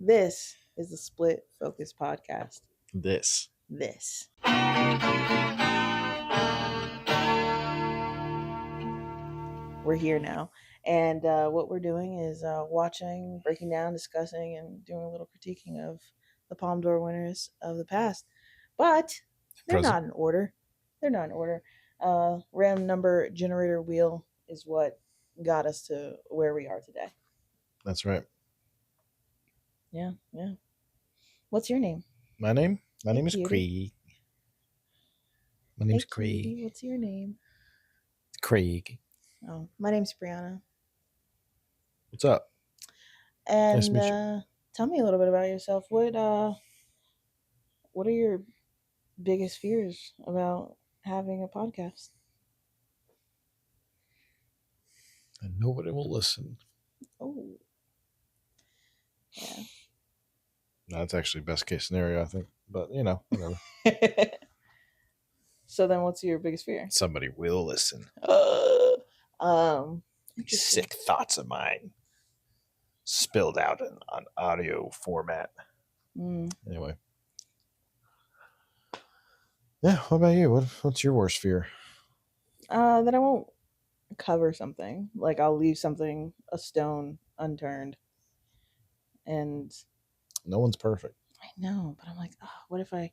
This is the Split Focus Podcast. This. We're here now. And what we're doing is watching, breaking down, discussing, and doing a little critiquing of the Palme d'Or winners of the past. But they're not in order. Random number generator wheel is what got us to where we are today. That's right. Yeah. What's your name? My name? My name is cutie. Craig. My name's Hey, Craig. cutie, what's your name? Craig. Oh, my name's Briana. What's up? And Nice to meet you. Tell me a little bit about yourself. What are your biggest fears about having a podcast? And nobody will listen. Oh. Yeah. That's actually best case scenario, I think. But, whatever. So then what's your biggest fear? Somebody will listen. Sick thoughts of mine spilled out on audio format. Anyway. Yeah, what about you? What's your worst fear? That I won't cover something. Like I'll leave a stone unturned. And no one's perfect. I know, but I'm like, what if I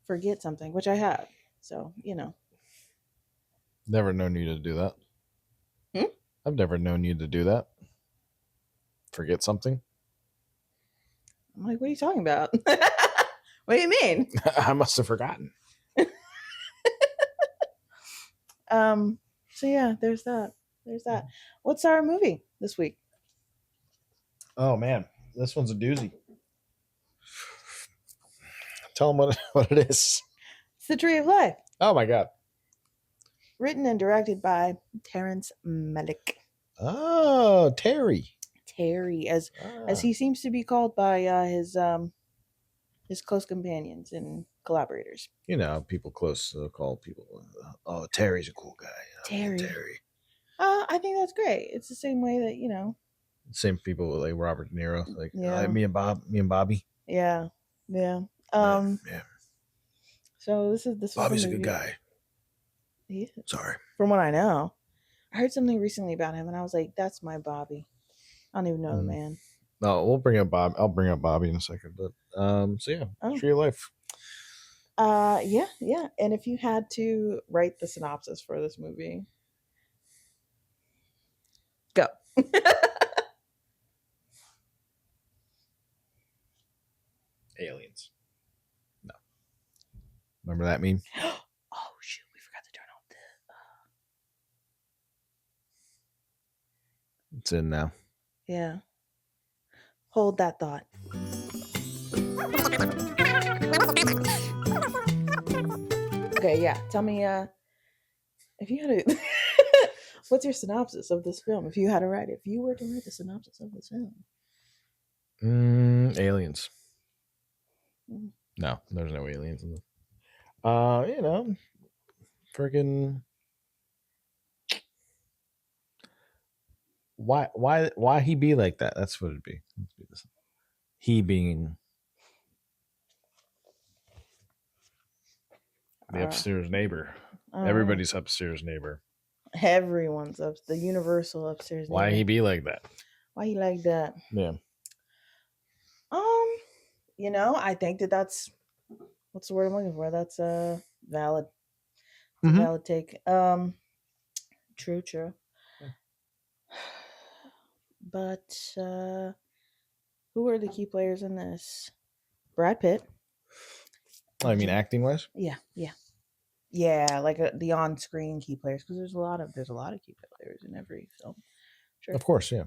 forget something, which I have. So, Never known you to do that. I've never known you to do that. Forget something? I'm like, what are you talking about? What do you mean? I must have forgotten. So yeah, there's that. What's our movie this week? Oh man, this one's a doozy. Tell them what it is. It's The Tree of Life. Oh my god. Written and directed by Terrence Malick. Oh, Terry, as he seems to be called by his close companions and collaborators. People close call people. Oh, Terry's a cool guy. Terry. I think that's great. It's the same way that Same people like Robert De Niro, like me and Bobby. Yeah. Yeah. So this Bobby's a good guy. He is. Sorry. From what I know, I heard something recently about him, and I was like, "That's my Bobby." I don't even know the man. No, we'll bring up Bob. I'll bring up Bobby in a second, but Tree of Life. Yeah. And if you had to write the synopsis for this movie, go. Aliens. No. Remember that meme? Oh shoot, we forgot to turn on the. It's in now. Yeah. Hold that thought. Okay, yeah. Tell me, if you had to, what's your synopsis of this film? If you had to write it, if you were to write the synopsis of this film, aliens. No, there's no aliens in this. Freaking. Why he be like that? That's what it'd be. He being the upstairs neighbor. Everybody's upstairs neighbor. Everyone's the universal upstairs neighbor. Why he be like that? Why he like that? Yeah. I think that's what's the word I'm looking for? That's valid. It's a valid take. True. Yeah. But who are the key players in this? Brad Pitt. I mean, acting wise. Yeah, like the on-screen key players, because there's a lot of key players in every film. Sure. Of course, yeah.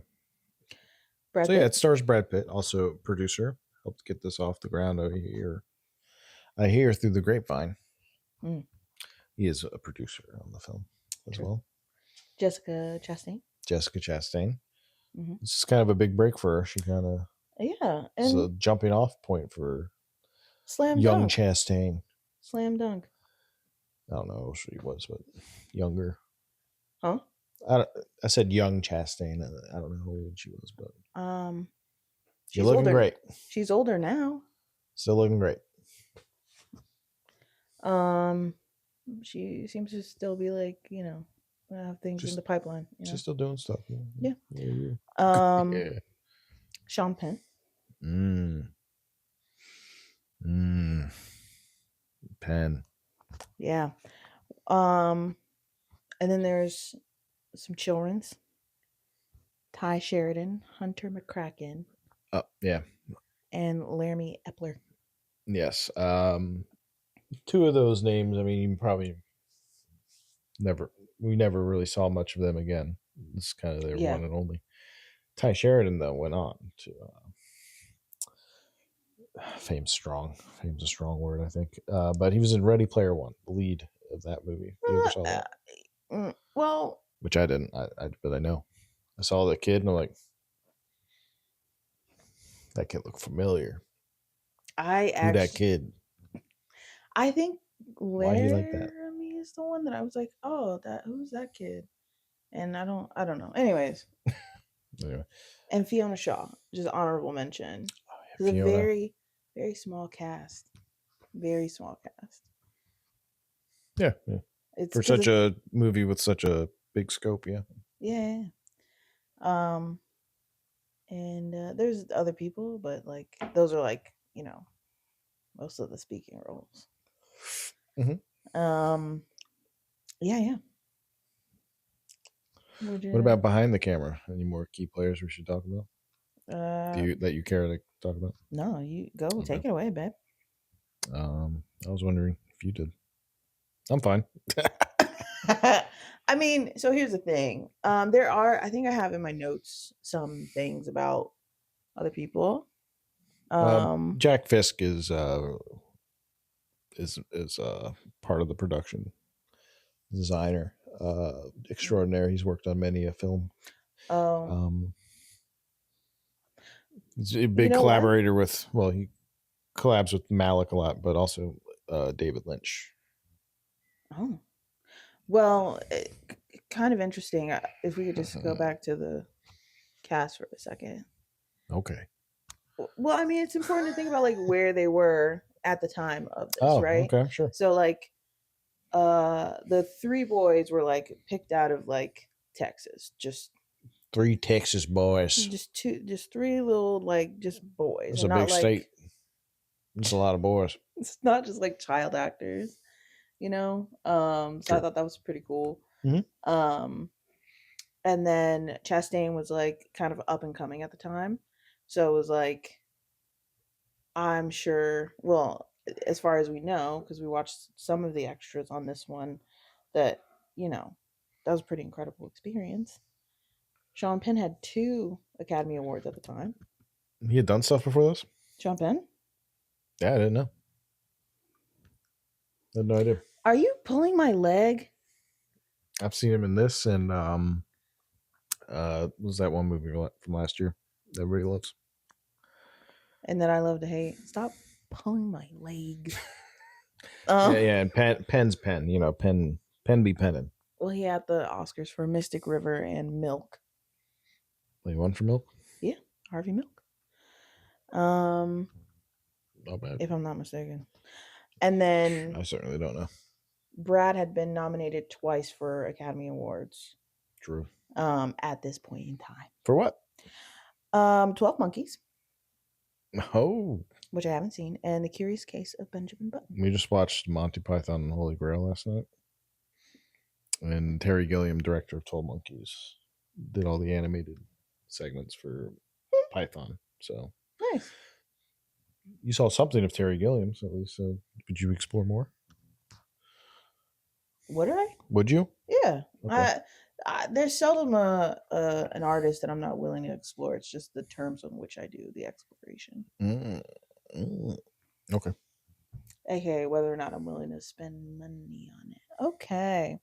Brad Pitt. Yeah, it stars Brad Pitt, also producer. Helped get this off the ground over here. I hear through the grapevine. He is a producer on the film as well. Jessica Chastain. This is kind of a big break for her. She kind of it's a jumping off point for young Chastain. Slam dunk. I don't know what she was, but younger. Huh? I said young Chastain. I don't know how old she was, but she's you're looking older. great. She's older now. Still looking great. She seems to still be like, have things in the pipeline. She's still doing stuff. Yeah. Yeah. Sean Penn. Penn. Yeah. And then there's some children's. Ty Sheridan, Hunter McCracken. Yeah. And Laramie Epler. Yes. Two of those names, I mean, you probably we never really saw much of them again. It's kind of their one and only. Ty Sheridan, though, went on to fame's a strong word, I think. But he was in Ready Player One, the lead of that movie. You ever saw that? Well, which I didn't. But I know. I saw the kid, and I'm like, that kid looked familiar. Who that kid? I think Laramie like that? is the one that I was like, oh, who's that kid? And I don't know. Anyways. Anyway. And Fiona Shaw, just honorable mention. It's a very, very small cast. Very small cast. Yeah. For such a movie with such a big scope, yeah. Yeah. And there's other people, but like those are like, most of the speaking roles. Mm-hmm. Yeah. What about behind the camera? Any more key players we should talk about? That you care to talk about? No, you go. Okay. Take it away, babe. I was wondering if you did. I'm fine. I mean, so here's the thing. There are, I think I have in my notes some things about other people. Jack Fisk is part of the production. Designer extraordinaire. He's worked on many a film. He's a big collaborator with. Well, he collabs with Malick a lot, but also David Lynch. Oh, well, kind of interesting. If we could just go back to the cast for a second. Okay. Well, I mean, it's important to think about like where they were at the time of this, right? Okay, sure. So like, the three boys were like picked out of like Texas, just 3 Texas boys, just 3 little like just boys. It's a big state. It's a lot of boys. It's not just like child actors, So I thought that was pretty cool. Mm-hmm. And then Chastain was like kind of up and coming at the time, so it was like, I'm sure. Well, as far as we know, because we watched some of the extras on this one, that that was a pretty incredible experience. Sean Penn had 2 Academy Awards at the time. He had done stuff before this? Sean Penn? Yeah, I didn't know. I had no idea. Are you pulling my leg? I've seen him in this, and was that one movie from last year that everybody loves? And That I Love to Hate. Stop pulling my leg. Yeah, and Penn's Penn. Penn be penning. Well, he had the Oscars for Mystic River and Milk. He won for Milk? Yeah, Harvey Milk. Not bad. If I'm not mistaken. And then I certainly don't know. Brad had been nominated twice for Academy Awards. True. At this point in time. For what? 12 Monkeys. Oh. Which I haven't seen. And The Curious Case of Benjamin Button. We just watched Monty Python and Holy Grail last night. And Terry Gilliam, director of 12 Monkeys, did all the animated segments for Python. So nice. You saw something of Terry Gilliam's at least. So could you explore more? Would I? Would you? Yeah. Okay. There's seldom an artist that I'm not willing to explore. It's just the terms on which I do the exploration. Okay. AKA whether or not I'm willing to spend money on it. Okay.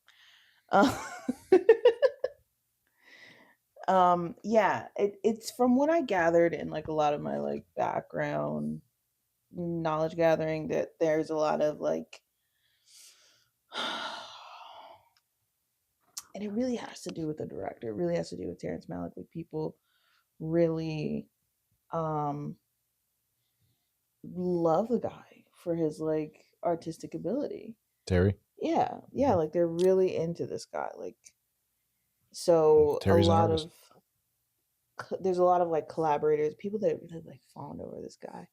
Yeah, it's from what I gathered in like a lot of my like background knowledge gathering that there's a lot of like and it really has to do with the director. It really has to do with Terrence Malick. Like people really love the guy for his like artistic ability. Terry. Yeah, yeah, like they're really into this guy. Like so a Terry's an lot artist. of there's a lot of like collaborators, people that really like fawned over this guy.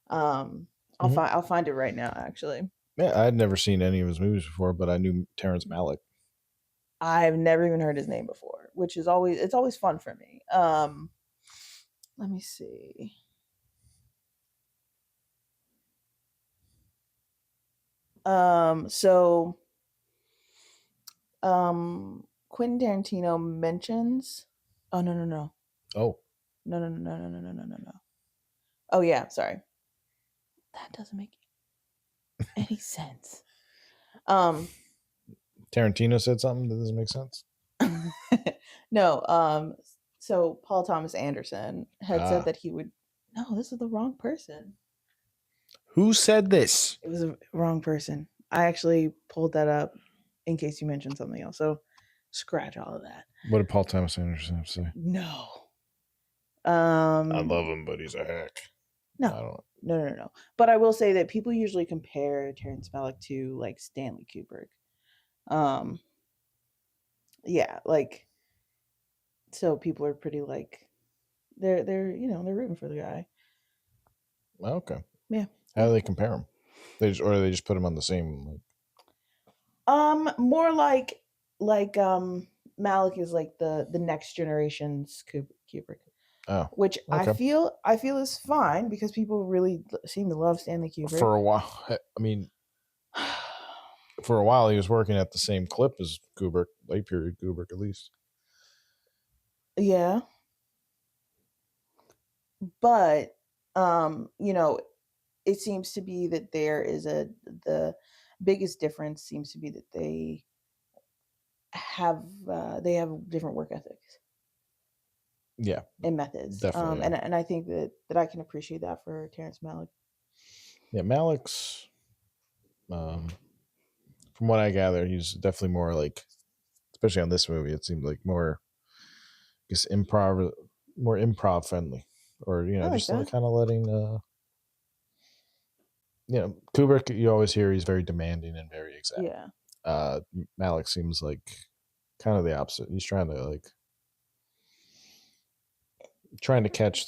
I'll find it right now actually. Yeah, I'd never seen any of his movies before, but I knew Terrence Malick. I've never even heard his name before, which is always fun for me. Let me see. So Quentin Tarantino mentions. Oh no. Oh. No. Oh yeah, sorry. That doesn't make any sense. Tarantino said something that doesn't make sense. No, so Paul Thomas Anderson had said that he would. No, this is the wrong person. Who said this? It was a wrong person. I actually pulled that up in case you mentioned something else. So scratch all of that. What did Paul Thomas Anderson have to say? No. I love him, but he's a hack. No. No. But I will say that people usually compare Terrence Malick to like Stanley Kubrick. Yeah, like so people are pretty like they're they're rooting for the guy. Okay. Yeah. How do they compare him? They just put him on the same. More like Malick is like the next generation's Kubrick. Oh, which okay. I feel is fine because people really seem to love Stanley Kubrick. For a while, I mean, for a while he was working at the same clip as Kubrick, late period Kubrick at least. Yeah, but it seems to be that there is the biggest difference seems to be that they have different work ethics. Yeah, and methods. Definitely. And I think that I can appreciate that for Terrence Malick. Yeah, Malick's. From what I gather, he's definitely more like, especially on this movie, it seemed like more, I guess, more improv friendly, or just like kind of letting. Kubrick, you always hear he's very demanding and very exact. Yeah. Malick seems like kind of the opposite. He's trying to catch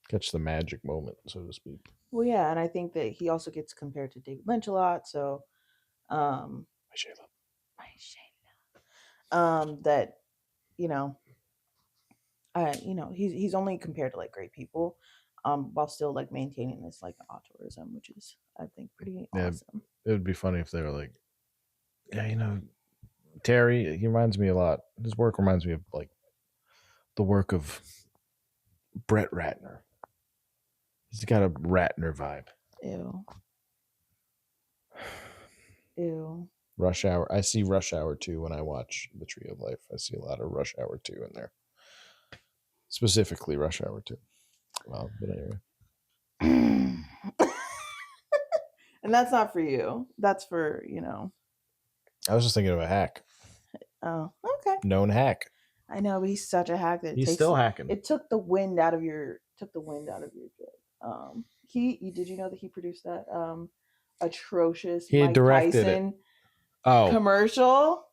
catch the magic moment, so to speak. Well, yeah, and I think that he also gets compared to David Lynch a lot. So, that he's only compared to like great people, while still like maintaining this like auteurism, which is I think pretty awesome. It would be funny if they were like, yeah, Terry, he reminds me a lot. His work reminds me of like the work of Brett Ratner. He's got a Ratner vibe. Ew. Rush Hour. I see Rush Hour 2 when I watch The Tree of Life. I see a lot of Rush Hour 2 in there. Specifically Rush Hour 2. Well, but anyway. And that's not for you. That's for, I was just thinking of a hack. Oh, okay. Known hack. I know, but he's such a hack that he's still hacking. It took the wind out of your joke. Did you know that he produced that atrocious Mike Tyson commercial?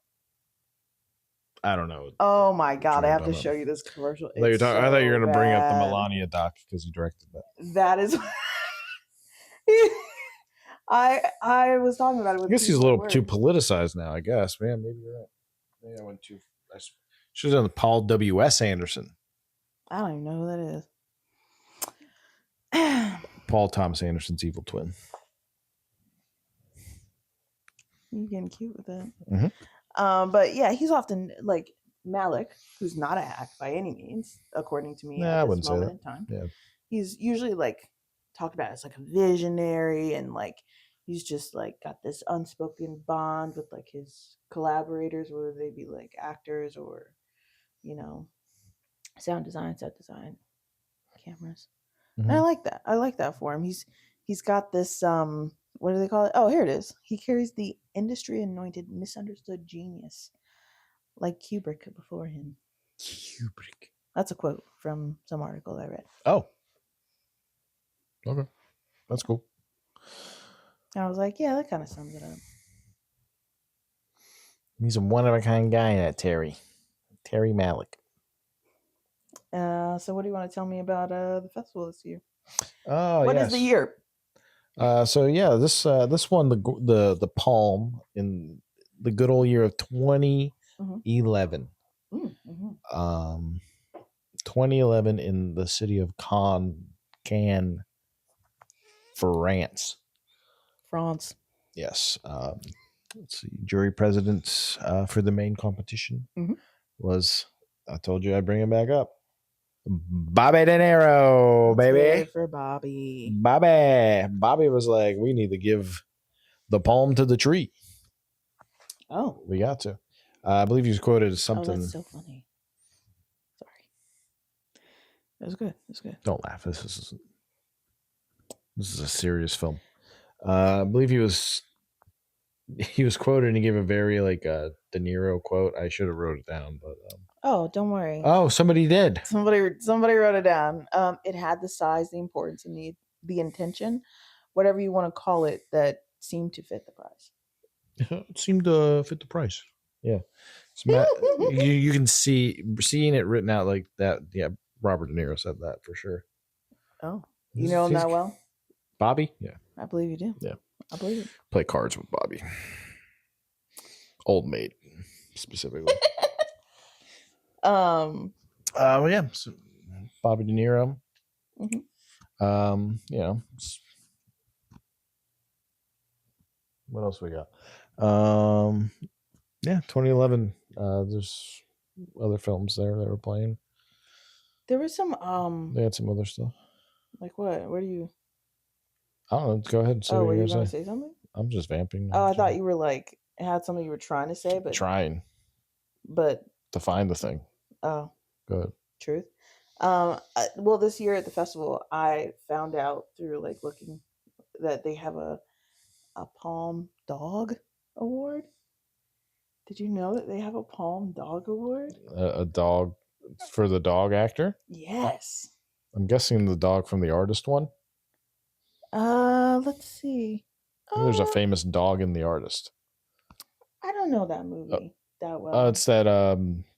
I don't know. Oh my god, I have to show you this commercial. I thought you were going to bring up the Melania doc because he directed that. That is I was talking about it with I guess he's a little too politicized now, I guess. Man, maybe you're right. Maybe I went too. I should have done Paul W.S. Anderson. I don't even know who that is. Paul Thomas Anderson's evil twin. You're getting cute with it. Mm-hmm. But yeah, he's often like Malick, who's not a hack by any means, according to me at this moment in time. Yeah. He's usually like talked about as like a visionary, and like he's just like got this unspoken bond with like his collaborators, whether they be like actors or sound design, set design, cameras. Mm-hmm. And I like that for him. He's got this what do they call it? Oh, here it is. He carries the industry-anointed, misunderstood genius, like Kubrick before him. Kubrick. That's a quote from some article I read. Oh. Okay. That's cool. And I was like, yeah, that kind of sums it up. He's a one-of-a-kind guy, that Terry. Terry Malick. So what do you want to tell me about the festival this year? Oh, What is the year? So yeah, this won the Palm in the good old year of 2011. Mm-hmm. 2011 in the city of Cannes, France. Yes. Let's see. Jury president for the main competition was, I told you I'd bring him back up, Bobby De Niro, baby. Yay for Bobby. Bobby was like, we need to give the palm to the tree. Oh, we got to. I believe he was quoted as something. Oh, that's so funny. Sorry, it was good. It was good. Don't laugh. This is a serious film. I believe he was quoted and he gave a very De Niro quote. I should have wrote it down, but oh, don't worry. Oh, somebody did. Somebody wrote it down. It had the size, the importance, and the intention, whatever you want to call it, that seemed to fit the price. It seemed to fit the price. Yeah, you can seeing it written out like that. Yeah, Robert De Niro said that for sure. Oh, you know him that well? Bobby? Yeah, I believe you do. Yeah, I believe it. Play cards with Bobby. Old mate, specifically. Well, yeah, so Bobby De Niro. You know, what else we got? Yeah, 2011. There's other films there that were playing. There was some. They had some other stuff. Like what? What do you? I don't know. Go ahead. Oh, were you going to say something? I'm just vamping. Oh, I thought you were had something you were trying to say, but trying. But to find the thing. Oh, go ahead. Truth. Well, this year at the festival, I found out through looking that they have a Palm Dog Award. Did you know that they have a Palm Dog Award? A dog for the dog actor? Yes. I'm guessing the dog from the artist one. Let's see. There's a famous dog in The Artist. I don't know that movie that well. It's that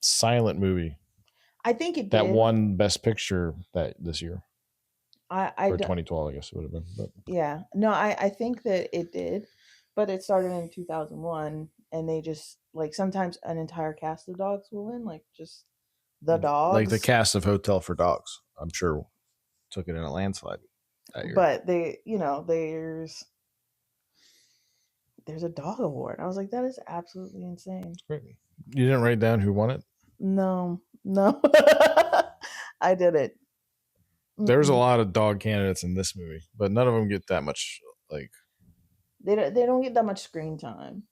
silent movie. I think it that did. won Best Picture this year. Or 2012, I guess it would have been. But. Yeah, no, I think that it did, but it started in 2001, and they just sometimes an entire cast of dogs will win, just the dogs, like the cast of Hotel for Dogs. I'm sure took it in a landslide that year. But there's a dog award. I was like, that is absolutely insane. Great. You didn't write down who won it? No, I did it. There's a lot of dog candidates in this movie, but none of them get that much They don't get that much screen time,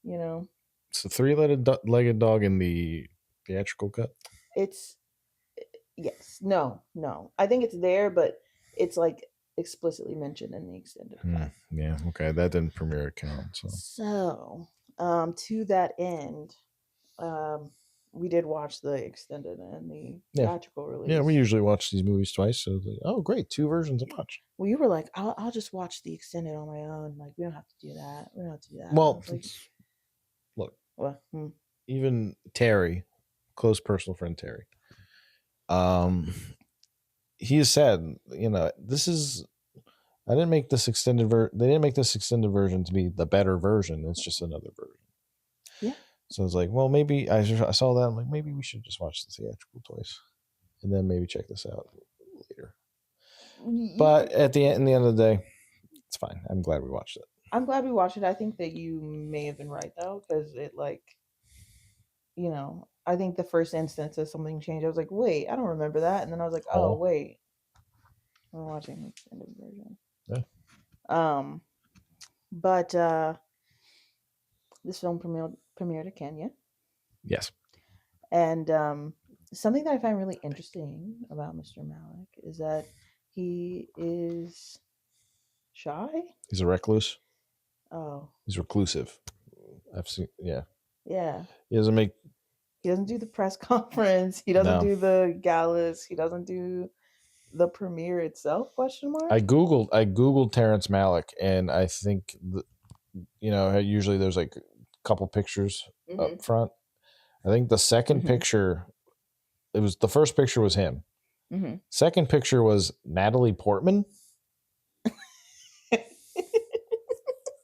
It's a three-legged dog in the theatrical cut. It's yes, no. I think it's there, but it's explicitly mentioned in the extended cut. Yeah, okay, that didn't premiere account. So, to that end, we did watch the extended and the theatrical release. Yeah, we usually watch these movies twice. So, oh, great, 2 versions of watch. Well, you were like, I'll just watch the extended on my own. We don't have to do that. Well, look, what? Even Terry, close personal friend Terry, he has said, this is. I didn't make this extended They didn't make this extended version to be the better version. It's just another version. Yeah. So I was like, well, maybe I saw that. I'm like, maybe we should just watch the theatrical twice, and then maybe check this out later. But in the end of the day, it's fine. I'm glad we watched it. I'm glad we watched it. I think that you may have been right though, because it I think the first instance of something changed. I was like, wait, I don't remember that, and then I was like, oh wait, we're watching the extended version. Yeah. But this film premiered at Kenya. Yes. And something that I find really interesting about Mr. Malick is that he is shy. He's a recluse. Oh. He's reclusive. I've seen. Yeah. Yeah. He doesn't make. He doesn't do the press conference. He doesn't do the galas. He doesn't do the premiere itself? Question mark. I googled Terrence Malick, and I think usually there's like a couple pictures up front. I think the second picture, the first picture was him. Second picture was Natalie Portman.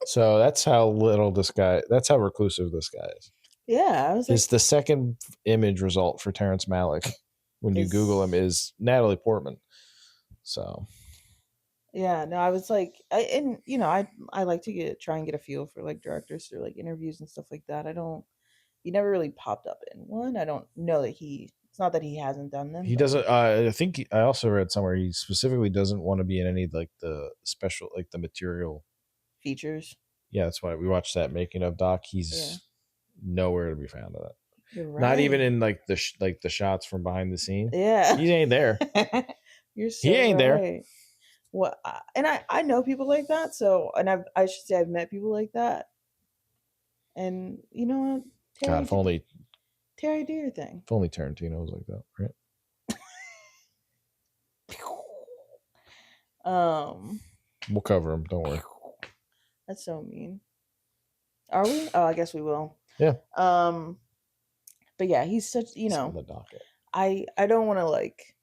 So that's how that's how reclusive this guy is. Yeah, I was like, the second image result for Terrence Malick when you Google him is Natalie Portman. So yeah, no, I was like, I like to try and get a feel for like directors through like interviews and stuff like that. He never really popped up in one. I don't know that it's not that he hasn't done them. He doesn't. I think I also read somewhere he specifically doesn't want to be in any like the special, like the material features. Yeah, that's why we watched that making of doc. He's nowhere to be found of that. You're right. Not even in like the shots from behind the scene. Yeah, he ain't there. He ain't there. Well, and I know people like that. So, and I should say I've met people like that. And you know what, Terry, God, if only Terry, do your thing. If only Tarantino was like that, right? We'll cover him. Don't worry. That's so mean. Are we? Oh, I guess we will. Yeah. But yeah, he's such, on the docket. I don't want to like.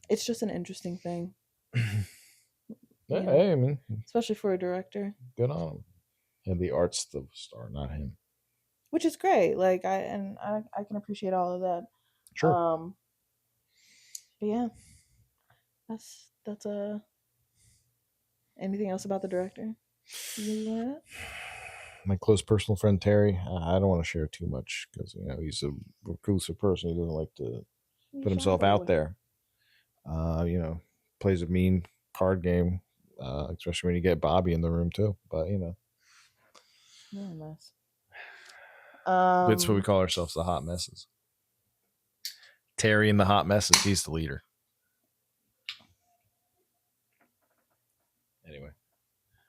It's just an interesting thing. Hey, I mean, especially for a director. Good on him. And the art's the star, not him. Which is great. Like I can appreciate all of that. Sure. But yeah, that's anything else about the director? My close personal friend Terry. I don't want to share too much because he's a reclusive person. He doesn't like to put himself out there. Plays a mean card game, especially when you get Bobby in the room too. But mess. That's what we call ourselves, the hot messes. Terry and the hot messes. He's the leader. Anyway,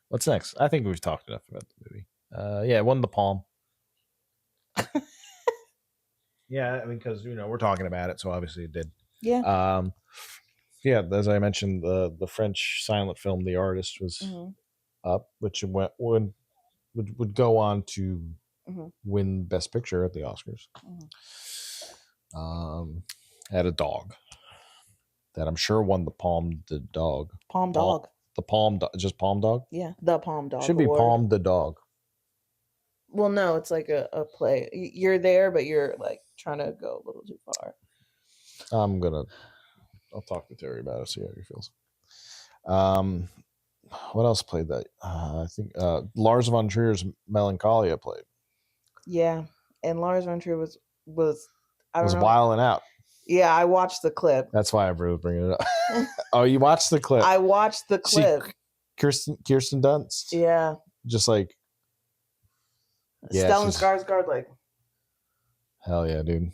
what's next? I think we've talked enough about the movie. Yeah, it won the Palm. Yeah, I mean, because we're talking about it, so obviously it did. Yeah. Yeah, as I mentioned, the French silent film "The Artist" was up, which would go on to win Best Picture at the Oscars. Had a dog that I'm sure won the Palm the Dog. Palm Dog. The Palm just Palm Dog? Yeah, the Palm Dog. Should be award. Palm the Dog. Well, no, it's like a play. You're there, but you're like trying to go a little too far. I'll talk to Terry about it, see how he feels. What else played that? I think Lars von Trier's Melancholia played. Yeah, and Lars von Trier was wilding out. Yeah, I watched the clip. That's why I was bringing it up. Oh, you watched the clip? I watched the clip. See, Kirsten Dunst. Yeah. Just like. Stellan Skarsgård, like. Hell yeah, dude.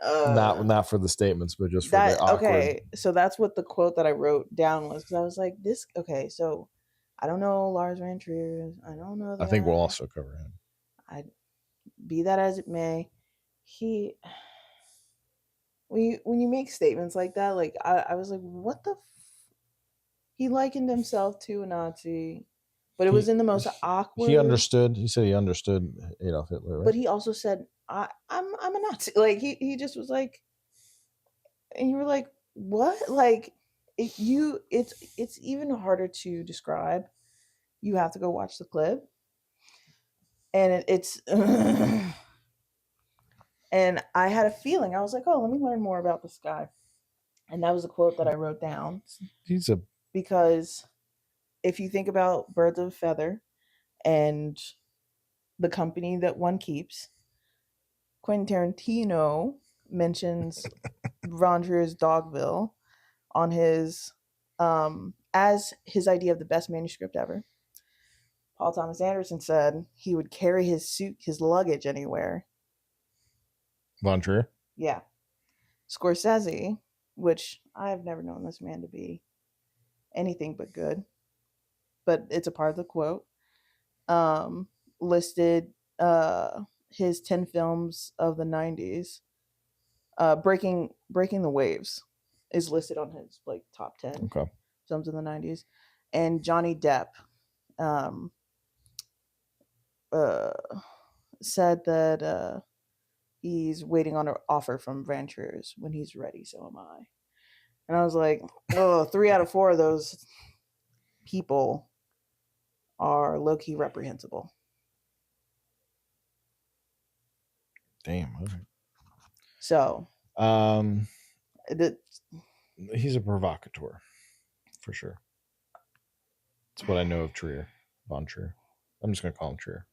Not for the statements, but just for the awkward. Okay, so that's what the quote that I wrote down was, because I was like, this. Okay, so I don't know Lars von Trier. I don't know. I think we'll also cover him. Be that as it may, when you make statements like that, like I was like, what the he likened himself to a Nazi, but it was in the most awkward. He understood. He said he understood Adolf Hitler, right? But he also said, I'm a Nazi. Like he just was like, and you were like, what? Like it's even harder to describe. You have to go watch the clip, and it's. And I had a feeling. I was like, oh, let me learn more about this guy. And that was a quote that I wrote down. Because if you think about Birds of a Feather and the company that one keeps, Quentin Tarantino mentions Von Trier's Dogville on his as his idea of the best manuscript ever. Paul Thomas Anderson said he would carry his luggage anywhere. Von Trier? Yeah. Scorsese, which I've never known this man to be anything but good, but it's a part of the quote. listed his 10 films of the 90s. Breaking the Waves is listed on his like top 10 films in the 90s. And Johnny Depp um, uh, said that he's waiting on an offer from Ventures. When he's ready, so am I. And I was like, oh, 3 out of 4 of those people are low-key reprehensible. Damn. Okay. So, he's a provocateur, for sure. That's what I know of Trier, Von Trier. I'm just gonna call him Trier.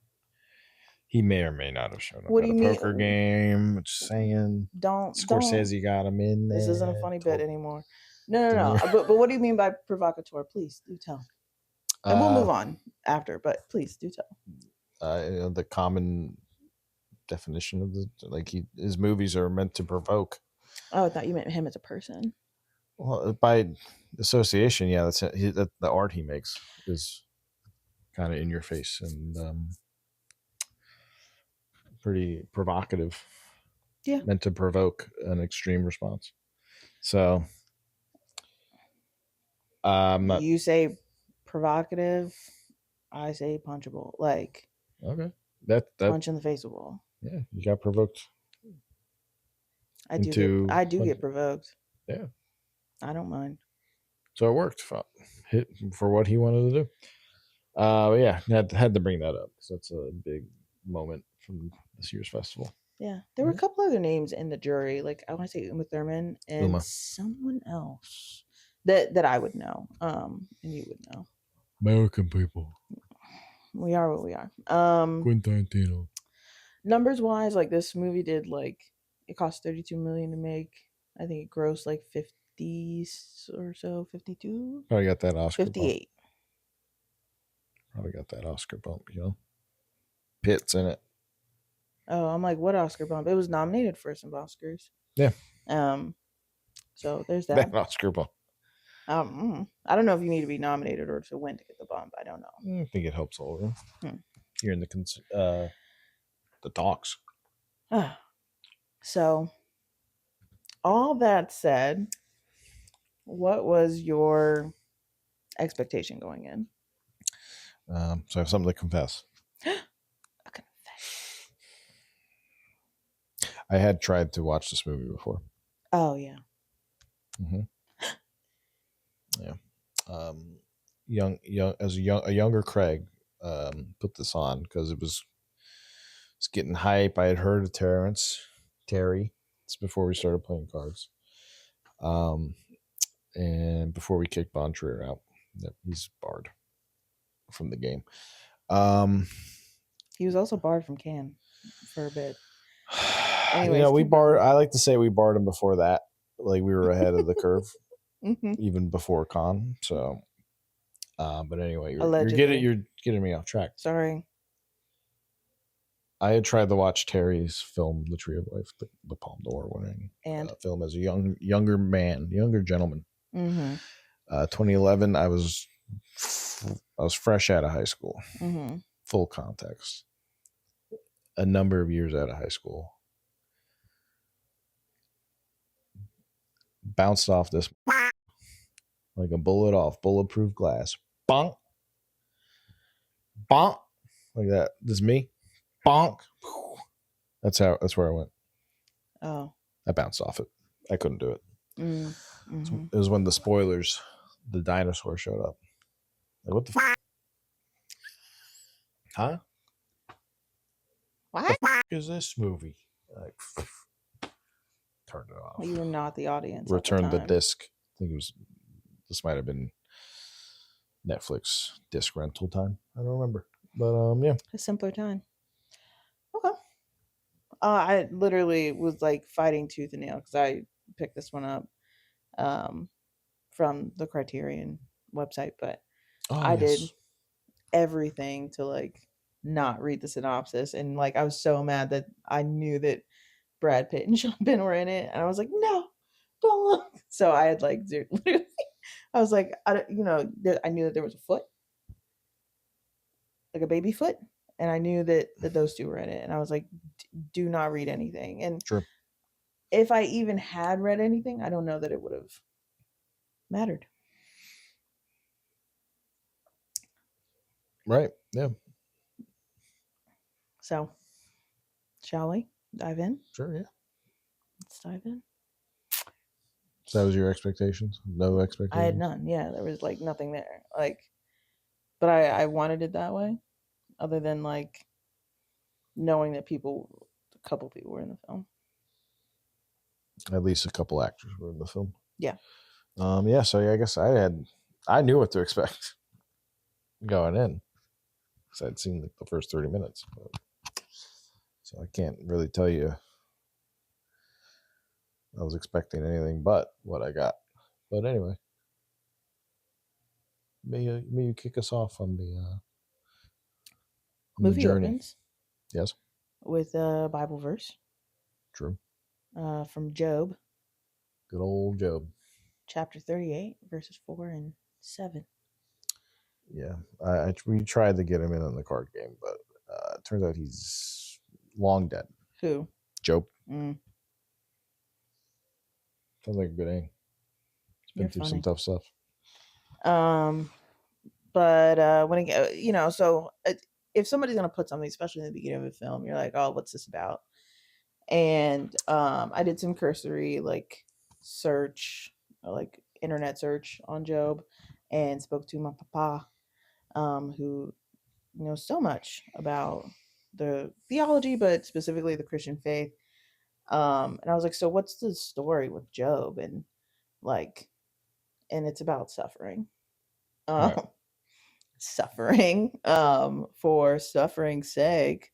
He may or may not have shown up at a poker game. Just saying. Scorsese got him in there. This isn't a funny bit anymore. No. But what do you mean by provocateur? Please do tell. And we'll move on after, but please do tell. The common definition of his movies are meant to provoke. Oh, I thought you meant him as a person. Well, by association, yeah, that's the art he makes is kind of in your face and pretty provocative. Yeah, meant to provoke an extreme response. So, you say provocative, I say punchable. Like, okay, that punch in the face of wall. Yeah, you got provoked. I do get provoked. Yeah, I don't mind. So it worked. Hit for what he wanted to do. Yeah, had to bring that up because that's a big moment from this year's festival. Yeah, there were a couple other names in the jury. Like I want to say Uma Thurman and someone else that I would know. And you would know. American people. We are what we are. Quentin Tarantino. Numbers wise, like this movie did it cost $32 million to make. I think it grossed like 50 or so, 52. Probably got that Oscar 58. Bump. Probably got that Oscar bump, Pitt's in it. Oh, I'm like, what Oscar bump? It was nominated for some Oscars. Yeah. So there's that. That Oscar bump. I don't know if you need to be nominated or to win to get the bump. I don't know. I think it helps all of them. You're in the talks. So, all that said, what was your expectation going in? So I have something to confess. I had tried to watch this movie before. Oh yeah. Mm-hmm. Yeah. A younger Craig put this on because it's getting hype. I had heard of Terry. It's before we started playing cards. And before we kicked Von Trier out, he's barred from the game. He was also barred from Cannes for a bit. Anyways, we barred. I like to say we barred him before that. Like we were ahead of the curve, even before Cannes. So, but anyway, you're getting me off track. Sorry. I had tried to watch Terry's film, The Tree of Life, the Palme d'Or winning film as a younger gentleman. 2011, I was fresh out of high school. Full context. A number of years out of high school. Bounced off this like a bullet off bulletproof glass. Bonk. Bonk. Like that. This is me. Bonk. That's where I went. Oh. I bounced off it. I couldn't do it. It was when the spoilers, the dinosaur showed up. Like, what the Huh? What the is this movie? Like, turned it off. Well, you were not the audience. Returned the disc. I think this might have been Netflix disc rental time. I don't remember. But yeah. A simpler time. Okay. I literally was like fighting tooth and nail because I picked this one up from the Criterion website, but I did everything to like not read the synopsis, and like I was so mad that I knew that Brad Pitt and Sean Penn were in it, and I was like, no, don't look. So I had like literally, I was like, I knew that there was a foot like a baby foot, and I knew that those two were in it, and I was like, do not read anything. And Sure. if I even had read anything, I don't know that it would have mattered. Right. Yeah. So, shall we dive in? Sure. Yeah. Let's dive in. So that was your expectations? No expectations? I had none. Yeah, there was like nothing there. Like, but I wanted it that way, other than like knowing that a couple people were in the film. At least a couple actors were in the film. Yeah. Yeah. So yeah, I guess I knew what to expect going in because I'd seen like the first 30 minutes. So I can't really tell you I was expecting anything but what I got. But anyway, may you kick us off on the movie journey. opens. Yes. With a Bible verse. True. From Job. Good old Job. Chapter 38, verses 4 and 7. Yeah, we tried to get him in on the card game, but it turns out he's long dead. Who? Job. Sounds like a good aim. He's been through some tough stuff. But when it, so if somebody's gonna put something, especially in the beginning of a film, you're like, oh, what's this about? And I did some cursory like search, like internet search on Job, and spoke to my papa, who knows so much about the theology, but specifically the Christian faith. And I was like, so what's the story with Job? And it's about suffering. Right. Suffering, for suffering's sake,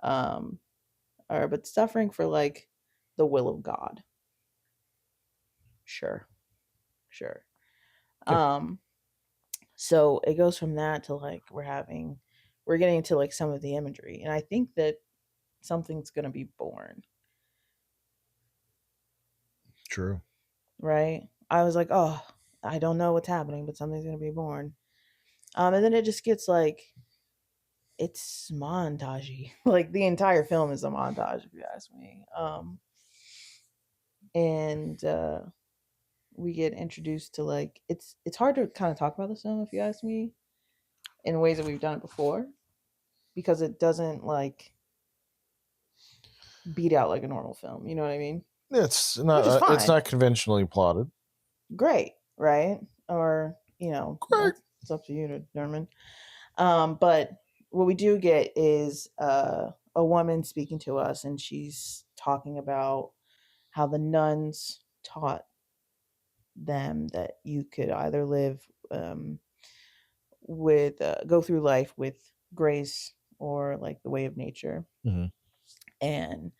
but suffering for like the will of God. Sure. Yeah. So it goes from that to like we're getting into like some of the imagery, and I think that something's gonna be born. True. Right? I was like, oh, I don't know what's happening, but something's gonna be born. And then it just gets like it's montagey. Like the entire film is a montage, if you ask me. And we get introduced to like it's hard to kind of talk about this film, if you ask me, in ways that we've done it before, because it doesn't like beat out like a normal film. You know what I mean? It's not. It's not conventionally plotted. Great, right? Or Great. It's up to you to determine. But what we do get is a woman speaking to us, and she's talking about how the nuns taught them that you could either live with go through life with grace or like the way of nature. Mm-hmm. And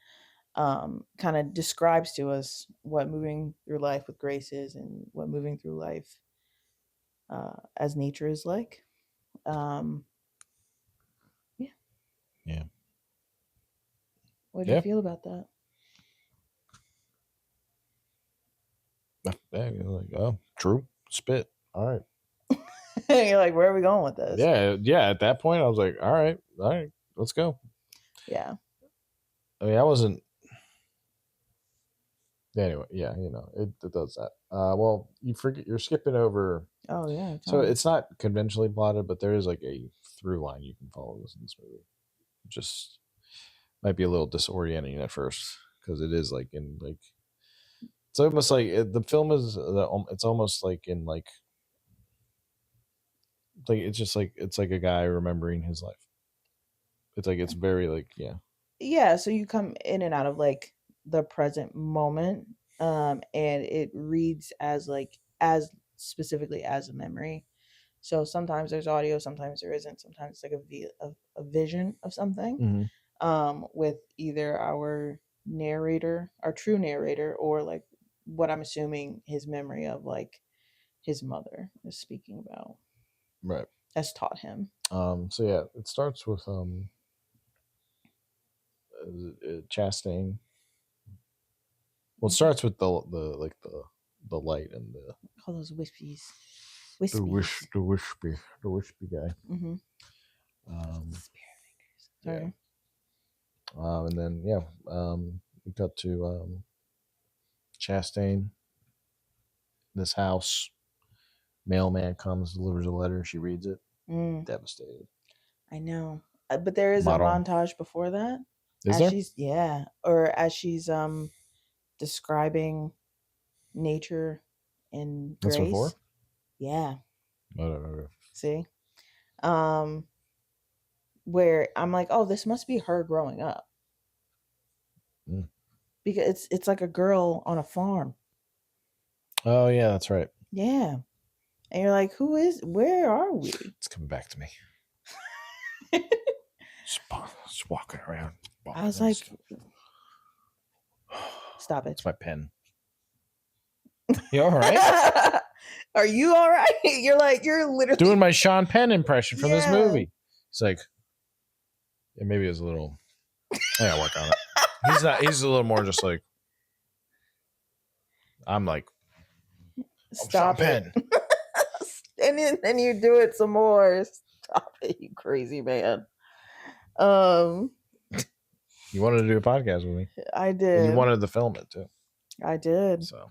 kind of describes to us what moving through life with grace is and what moving through life as nature is like. Yeah. What do you feel about that? Yeah, you're like, oh, true. Spit. All right. You're like, where are we going with this? Yeah. At that point, I was like, all right, let's go. Yeah. I mean, I wasn't. Anyway, yeah, it does that. Well, you're skipping over. Oh yeah. So it's not conventionally plotted, but there is like a through line you can follow in this movie. Just might be a little disorienting at first because it is like in like it's almost like the film is it's almost like in like it's just like it's like a guy remembering his life. It's like it's very like yeah. So you come in and out of like the present moment, and it reads as specifically as a memory. So sometimes there's audio, sometimes there isn't. Sometimes it's like a vision of something, with either our narrator, our true narrator, or like what I'm assuming his memory of like his mother is speaking about. Right. Has taught him. So yeah, it starts with Chastain. Well, it starts with the like the light and the all those wispies. The wispy guy. Mm-hmm. Spirit fingers. Sorry. Yeah. And then we cut to Chastain. This house. Mailman comes, delivers a letter. She reads it. Devastated. I know, but there is Model. a montage before that. Is there? As she's describing nature and grace. That's before? Yeah. Okay. See? Where I'm like, oh, this must be her growing up. Because it's like a girl on a farm. Oh yeah, that's right. Yeah. And you're like, where are we? It's coming back to me. Just walking around. I was like, stop it. It's my pen. You all right? Are you all right? You're literally doing my Sean Penn impression from this movie. He's like, yeah, maybe it was a little. I gotta work on it. He's not. He's a little more just like. I'm like, stop it. and then you do it some more. Stop it, you crazy man. You wanted to do a podcast with me. I did. And you wanted to film it too. I did. So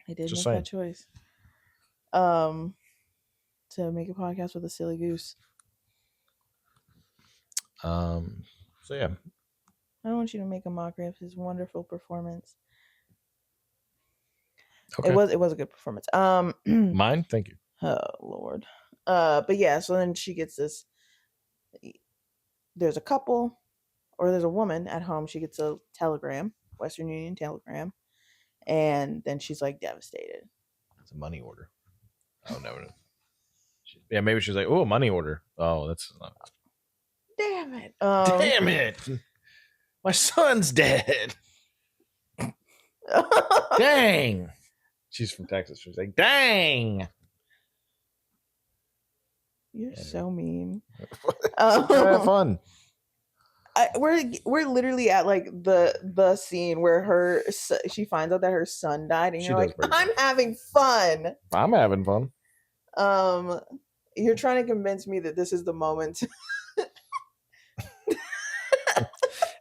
I did make that choice. To make a podcast with a silly goose. So yeah. I don't want you to make a mockery of his wonderful performance. Okay. It was a good performance. Mine? Thank you. Oh Lord. But yeah, so then she gets this. There's a couple, or there's a woman at home. She gets a telegram, Western Union telegram, and then she's like devastated. It's a money order. Oh no. Yeah, maybe she's like, oh, a money order. Oh, that's not. Damn it. Damn it. My son's dead. Dang. She's from Texas. She's like, dang. You're so mean. Have fun. We're literally at like the scene where she finds out that her son died, and you're like, I'm having fun. I'm having fun. You're trying to convince me that this is the moment.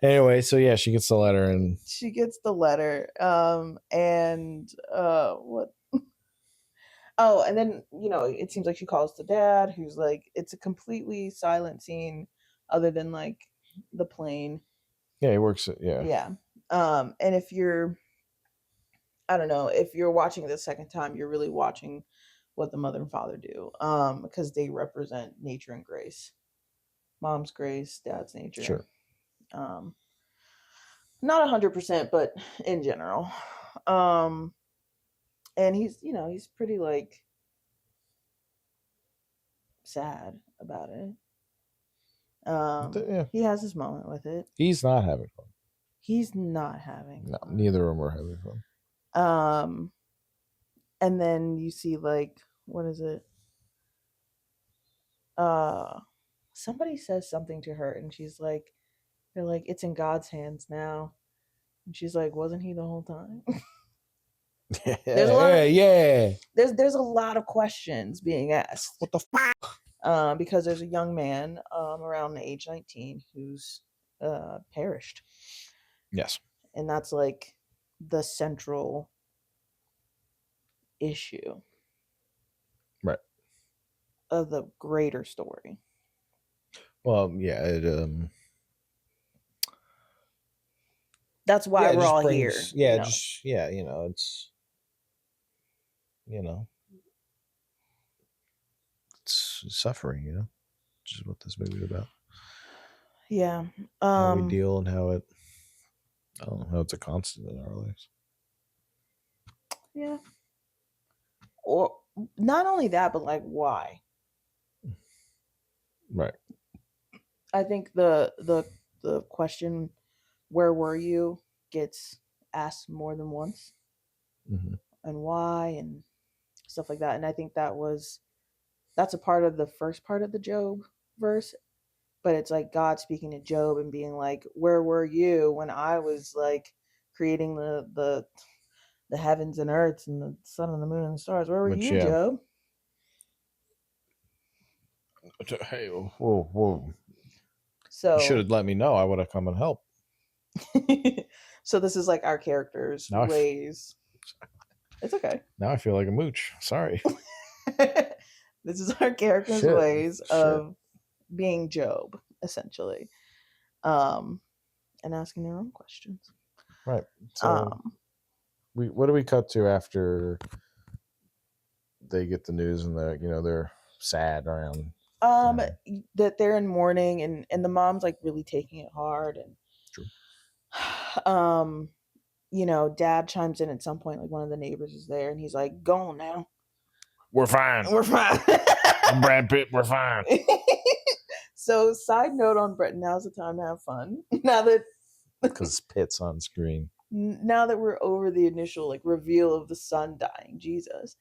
Anyway, so yeah, she gets the letter and what? Oh, and then it seems like she calls the dad, who's like, it's a completely silent scene, other than like the plane. Yeah, he works it. Yeah. Yeah. And if you're, I don't know, if you're watching it the second time, you're really watching what the mother and father do, because they represent nature and grace. Mom's grace, dad's nature. Sure. Not 100%, but in general. And he's pretty like sad about it. He has his moment with it. He's not having fun. He's not having fun. Neither of them are having fun. And then you see like, what is it? Somebody says something to her, and she's like, they're like, it's in God's hands now. And she's like, wasn't he the whole time? There's a lot of questions being asked. What the fuck? Because there's a young man around the age 19 who's perished. Yes. And that's like the central issue. Right. Of the greater story. Well, yeah, that's why we're all here. Yeah, it's it's suffering, which is what this movie is about. Yeah. How we deal and how it's a constant in our lives. Yeah. Or not only that, but like, why? Right. I think the question, where were you, gets asked more than once. Mm-hmm. And why and stuff like that. And I think that's a part of the first part of the Job verse, but it's like God speaking to Job and being like, where were you when I was like creating the heavens and earths and the sun and the moon and the stars? Where were you, Job? Hey, whoa. So you should have let me know. I would have come and helped. So this is like our characters' ways. It's okay. Now I feel like a mooch. Sorry. This is our characters' ways of being Job, essentially, and asking their own questions. Right. So, what do we cut to after they get the news and they're sad around? That they're in mourning, and the mom's like really taking it hard, and true. Dad chimes in at some point, like one of the neighbors is there, and he's like, "Go on now. We're fine. We're fine." Brad Pitt, we're fine. So, side note on Brett, now's the time to have fun. Now that because Pitt's on screen. Now that we're over the initial like reveal of the son dying, Jesus.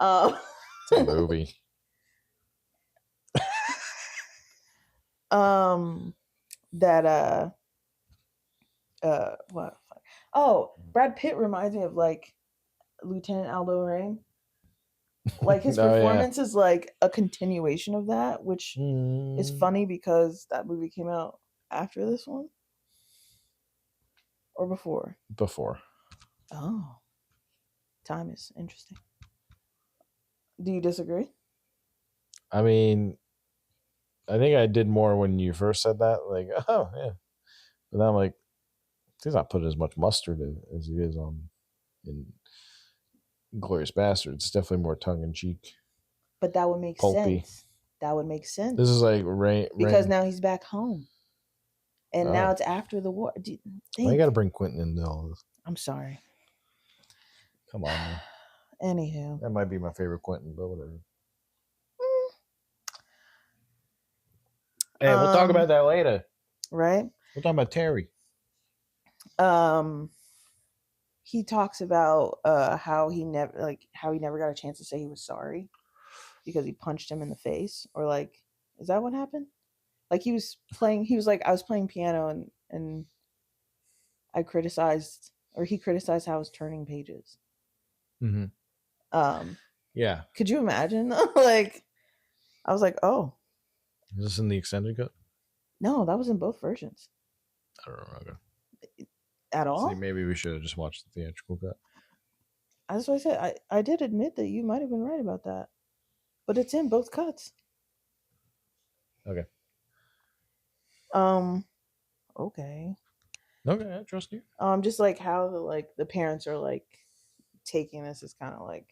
It's a movie. What? Oh, Brad Pitt reminds me of like Lieutenant Aldo Rain. Like his performance is like a continuation of that, which is funny because that movie came out after this one or before. Before. Oh, time is interesting. Do you disagree? I mean, I think I did more when you first said that. Like, oh yeah, but then I'm like, he's not putting as much mustard as he is in Glorious Bastards. It's definitely more tongue in cheek. But that would make sense. That would make sense. This is like Rain because now he's back home, and now it's after the war. Why you got to bring Quentin into all this? I'm sorry. Come on, man. Anywho, that might be my favorite Quentin, but whatever. Hey, we'll talk about that later. Right? We'll talk about Terry. He talks about how he never got a chance to say he was sorry because he punched him in the face, or like, is that what happened? Like he was like, I was playing piano and I criticized, or he criticized how I was turning pages. Mm-hmm. Yeah. Could you imagine? Like, I was like, oh. Is this in the extended cut? No, that was in both versions. I don't know. Okay. At all? See, maybe we should have just watched the theatrical cut. That's what I said. I did admit that you might have been right about that. But it's in both cuts. Okay. Okay. Okay, I trust you. Just like how the parents are like taking this as kind of like,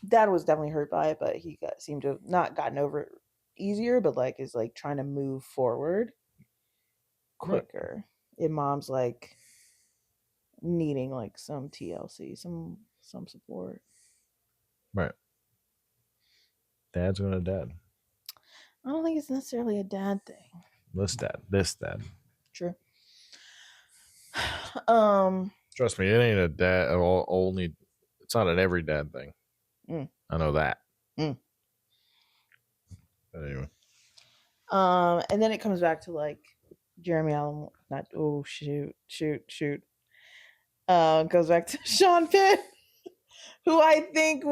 Dad was definitely hurt by it, but he seemed to have not gotten over it easier, but like is like trying to move forward quicker. Right. And Mom's like needing like some TLC, some support. Right. Dad's gonna dad. I don't think it's necessarily a dad thing. This dad. True. Trust me, it ain't a dad. Only it's not an every dad thing. I know that. But anyway. And then it comes back to like Jeremy Allen. Not shoot. Goes back to Sean Penn, who I think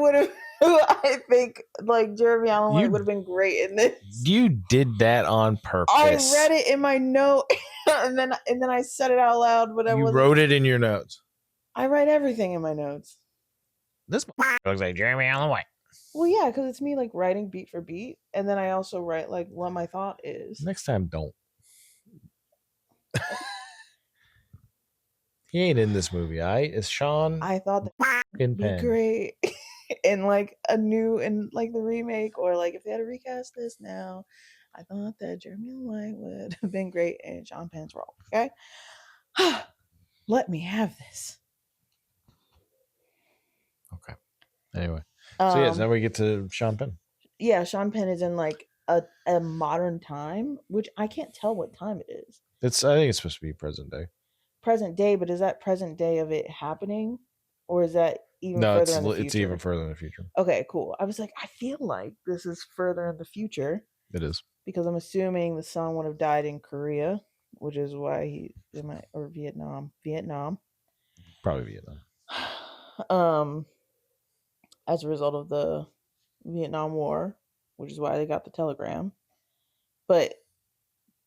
like Jeremy Allen White would have been great in this. You did that on purpose. I read it in my note, and then I said it out loud. But you wrote it in your notes. I write everything in my notes. This looks like Jeremy Allen White. Well, yeah, because it's me like writing beat for beat, and then I also write like what my thought is. Next time, don't. He ain't in this movie, right? Is Sean? I thought that would be great in like a new, in like the remake, or like if they had to recast this now. I thought that Jeremy Allen White would have been great in Sean Penn's role. Okay, let me have this. Okay. Anyway, so yes, now we get to Sean Penn. Yeah, Sean Penn is in like a modern time, which I can't tell what time it is. I think it's supposed to be present day. Present day, but is that present day of it happening, or is that even further in the future? It's even further in the future. Okay, cool. I was like, I feel like this is further in the future. It is, because I'm assuming the son would have died in Korea, which is why or Vietnam. Probably Vietnam. As a result of the Vietnam War. which is why they got the telegram. But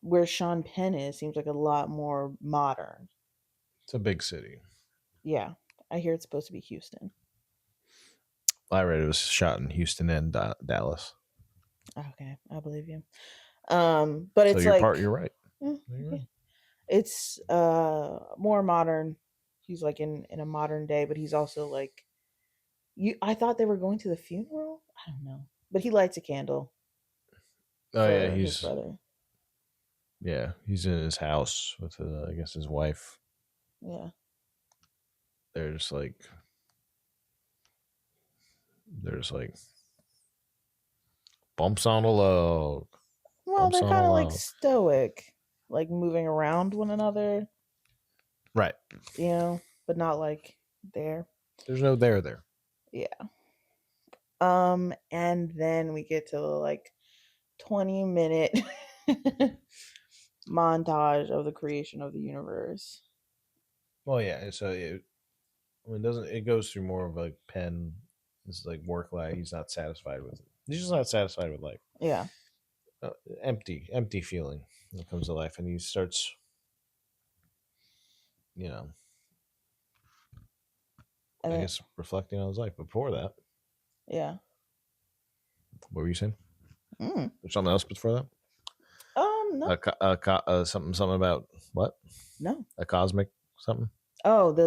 where Sean Penn is seems like a lot more modern. It's a big city. Yeah, I hear it's supposed to be Houston. I read it was shot in Houston and Dallas. Okay, I believe you. But So it's like you're right. okay. It's more modern. He's like in a modern day, but he's also like you. I thought they were going to the funeral. I don't know, but he lights a candle Oh yeah, for his brother. He's in his house with I guess his wife. Yeah, There's like bumps on a log. well, they're kind of like stoic, like moving around one another, right? but not like there. There's no there. Yeah. And then we get to the like 20-minute montage of the creation of the universe. Well, yeah. So it goes through more of like Penn. This is like work life. He's not satisfied with it. He's just not satisfied with life. Yeah. Empty feeling when it comes to life, and he starts, I guess reflecting on his life. Before that, yeah. What were you saying? There's something else before that? No. Something about what? No. A cosmic something? Oh, the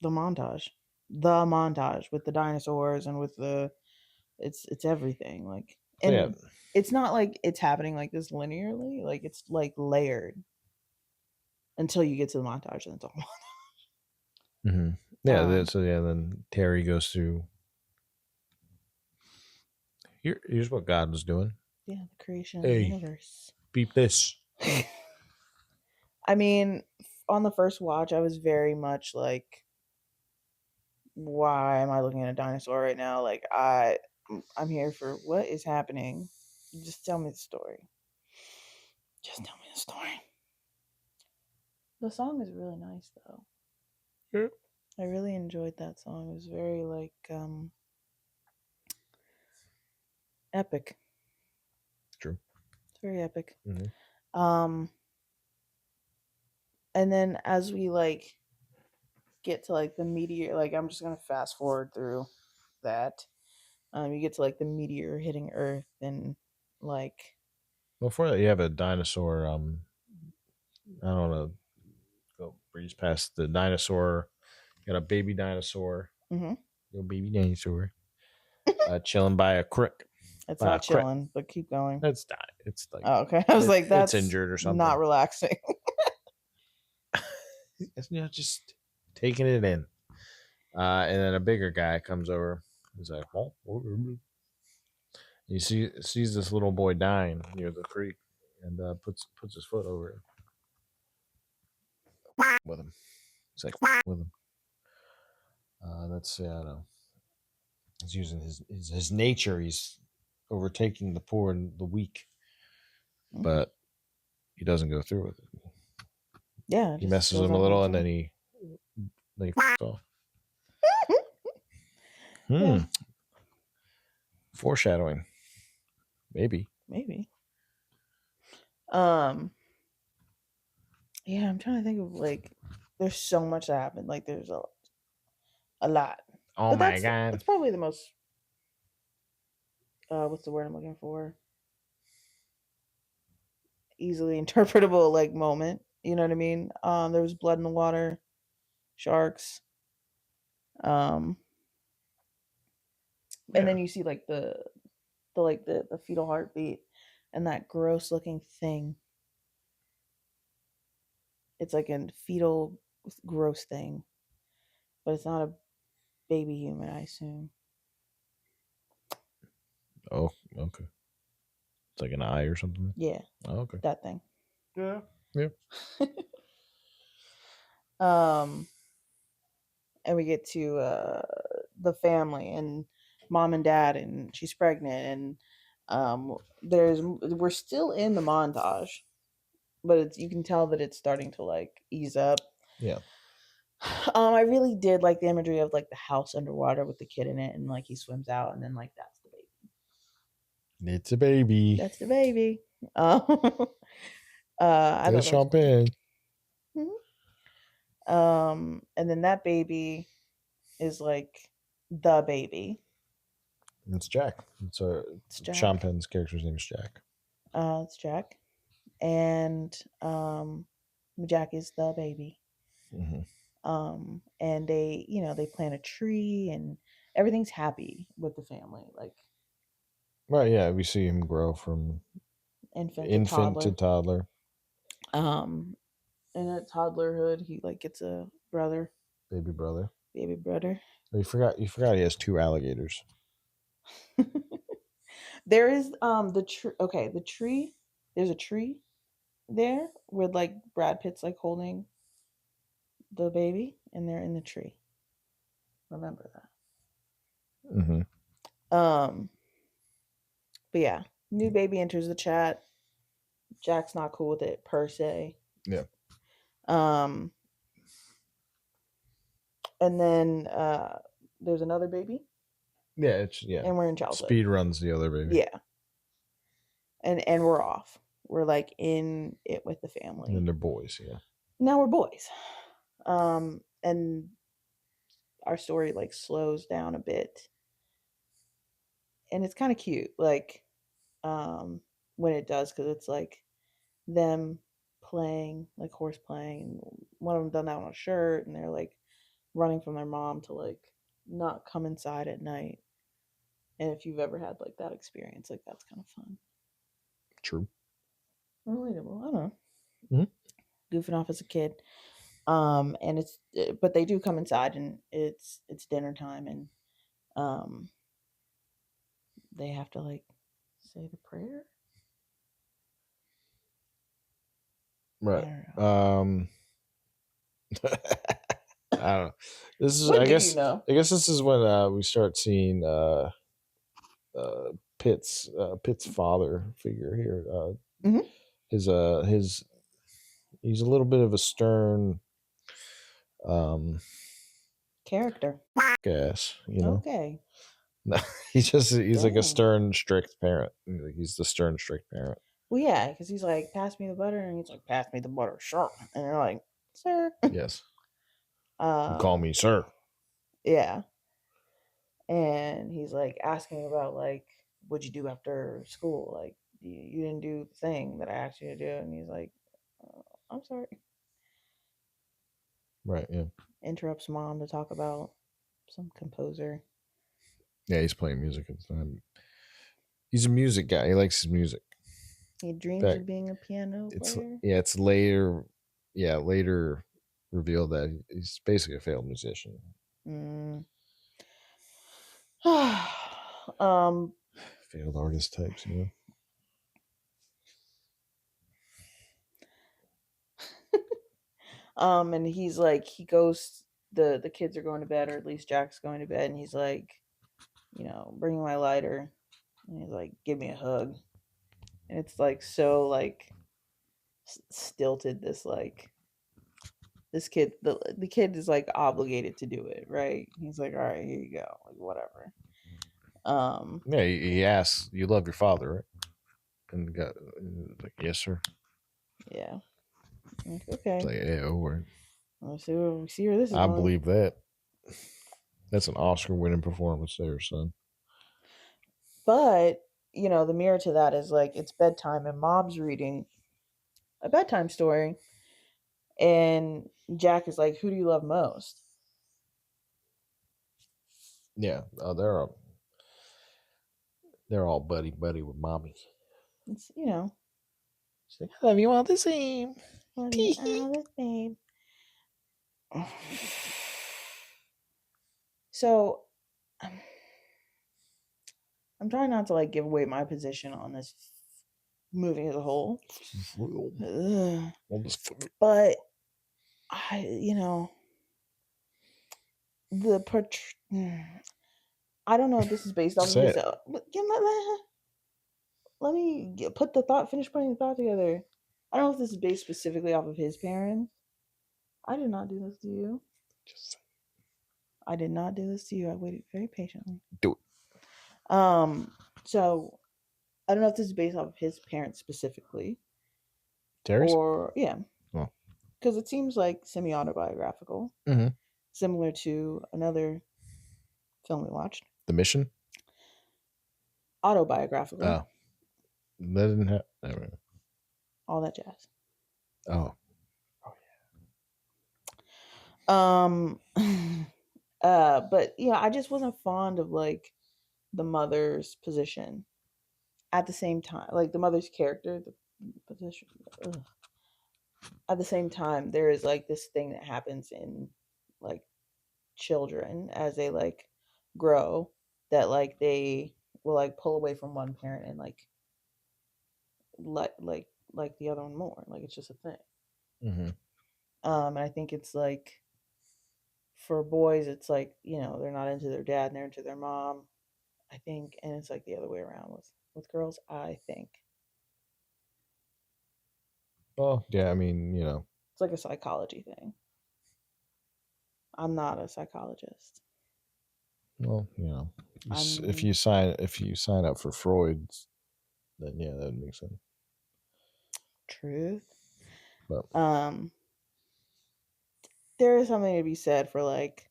montage. The montage with the dinosaurs and with it's everything. Like, and it's not like it's happening like this linearly. Like, it's like layered until you get to the montage, and it's all montage. Mm-hmm. Yeah. Then Terry goes through. Here's what God was doing. Yeah, the creation of the universe. Beep this. I mean, on the first watch, I was very much like, why am I looking at a dinosaur right now? Like, I'm here for what is happening. Just tell me the story. Just tell me the story. The song is really nice, though. Yeah. I really enjoyed that song. It was very like epic. True. It's very epic. Mm-hmm. And then as we like get to like the meteor, like I'm just gonna fast forward through that. You get to like the meteor hitting Earth and like. Before that, you have a dinosaur. I don't know. Go breeze past the dinosaur. You got a baby dinosaur. Mm-hmm. Little baby dinosaur. Chilling by a creek. It's not chilling, but keep going. It's not. It's like, oh, okay. I was like, that's it's injured or something. Not relaxing. It's just taking it in. And then a bigger guy comes over. He's like, oh. You sees this little boy dying near the creek, and puts his foot over it with him. He's like with him. That's I don't know. He's using his nature. He's overtaking the poor and the weak, but he doesn't go through with it. Yeah, he messes him a little, and then he off. Yeah. Foreshadowing. Maybe. Yeah, I'm trying to think of like. There's so much that happened. Like, there's a lot. Oh but my god! That's probably the most. What's the word I'm looking for? Easily interpretable like moment. You know what I mean? There was blood in the water, sharks. And then you see like the fetal heartbeat and that gross looking thing. It's like a fetal gross thing, but it's not a baby human, I assume. Oh, okay. It's like an eye or something. Yeah. Oh, okay. That thing. Yeah. And we get to the family and mom and dad, and she's pregnant, and we're still in the montage, but you can tell that it's starting to like ease up. Yeah. I really did like the imagery of like the house underwater with the kid in it, and like he swims out, and then like that's the baby. It's a baby. That's the baby. I thought that was champagne. And then that baby is like the baby. It's Jack. It's Jack. Champagne's character's name is Jack. It's Jack, and Jack is the baby. And they, they plant a tree and everything's happy with the family. Like, right, yeah, we see him grow from infant to toddler. In a toddlerhood, he like gets a brother, baby brother. Oh, you forgot he has 2 alligators. There is the tree. Okay, the tree. There's a tree there with like Brad Pitt's like holding the baby, and they're in the tree. Remember that. But yeah, new baby enters the chat. Jack's not cool with it per se. Yeah. And then there's another baby. Yeah, and we're in childhood. Speed runs the other baby. Yeah. And we're off. We're like in it with the family. And they're boys, yeah. Now we're boys. And our story like slows down a bit. And it's kind of cute, like when it does, because it's like them playing, like horse playing. One of them done that on a shirt, and they're like running from their mom to like not come inside at night. And if you've ever had like that experience, like that's kind of fun. True. Relatable. I don't know. Mm-hmm. Goofing off as a kid. And but they do come inside, and it's dinner time, and they have to like say the prayer. Right. I don't know. This is, I guess this is when we start seeing Pitt's father figure here. His he's a little bit of a stern character. Guess, you know. Okay. No, he's like a stern, strict parent. He's the stern, strict parent. Well, yeah, because he's like, pass me the butter, and he's like, pass me the butter, sure. And they're like, sir. Yes. You call me sir. Yeah. And he's like asking about like, what'd you do after school? Like, you didn't do the thing that I asked you to do. And he's like, I'm sorry. Right, yeah. Interrupts mom to talk about some composer. Yeah, he's playing music at the time. He's a music guy. He likes his music. He dreams of being a piano player. It's later. Yeah, later revealed that he's basically a failed musician. Failed artist types, you know. And he's like, he goes, the kids are going to bed, or at least Jack's going to bed, and he's like, bring my lighter, and he's like, give me a hug. And it's like so like stilted, this like this kid, the kid is like obligated to do it, right? He's like, all right, here you go, like whatever. Yeah, he asks, you love your father, right? And got like, yes, sir. Yeah. Like, okay. Like, yeah, over. Let's see where this is I going. believe that. That's an Oscar-winning performance there, son. But the mirror to that is like, it's bedtime, and mom's reading a bedtime story, and Jack is like, who do you love most? Yeah, they're all buddy with mommy. It's She's like, I love you all the same. Love you all the same. So I'm trying not to like give away my position on this movie as a whole. But I don't know if this is based off of his. Let me finish putting the thought together. I don't know if this is based specifically off of his parents. I did not do this to you. I did not do this to you. I waited very patiently. Do it. So I don't know if this is based off of his parents specifically. Terry's? Or, yeah. Oh. Because it seems like semi-autobiographical. Mm-hmm. Similar to another film we watched. The Mission? Autobiographical. Oh. That didn't have... All that jazz. Oh. But yeah, I just wasn't fond of like the mother's position. At the same time, like the mother's character, the position. Ugh. At the same time, there is like this thing that happens in like children as they like grow, that like they will like pull away from one parent and like the other one more. Like it's just a thing. Mm-hmm. And I think it's like for boys, it's like, you know, they're not into their dad and they're into their mom, I think, and it's like the other way around with girls, I think. Well, yeah, I mean, you know, It's like a psychology thing. I'm not a psychologist. Well, you know, if you sign up for Freud's, then yeah, that would make sense. Truth. But there is something to be said for like,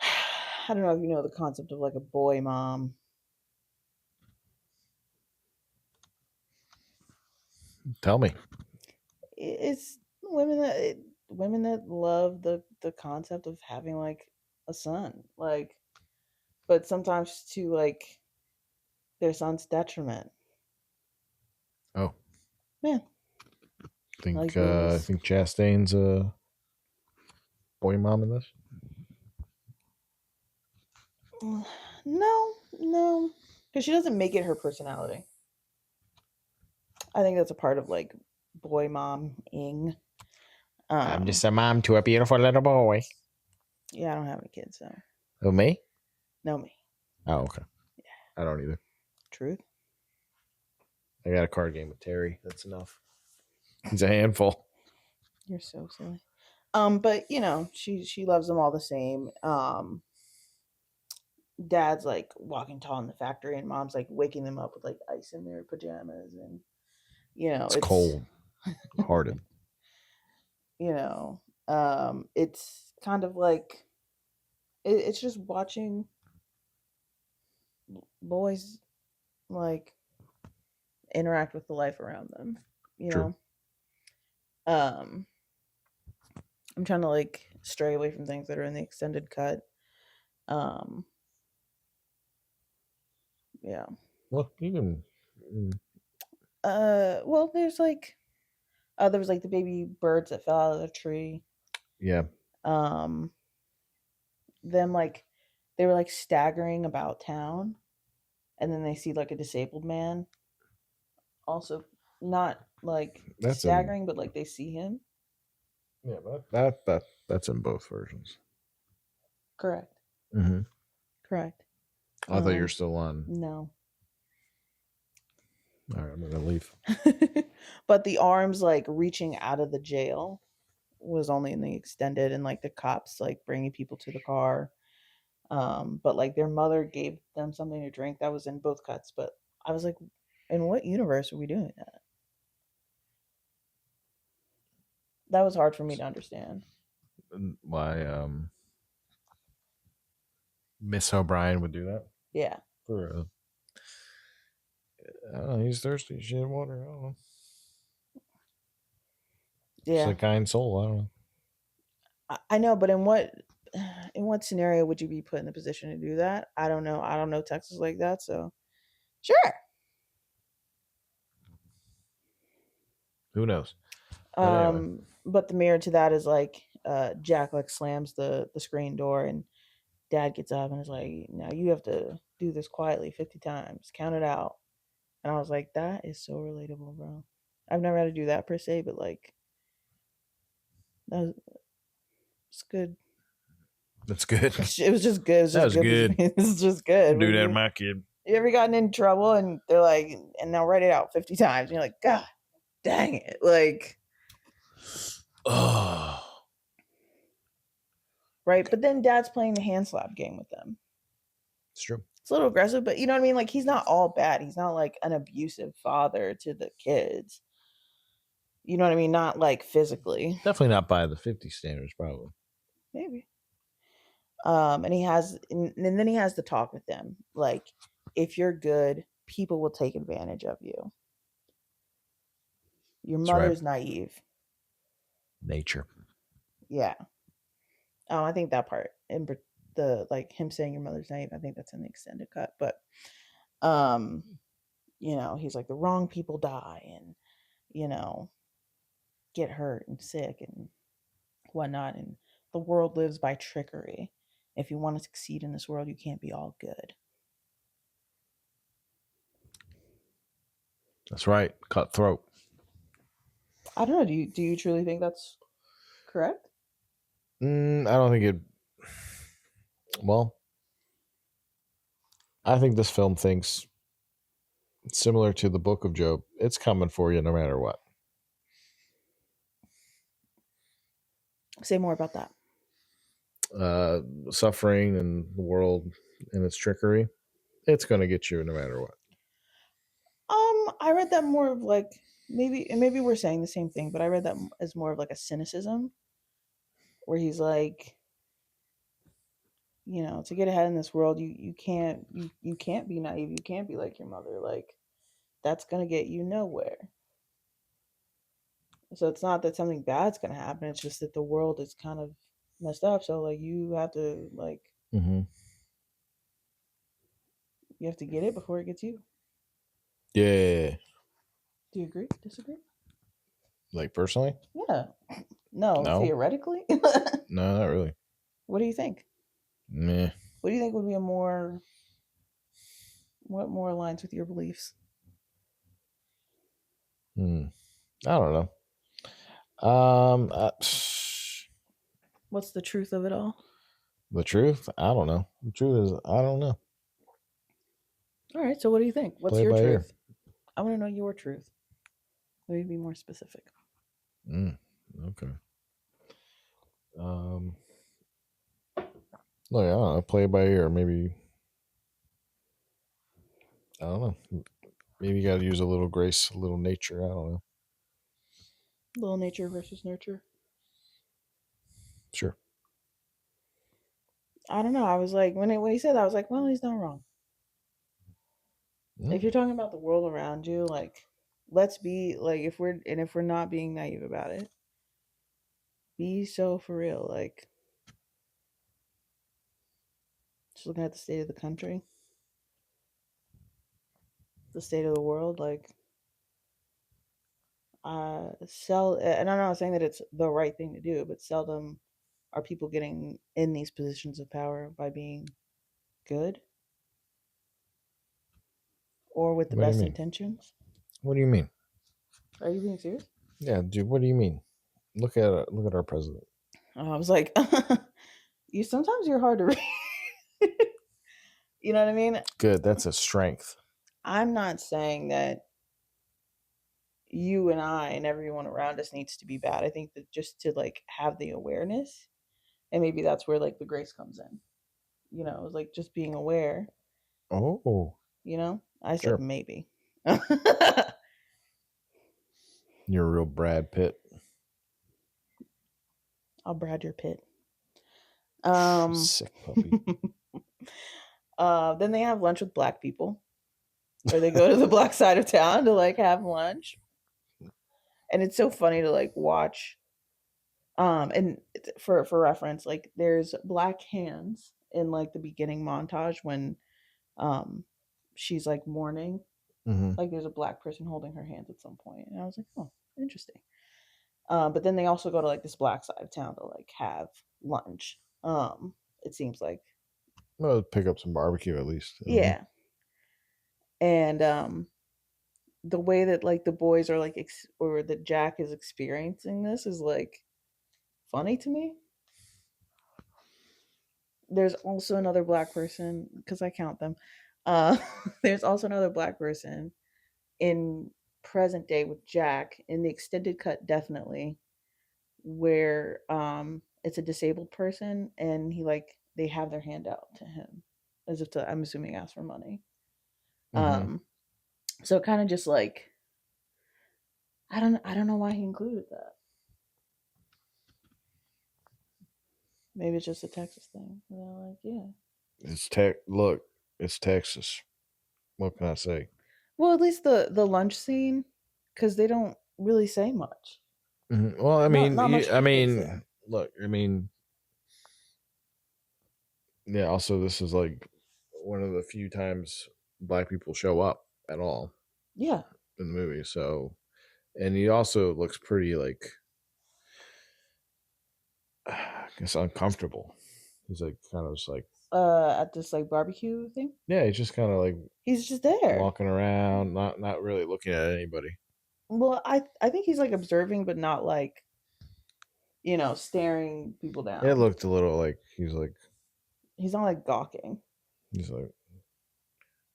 I don't know if you know the concept of like a boy mom. Tell me. It's women that love the concept of having like a son, like, but sometimes to like their son's detriment. Oh, Man, I think Chastain's a boy mom in this. No, because she doesn't make it her personality. I think that's a part of like boy mom-ing. I'm just a mom to a beautiful little boy. Yeah, I don't have any kids, so. Oh, me? No, me. Oh, okay. Yeah. I don't either. Truth. I got a card game with Terry. That's enough. He's a handful. You're so silly. But you know, she loves them all the same. Dad's like walking tall in the factory, and mom's like waking them up with like ice in their pajamas, and you know it's cold hearted. You know, it's kind of like it's just watching boys like interact with the life around them. You True. know, I'm trying to like stray away from things that are in the extended cut. Yeah. Well, you can. Well, there's like, there was like the baby birds that fell out of the tree. Yeah. Them like, they were like staggering about town, and then they see like a disabled man. Also, not like That's staggering, but like they see him. Yeah, that's in both versions. Correct. Mm-hmm. Correct. I thought you were still on. No. All right, I'm gonna leave. But the arms like reaching out of the jail was only in the extended, and like the cops like bringing people to the car. But like their mother gave them something to drink. That was in both cuts. But I was like, in what universe are we doing that? That was hard for me to understand. Why Miss O'Brien would do that? Yeah. For he's thirsty. She had water. I don't know. Yeah. She's a kind soul. I don't know. I know, but in what scenario would you be put in the position to do that? I don't know. I don't know Texas like that, so sure. Who knows? But the mirror to that is like Jack like slams the screen door, and Dad gets up and is like, now you have to do this quietly 50 times, count it out. And I was like, that is so relatable, bro. I've never had to do that per se, but like it's good. That's good. It was just good. That was good. It was just good. Do that to my kid. You ever gotten in trouble and they're like, and now write it out 50 times, and you're like, God dang it. Like, oh. Right. But then Dad's playing the hand slap game with them. It's true. It's a little aggressive, but you know what I mean? Like, he's not all bad. He's not like an abusive father to the kids. You know what I mean? Not like physically. Definitely not by the 50 standards, probably. Maybe. And then he has to talk with them. Like, if you're good, people will take advantage of you. Your That's right. mother's naive. Nature. Yeah. Oh, I think that part and the like him saying your mother's naive. I think that's in the extended cut, but um, he's like the wrong people die and you know get hurt and sick and whatnot, and the world lives by trickery. If you want to succeed in this world, you can't be all good. That's right. Cutthroat. I don't know. Do you truly think that's correct? I don't think it. Well, I think this film thinks similar to the Book of Job. It's coming for you no matter what. Say more about that. Suffering and the world and its trickery. It's going to get you no matter what. I read that more of like maybe we're saying the same thing, but I read that as more of like a cynicism, where he's like, to get ahead in this world, you can't be naive. You can't be like your mother. Like, that's gonna get you nowhere. So it's not that something bad's gonna happen. It's just that the world is kind of messed up. So like you have to Mm-hmm. you have to get it before it gets you. Yeah. Do you agree? Disagree? Like personally? Yeah. No, No. theoretically. No, not really. What do you think? Meh. What do you think would be what more aligns with your beliefs? I don't know. Um, uh, What's the truth of it all? the truth, I don't know. The truth is, I don't know. All right, so what do you think? What's Play it your by ear. truth? I want to know your truth. Maybe be more specific. Okay. No, yeah, I don't know. Play it by ear. Maybe I don't know. Maybe you got to use a little grace, a little nature. I don't know. Little nature versus nurture. Sure. I don't know. I was like, when he said that, I was like, well, he's not wrong. If you're talking about the world around you, like, let's be like, if we're not being naive about it, be so for real. Like, just looking at the state of the country, the state of the world, like, and I'm not saying that it's the right thing to do, but seldom are people getting in these positions of power by being good or with the What do you best mean? intentions. What do you mean? Are you being serious? Yeah, dude. What do you mean? Look at our president. I was like, you're hard to read. You know what I mean? Good. That's a strength. I'm not saying that you and I and everyone around us needs to be bad. I think that just to like have the awareness, and maybe that's where like the grace comes in. Like just being aware. Oh, I said sure. maybe. You're a real Brad Pitt. I'll Brad your pit. Sick puppy. Then they have lunch with black people, or they go to the black side of town to like have lunch, and it's so funny to like watch. And for reference, like there's black hands in like the beginning montage when um she's like mourning. Mm-hmm. Like there's a black person holding her hands at some point, and I was like, oh, interesting. But then they also go to like this black side of town to like have lunch. It seems like, Well, pick up some barbecue at least. yeah. And the way that like the boys are like or that Jack is experiencing this is like funny to me. There's also another black person because I count them. Uh, there's also another black person in present day with Jack in the extended cut, definitely, where it's a disabled person and they have their hand out to him as if to, I'm assuming, ask for money. Mm-hmm. So kind of just like, I don't know why he included that. Maybe it's just a Texas thing. You know, like, yeah. Look, it's Texas. What can I say? Well, at least the lunch scene, because they don't really say much. Mm-hmm. Well, I mean, Not much happens there. look, I mean, yeah. Also, this is like one of the few times black people show up at all. Yeah. In the movie. So, and he also looks pretty like, I guess, uncomfortable. He's like kind of just like, At this like barbecue thing. yeah, he's just kind of like He's just there. walking around, not really looking at anybody. Well, I think he's like observing, but not like, staring people It down. looked a little like He's not like gawking. he's like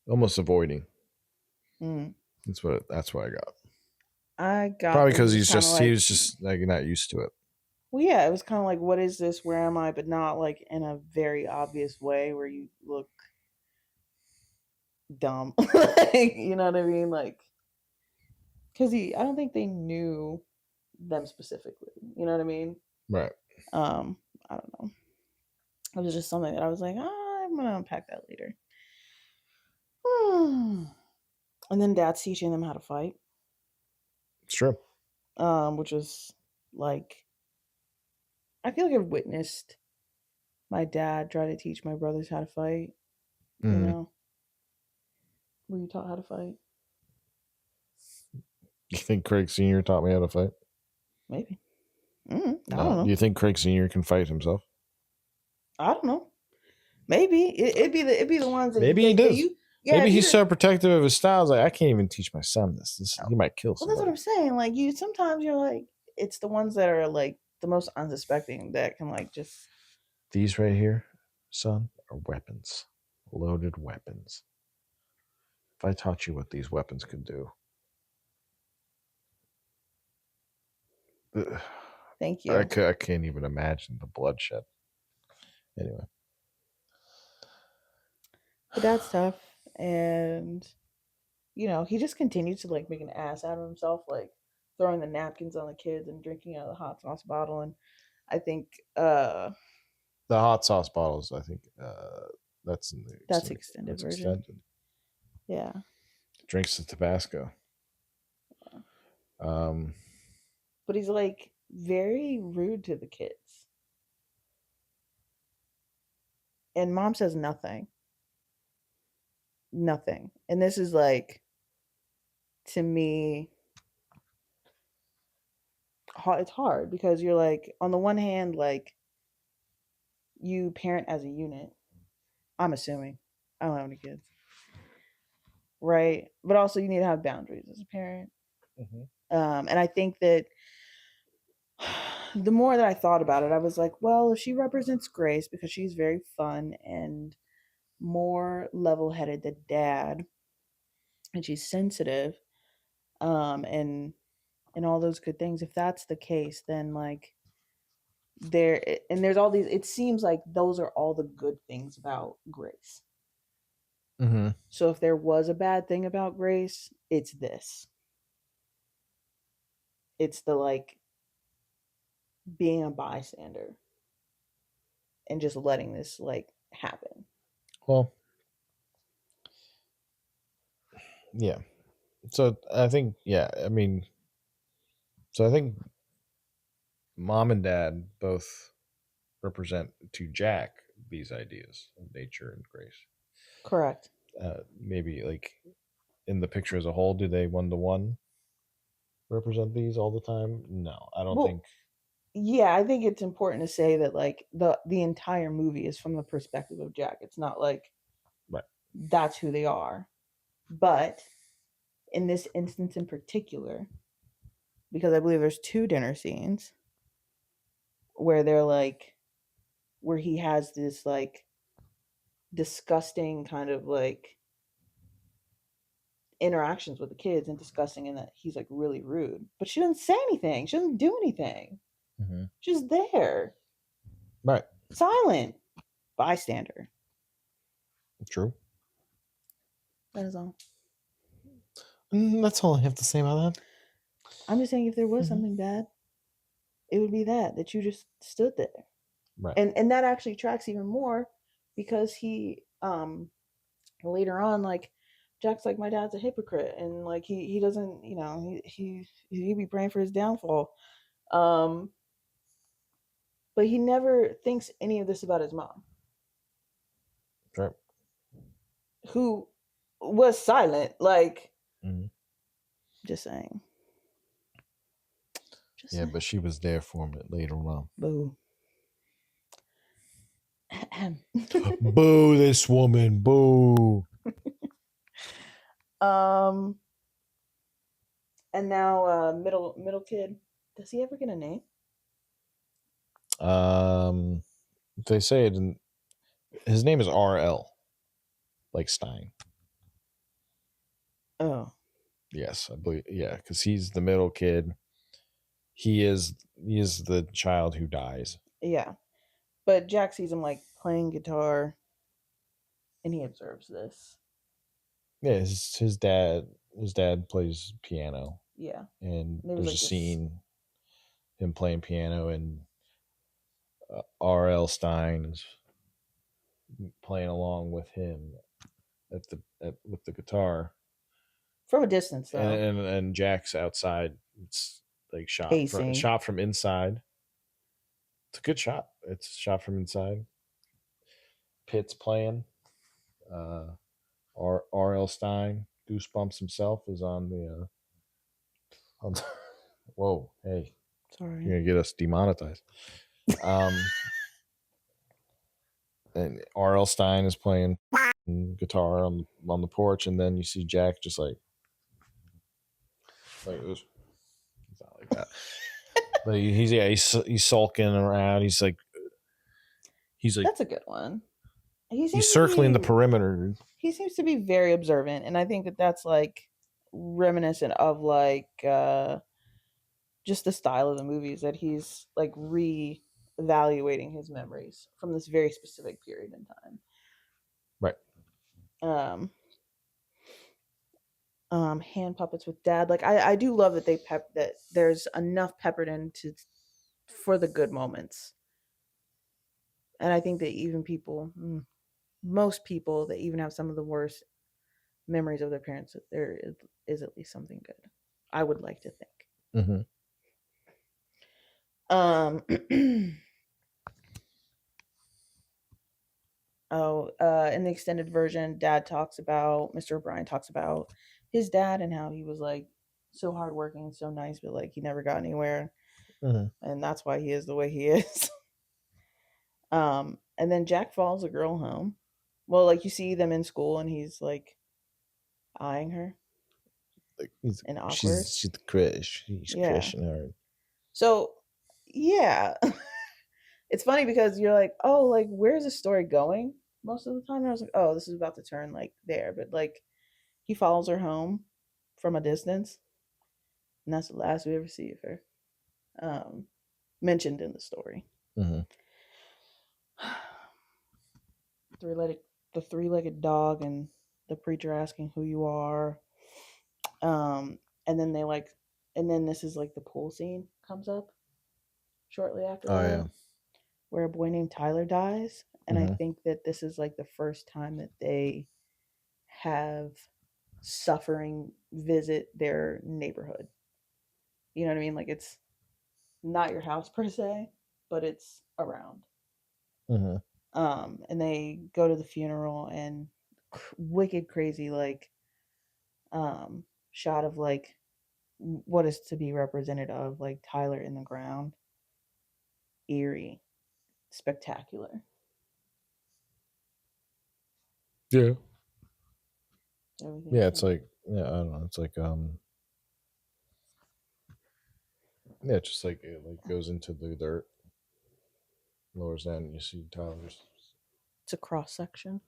almost avoiding. Mm. That's what I got. I got Probably that he because was kind of he like, was just like not used to it. well, yeah, it was kind of like, what is this? Where am I? But not like in a very obvious way where you look dumb. Like, you know what I mean? Like, because I don't think they knew them specifically. You know what I mean? Right. Um, I don't know. It was just something that I was like, I'm gonna unpack that later. And then Dad's teaching them how to fight. It's true. Which was like, I feel like I've witnessed my dad try to teach my brothers how to fight. You Mm-hmm. know, were you taught how to fight? You think Craig Senior taught me how to fight? Maybe. I don't No. know. Do you think Craig Senior can fight himself? I don't know. Maybe it'd be the ones that Maybe he that does. you. Yeah, Maybe if you he's did. so protective of his styles. Like, I can't even teach my son this. He might kill Well, that's what somebody. I'm saying. Like, you sometimes you're like, it's the ones that are like the most unsuspecting that can like just. These right here, son, are weapons, loaded weapons. If I taught you what these weapons could do, Thank you. I can't even imagine the bloodshed. Anyway, But that's tough, and he just continues to like make an ass out of himself, like throwing the napkins on the kids and drinking out of the hot sauce bottle. And I think the hot sauce bottles. I think that's in the that's the extended that's version. extended. Yeah. Drinks the Tabasco. But he's like very rude to the kids. And Mom says nothing. Nothing. And this is like, to me, it's hard because you're like, on the one hand, like, you parent as a unit. I'm assuming. I don't have any kids. Right? But also, you need to have boundaries as a parent. Mm-hmm. And I think that the more that I thought about it, I was like, well, if she represents Grace because she's very fun and more level-headed than Dad, and she's sensitive, and all those good things. If that's the case, then like there's all these. It seems like those are all the good things about Grace. Mm-hmm. So if there was a bad thing about Grace, it's this. It's the like being a bystander and just letting this like happen. Well, yeah. So I think, so I think Mom and Dad both represent to Jack these ideas of nature and grace. Correct. Maybe like in the picture as a whole, do they 1-to-1 represent these all the time? No, I don't think. Yeah, I think it's important to say that like the entire movie is from the perspective of Jack. It's not like Right. That's who they are. But in this instance in particular, because I believe there's two dinner scenes where they're like where he has this like disgusting kind of like interactions with the kids and discussing, and that he's like really rude. But she doesn't say anything. She doesn't do anything. Mm-hmm. She's there. Right. Silent. Bystander. True. That is all. That's all I have to say about that. I'm just saying, if there was something bad, it would be that you just stood there. Right. And that actually tracks even more because he later on, like, Jack's like, my dad's a hypocrite, and like he doesn't, he be praying for his downfall. But he never thinks any of this about his mom. Right. Who was silent, like, just saying. But she was there for him later on. Boo. Boo this woman. Boo. And now middle kid. Does he ever get a name? They say it in, his name is RL. Like Stein. Oh. Yes, I believe. Yeah, because he's the middle kid. He is the child who dies. Yeah. But Jack sees him like playing guitar, and he observes this. Yeah, his dad plays piano. Yeah. And there's like a scene him playing piano, and R.L. Stein is playing along with him with the guitar from a distance, though. And Jack's outside. It's like shot from inside. It's a good shot. It's shot from inside. Pitt's playing. R.L. Stein, Goosebumps himself, is on the. Whoa, hey! Sorry, you're gonna get us demonetized. And R.L. Stein is playing guitar on the porch, and then you see Jack just like it was. It's not like that. But he's sulking around. He's like that's a good one. He's circling the perimeter. He seems to be very observant, and I think that that's like reminiscent of like just the style of the movies, that he's like re-evaluating his memories from this very specific period in time. Right. Hand puppets with dad. Like I do love that that there's enough peppered into for the good moments. And I think that even most people that even have some of the worst memories of their parents, that there is at least something good. I would like to think. In the extended version, Mr. O'Brien talks about his dad and how he was like so hardworking and so nice, but like he never got anywhere. And that's why he is the way he is. And then Jack follows a girl home. Well, like you see them in school, and he's like eyeing her. Like and awkward. She's the crush. He's crushing her. So, yeah. It's funny because you're like, oh, like, where's the story going? Most of the time, I was like, oh, this is about to turn like there. But like, he follows her home from a distance. And that's the last we ever see of her. Mentioned in the story. The three-legged dog and the preacher asking who you are. And then this is like the pool scene comes up shortly after that. Yeah. Where a boy named Tyler dies. And I think that this is like the first time that they have suffering visit their neighborhood. You know what I mean? Like, it's not your house per se, but it's around. And they go to the funeral, and wicked crazy, like, shot of like what is to be represented of like Tyler in the ground. Eerie, spectacular. Yeah. Yeah, it's like, yeah, I don't know. It's like yeah, it's just like it like goes into the dirt, lowers down, and you see Tyler's. It's a cross section.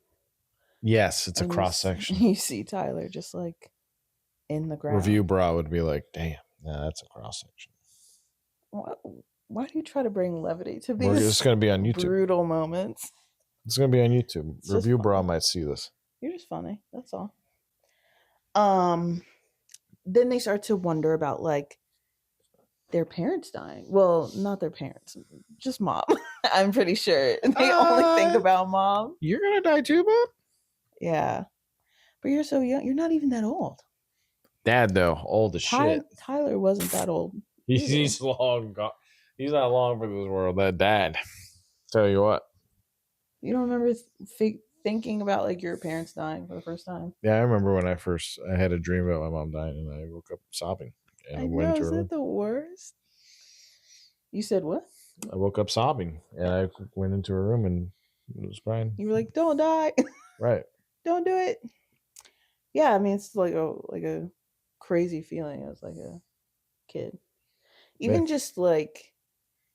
Yes, it's a cross section. You see Tyler just like in the ground. Review bra would be like, damn, nah, that's a cross section. Why do you try to bring levity to these? We're just going to be on YouTube. Brutal moments. It's gonna be on YouTube. It's Review just Bra funny. might see this. You're just funny. That's all. Then they start to wonder about like their parents dying. Well, not their parents, just mom. I'm pretty sure they only think about mom. You're gonna die too, Bob? Yeah, but you're so young. You're not even that old. Dad, though, old as shit. Tyler wasn't that old. He's long gone. He's not long for this world. That dad. Tell you what. You don't remember thinking about like your parents dying for the first time? Yeah, I remember when I had a dream about my mom dying, and I woke up sobbing. And I went know. into Is her room. it the worst? You said what? I woke up sobbing, and I went into her room, and it was Brian. You were like, "Don't die, Right? Don't do it." Yeah, I mean, it's like a crazy feeling as like a kid. Even just like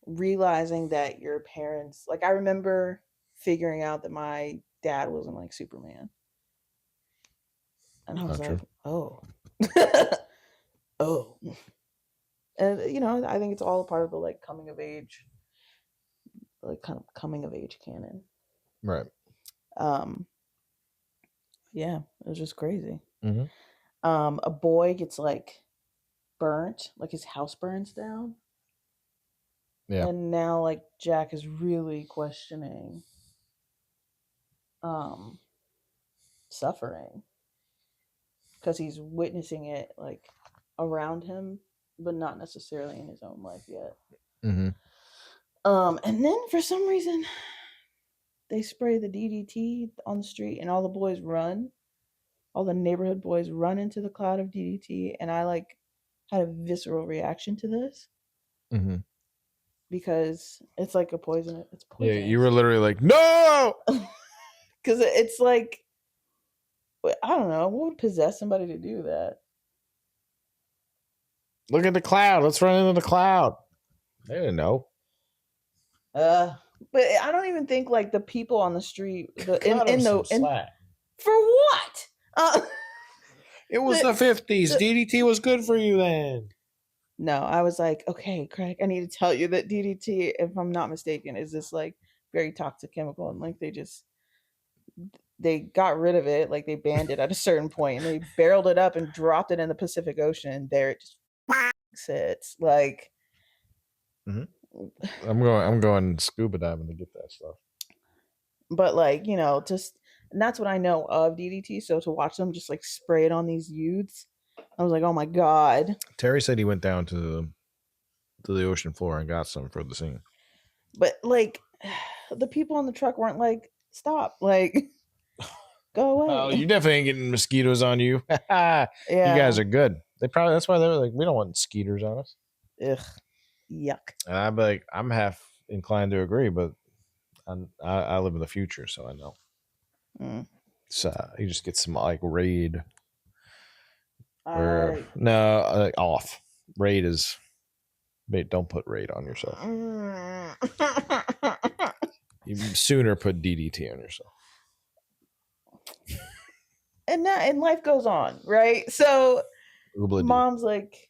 realizing that your parents, like I remember figuring out that my dad wasn't like Superman, and I was like, oh, oh, and I think it's all a part of the like coming of age, like kind of coming of age canon. Right. Yeah, it was just crazy. Mm-hmm. A boy gets like burnt, like his house burns down. Yeah. And now like Jack is really questioning suffering because he's witnessing it like around him, but not necessarily in his own life yet. Mm-hmm. And then for some reason they spray the DDT on the street and all the boys run. All the neighborhood boys run into the cloud of DDT, and I like had a visceral reaction to this. Mm-hmm. Because it's like a poison. It's poison. Yeah, you were literally like, no! Because it's like, I don't know, what would possess somebody to do that? Look at the cloud. Let's run into the cloud. They didn't know. But I don't even think like the people on the street, for what? It was the 50s. DDT was good for you then. No, I was like, okay, Craig, I need to tell you that DDT, if I'm not mistaken, is this like very toxic chemical, and like they got rid of it, like they banned it at a certain point, and they barreled it up and dropped it in the Pacific Ocean, and there it just sits. Like, I'm going scuba diving to get that stuff. But like, just, and that's what I know of DDT. So to watch them just like spray it on these youths, I was like, oh my god. Terry said he went down to the ocean floor and got some for the scene. But like, the people on the truck weren't like, stop, like, go away. Oh, you definitely ain't getting mosquitoes on you. Yeah. You guys are good. That's why they were like, we don't want mosquitoes on us. Ugh, yuck. And I'm like, I'm half inclined to agree, but I live in the future, so I know. So you just get some like raid. Or no, off. Raid is. Don't put raid on yourself. You sooner put DDT on yourself. And life goes on, right? So Oobla-dee. Mom's like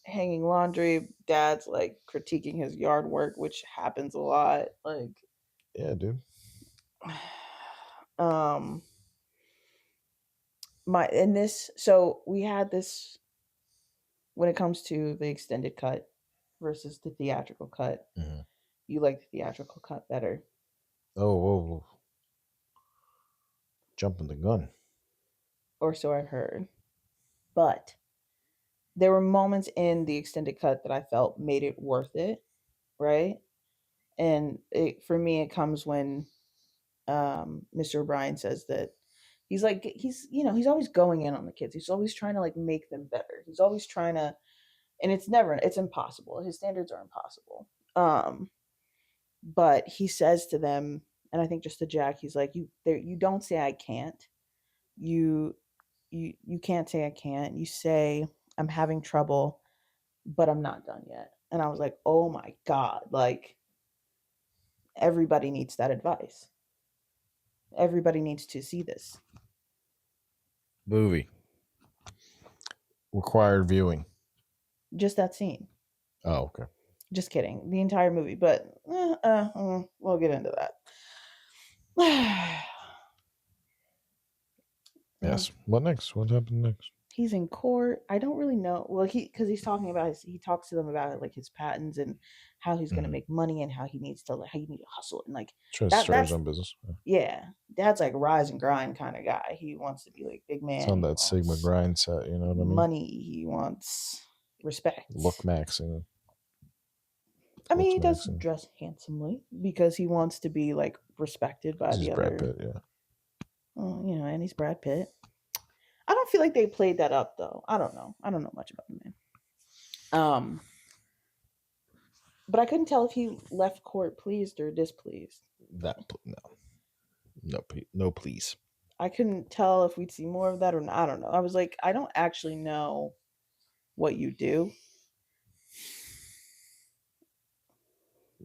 hanging laundry, dad's like critiquing his yard work, which happens a lot. Like, yeah, dude. So we had this when it comes to the extended cut versus the theatrical cut. Mm-hmm. You like the theatrical cut better. Oh, whoa. Jumping the gun. Or so I've heard. But there were moments in the extended cut that I felt made it worth it, right? And for me, it comes when Mr. O'Brien says that he's always going in on the kids. He's always trying to like make them better. He's always trying to, and it's impossible. His standards are impossible. But he says to them, and I think just to Jack, he's like, you don't say I can't. You can't say I can't. You say I'm having trouble, but I'm not done yet. And I was like, oh my God, like everybody needs that advice. Everybody needs to see this movie. Required viewing. Just that scene. Oh, okay. Just kidding. The entire movie, but we'll get into that. Yes. What next? What happened next? He's in court. I don't really know. Well, because he's talking about he talks to them about like his patents and how he's gonna make money and how he needs to how you need to hustle and like Tries to start his own business. Yeah, Dad's like rise and grind kind of guy. He wants to be like big man. It's on that Sigma grind set, you know what I mean? Money. He wants respect. Look maxing. I mean, he does dress handsomely because he wants to be like respected by the other. Brad Pitt, yeah. Well, you know, and he's Brad Pitt. I don't feel like they played that up though. I don't know. I don't know much about the man. But I couldn't tell if he left court pleased or displeased. No, please. I couldn't tell if we'd see more of that or not. I don't know. I was like, I don't actually know what you do.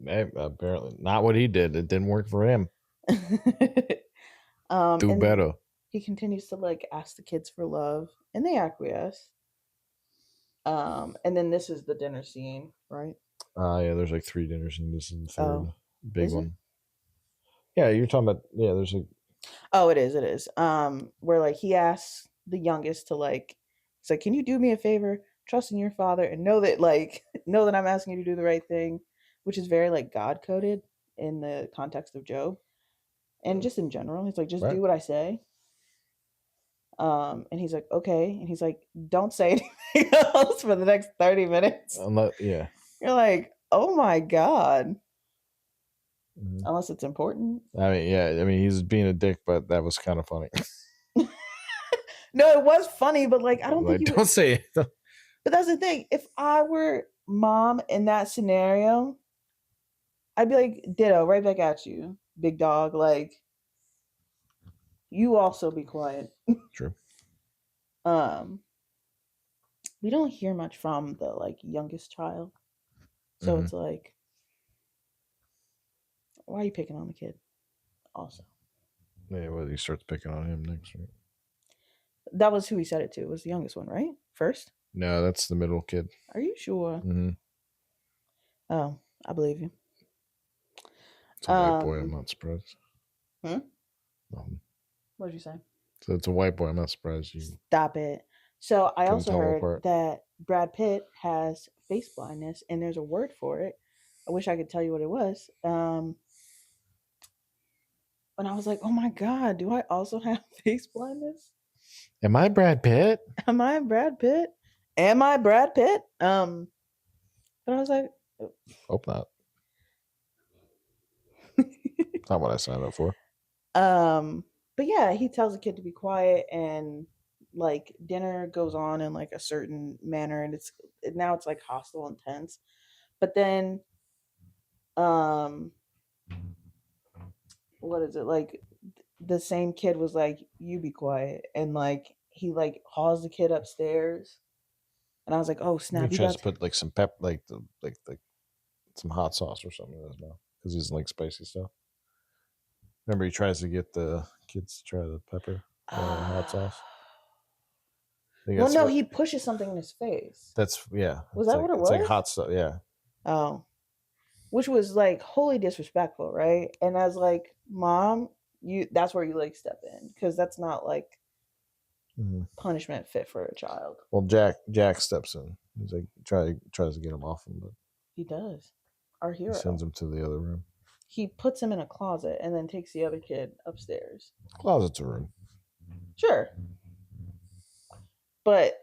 Apparently, not what he did. It didn't work for him. Do better. He continues to like ask the kids for love, and they acquiesce. And then this is the dinner scene, right? Yeah. There's like 3 dinner scenes. This is the third big one. Yeah, you're talking about. Yeah, there's like. Oh, it is. It is. Where like he asks the youngest to like, he's like, "Can you do me a favor? Trust in your father and know that I'm asking you to do the right thing," which is very like God coded in the context of Job, and just in general. He's like, "Just do what I say." And he's like, "Okay," and he's like, "Don't say anything else for the next 30 minutes." Yeah. You're like, "Oh my God." Mm-hmm. Unless it's important. I mean, yeah. I mean, he's being a dick, but that was kind of funny. No, it was funny, but like, I don't think don't say it. But that's the thing. If I were mom in that scenario, I'd be like, ditto, right back at you, big dog. Like, you also be quiet. True. We don't hear much from the like youngest child, so it's like, why are you picking on the kid? Also, yeah. Well, he starts picking on him next, right? That was who he said it to. It was the youngest one, right? First? No, that's the middle kid. Are you sure? Mm-hmm. Oh, I believe you. It's a white boy. I'm not surprised. What did you say? So it's a white boy. I'm not surprised. Stop it. So I also heard that Brad Pitt has face blindness, and there's a word for it. I wish I could tell you what it was. And I was like, oh my God, do I also have face blindness? Am I Brad Pitt? Am I Brad Pitt? Am I Brad Pitt? But I was like, hope not. Not what I signed up for. But yeah, he tells the kid to be quiet, and like dinner goes on in like a certain manner, and it's like hostile and tense. But then what is it, like the same kid was like, you be quiet, and like he like hauls the kid upstairs, and I was like, oh snap. He tries to put like some pep, like some hot sauce or something in his mouth because he's like spicy stuff. Remember, he tries to get the kids to try the pepper hot sauce. Well, no, he pushes something in his face. Was that what it was? It's like hot stuff, yeah. Oh, which was like wholly disrespectful, right? And I was like, Mom, that's where you like step in, because that's not like punishment fit for a child. Well, Jack steps in. He's like tries to get him off him, but he does. Our hero. He sends him to the other room. He puts him in a closet and then takes the other kid upstairs. Closet's a room. Sure. But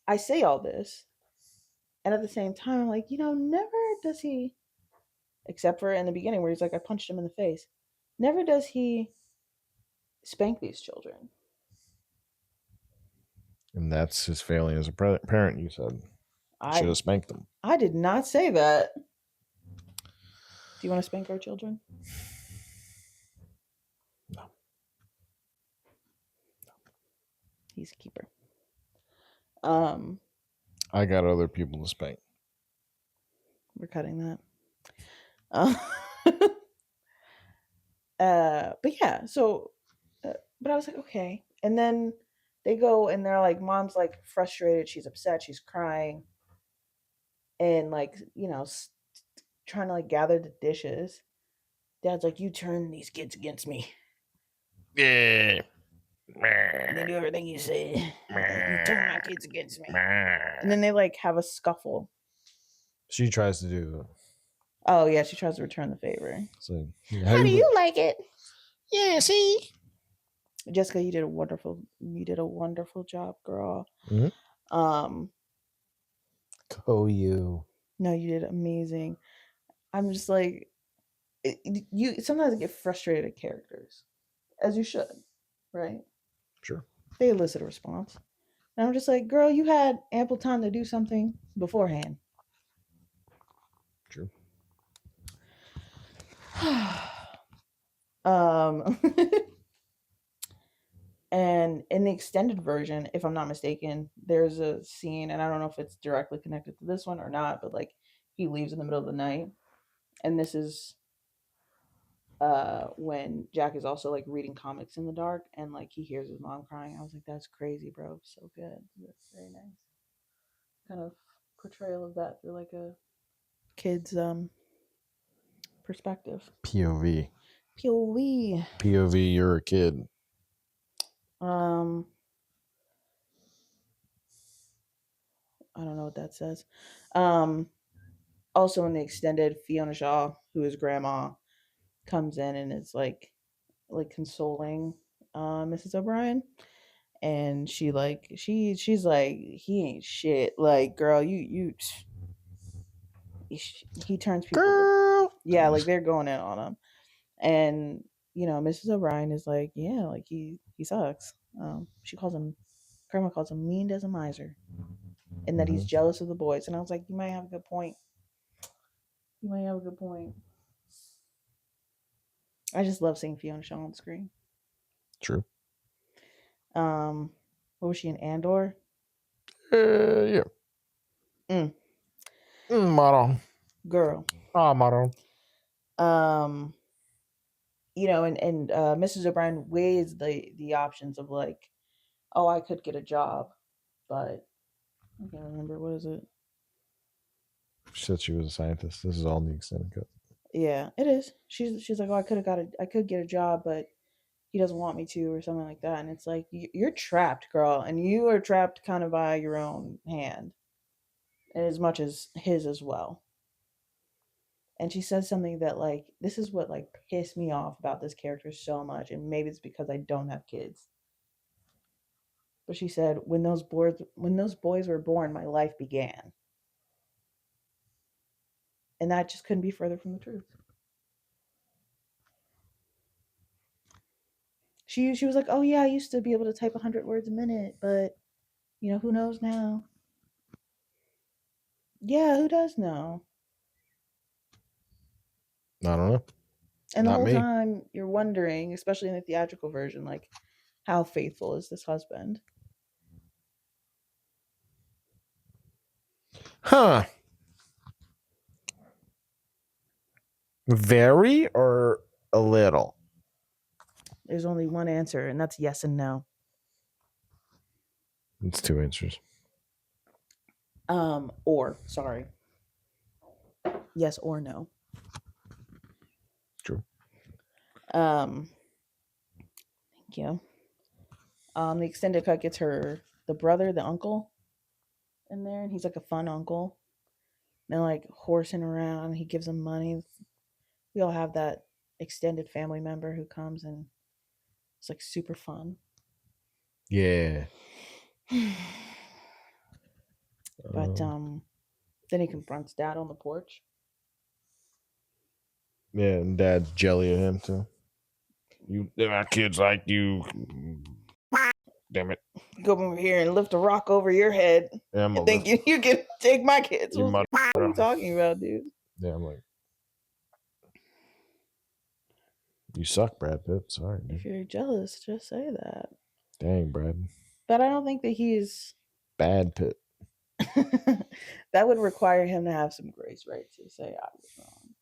I say all this, and at the same time, I'm like, never does he, except for in the beginning where he's like, I punched him in the face, never does he spank these children. And that's his failing as a parent, you said. I should have spanked them. I did not say that. Do you want to spank our children? No. He's a keeper. I got other people to spank. We're cutting that. But yeah, so, but I was like, okay. And then they go and they're like, Mom's like frustrated. She's upset. She's crying. And like, trying to like gather the dishes. Dad's like, you turn these kids against me. Yeah. They do everything you say. You turn my kids against me. And then they like have a scuffle. She tries to do. Oh yeah, she tries to return the favor. So, how do you like it? Yeah, see, Jessica, you did a wonderful job, girl. Mm-hmm. You. No, you did amazing. I'm just like, you sometimes get frustrated at characters, as you should, right? Sure. They elicit a response. And I'm just like, girl, you had ample time to do something beforehand. True. um And in the extended version, if I'm not mistaken, there's a scene, and I don't know if it's directly connected to this one or not, but like he leaves in the middle of the night. And this is when Jack is also like reading comics in the dark, and like he hears his mom crying. I was like, that's crazy, bro. So good. That's very nice. Kind of portrayal of that through like a kid's perspective. POV. POV. You're a kid. I don't know what that says. Also in the extended, Fiona Shaw, who is grandma, comes in and is like consoling Mrs. O'Brien. And she's like, he ain't shit. Like, girl, he turns people. Girl. Yeah, like they're going in on him. And Mrs. O'Brien is like, yeah, like he sucks. She calls him, grandma calls him mean as a miser, and that he's jealous of the boys. And I was like, you might have a good point. I just love seeing Fiona Shaw on screen. True. What was she in Andor? Yeah. Model. Girl. Model. And Mrs. O'Brien weighs the options of like, oh, I could get a job, but I can't remember, what is it? She said she was a scientist. This is all in the extended cut. Yeah, it is. She's like, oh, I could get a job, but he doesn't want me to, or something like that. And it's like, you're trapped, girl, and you are trapped kind of by your own hand, and as much as his as well. And she says something that like, this is what like pissed me off about this character so much, and maybe it's because I don't have kids. But she said, when those boys were born, my life began. And that just couldn't be further from the truth. She was like, oh yeah, I used to be able to type 100 words a minute, but who knows now? Yeah, who does know? I don't know. And the whole time you're wondering, especially in the theatrical version, like, how faithful is this husband? Huh. Very or a little? There's only one answer, and that's yes and no. It's two answers. Sorry. Yes or no. True. Thank you. The extended cut gets her the brother, the uncle in there, and he's like a fun uncle. And they're like horsing around. He gives them money. We all have that extended family member who comes, and it's like super fun. Yeah. But then he confronts Dad on the porch. Yeah, and Dad's jelly at him too. My kids like you. Damn it. Go over here and lift a rock over your head. Yeah, and think you can take my kids. What are you talking about, dude? Yeah, I'm like, you suck, Brad Pitt. Sorry, dude. If you're jealous, just say that. Dang, Brad. But I don't think that he's bad Pitt. That would require him to have some grace, right? To say I was wrong.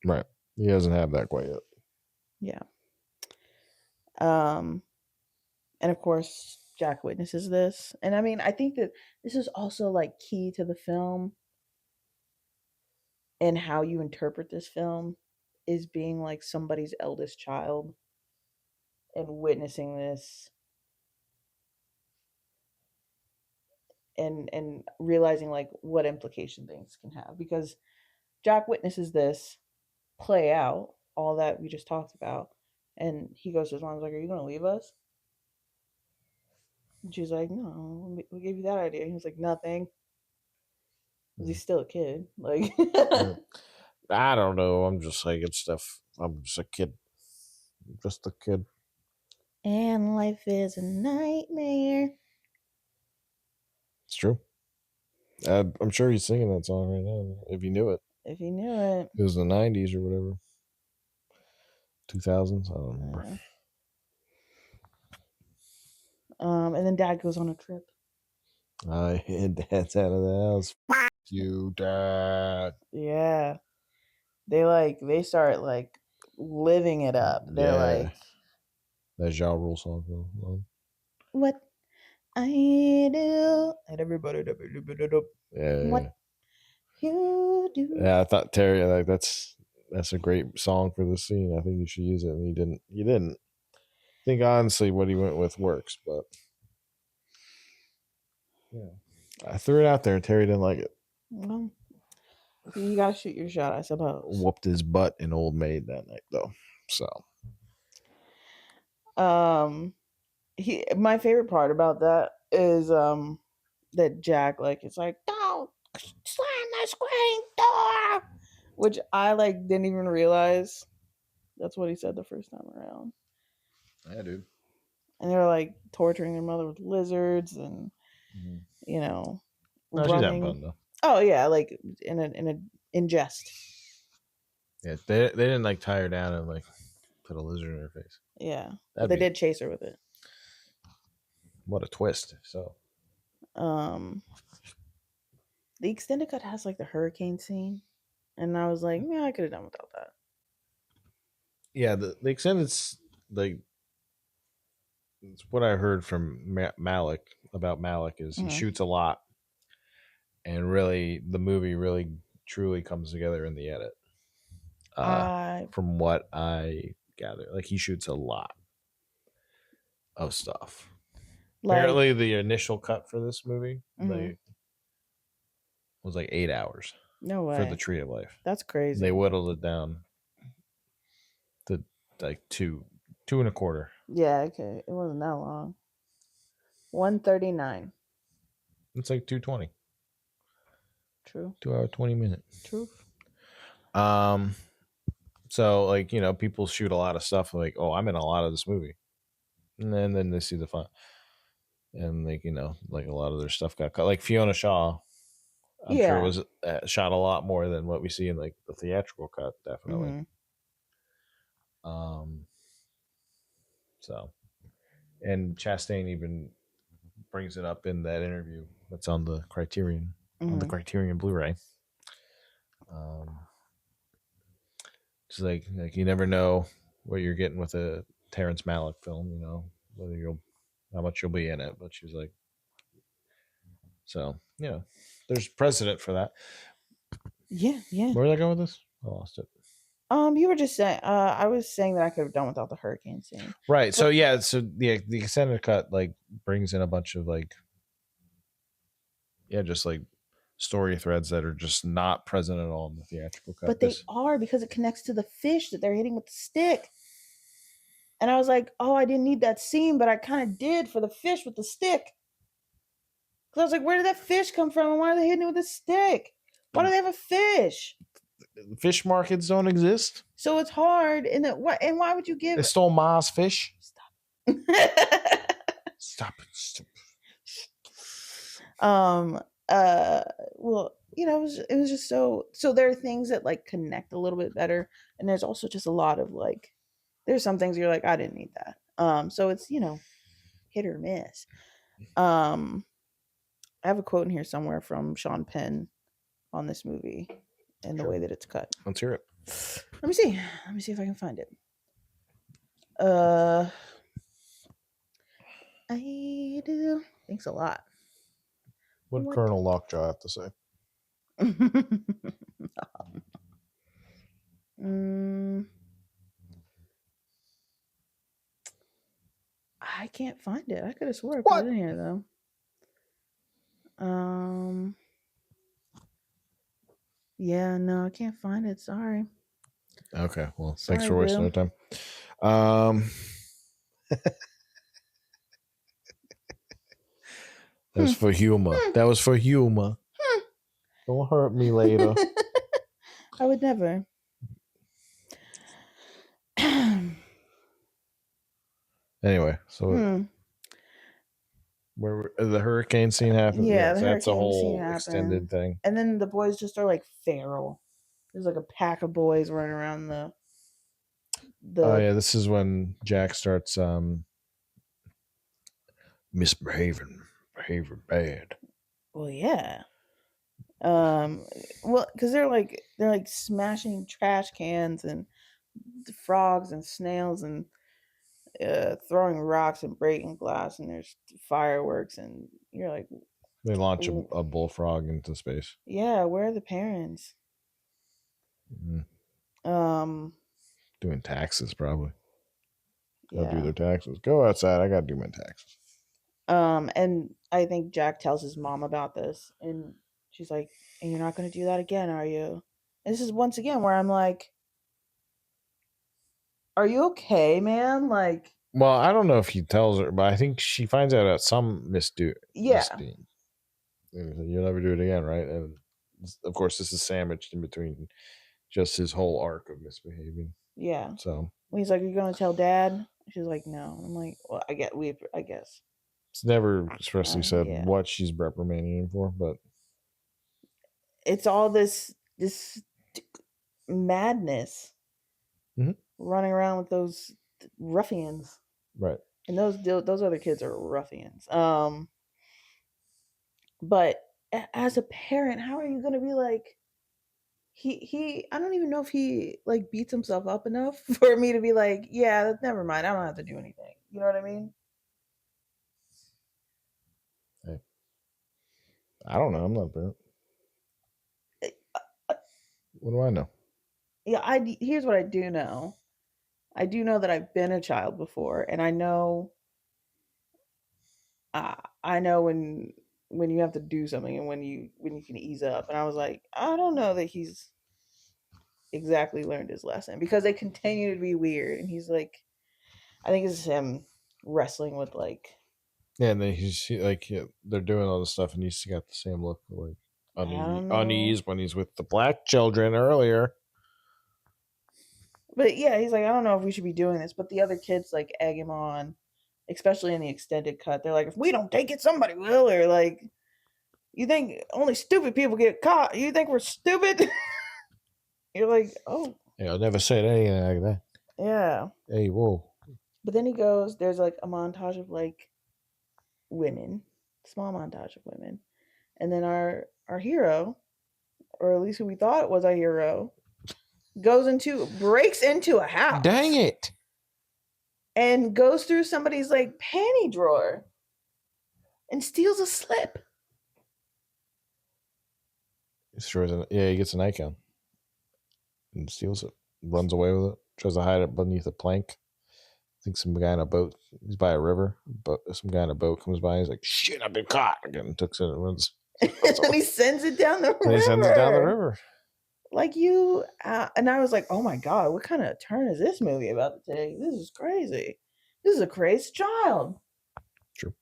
Right. He doesn't have that quite yet. Yeah. And of course, Jack witnesses this. And I mean, I think that this is also like key to the film and how you interpret this film. is being like somebody's eldest child and witnessing this and realizing like what implication things can have, because Jack witnesses this play out, all that we just talked about, and he goes to his mom's like, "Are you going to leave us?" And she's like, "No, we gave you that idea." He was like, "Nothing." Because he's still a kid. Like, I don't know. I'm just saying stuff. I'm just a kid. Just a kid. And life is a nightmare. It's true. I'm sure he's singing that song right now. If he knew it. If he knew it. It was the 90s or whatever. 2000s. I don't remember. And then Dad goes on a trip. Dad's out of the house. F you, Dad. Yeah. They start like living it up. They're like, that Ja Rule song. what I do, and everybody, what you do. Yeah, I thought Terry, like that's a great song for this scene. I think you should use it, and you didn't. I think honestly, what he went with works, but yeah, I threw it out there. Terry didn't like it. Well, you gotta shoot your shot, I suppose. Whooped his butt in Old Maid that night, though. So, my favorite part about that is that Jack like it's like, don't slam the screen door, which I like didn't even realize that's what he said the first time around. yeah, dude. And they were like torturing their mother with lizards and you know, no, she's having fun though. Oh yeah, like in jest. Yeah, they didn't like tie her down and like put a lizard in her face. Yeah, but they did chase her with it. What a twist! So, the extended cut has like the hurricane scene, and I was like, yeah, I could have done without that. Yeah, the extended's like, it's what I heard from Malick about Malick is he shoots a lot, and really the movie really truly comes together in the edit. From what I gather, like he shoots a lot of stuff. Like, apparently, the initial cut for this movie was like 8 hours. No way. For the Tree of Life. That's crazy. They whittled it down to like 2.25. Yeah, okay. It wasn't that long. 1:39. It's like 2:20. True. 2 hour 20 minutes. True. So like, you know, people shoot a lot of stuff like, oh, I'm in a lot of this movie. And then they see the fun. And like, you know, like a lot of their stuff got cut. Like Fiona Shaw, I'm sure it was shot a lot more than what we see in like the theatrical cut, definitely. So, and Chastain even brings it up in that interview that's on the Criterion Blu-ray. It's like you never know what you're getting with a Terrence Malick film, you know, how much you'll be in it. But she was like, so yeah, there's precedent for that. Yeah. Where was I going with this? I lost it. You were just saying. I was saying that I could have done without the hurricane scene. Right. So yeah. So the extended cut like brings in a bunch of like, just like story threads that are just not present at all in the theatrical cut. But they are, because it connects to the fish that they're hitting with the stick. And I was like, oh, I didn't need that scene, but I kind of did for the fish with the stick. Because I was like, where did that fish come from? And why are they hitting it with a stick? Why do they have a fish? Fish markets don't exist. So it's hard. And why would you give... They stole Ma's fish. Stop. Stop it. Well, you know, it was just so there are things that like connect a little bit better, and there's also just a lot of like, there's some things you're like, I didn't need that. So it's, you know, hit or miss. I have a quote in here somewhere from Sean Penn on this movie and the way that it's cut. Let's hear it. Let me see if I can find it. I do. Thanks a lot. What did Colonel Lockjaw have to say? I can't find it. I could have swore I put What? it in here though. Yeah, no, I can't find it. Sorry. Okay, well, Sorry, thanks for wasting Boo. our time. That was for humor. That was for humor. Don't hurt me later. I would never. Anyway, so where the hurricane scene happens, Yeah, yes, the that's a hurricane scene whole happened. extended thing. And then the boys just are like feral. There's like a pack of boys running around the Oh yeah, this is when Jack starts behaving bad. Well, yeah. Well, because they're like smashing trash cans and frogs and snails and throwing rocks and breaking glass, and there's fireworks, and you're like, They launch a bullfrog into space. Yeah, where are the parents? Doing taxes probably. Yeah. Gotta do their taxes. Go outside. I gotta do my taxes. And I think Jack tells his mom about this, and she's like, "And you're not going to do that again, are you?" And this is once again where I'm like, "Are you okay, man?" Like, well, I don't know if he tells her, but I think she finds out at some misdeed. You'll never do it again, right? And of course, this is sandwiched in between just his whole arc of misbehaving. Yeah. So he's like, "Are you going to tell Dad?" She's like, "No." I'm like, "Well, I guess." It's never expressly said yeah. what she's reprimanding him for, but it's all this madness running around with those ruffians, right? And those other kids are ruffians. But as a parent, how are you going to be like? He I don't even know if he like beats himself up enough for me to be like, yeah, never mind. I don't have to do anything. You know what I mean? Hey, I don't know. I'm not a parent. What do I know? Yeah, here's what I do know. I do know that I've been a child before, and I know when you have to do something and when you can ease up. And I was like, I don't know that he's exactly learned his lesson because they continue to be weird. And he's like, I think it's him wrestling with like, yeah, and then they're doing all this stuff, and he's got the same look, like unease when he's with the black children earlier. But yeah, he's like, I don't know if we should be doing this, but the other kids like egg him on, especially in the extended cut. They're like, if we don't take it, somebody will, or like, you think only stupid people get caught? You think we're stupid? You're like, oh, yeah, I'll never say anything like that. Yeah. Hey, whoa. But then he goes, there's like a montage of like women, small montage of women. And then our hero, or at least who we thought was our hero, breaks into a house. Dang it. And goes through somebody's like panty drawer and steals a slip. He gets a nightgown and steals it, runs away with it, tries to hide it beneath a plank. I think some guy in a boat, he's by a river, but some guy in a boat comes by, he's like, shit, I've been caught. Again, takes it and runs. And he sends it down the river. Like you, and I was like, oh my God, what kind of turn is this movie about to take? This is crazy. This is a crazy child. True.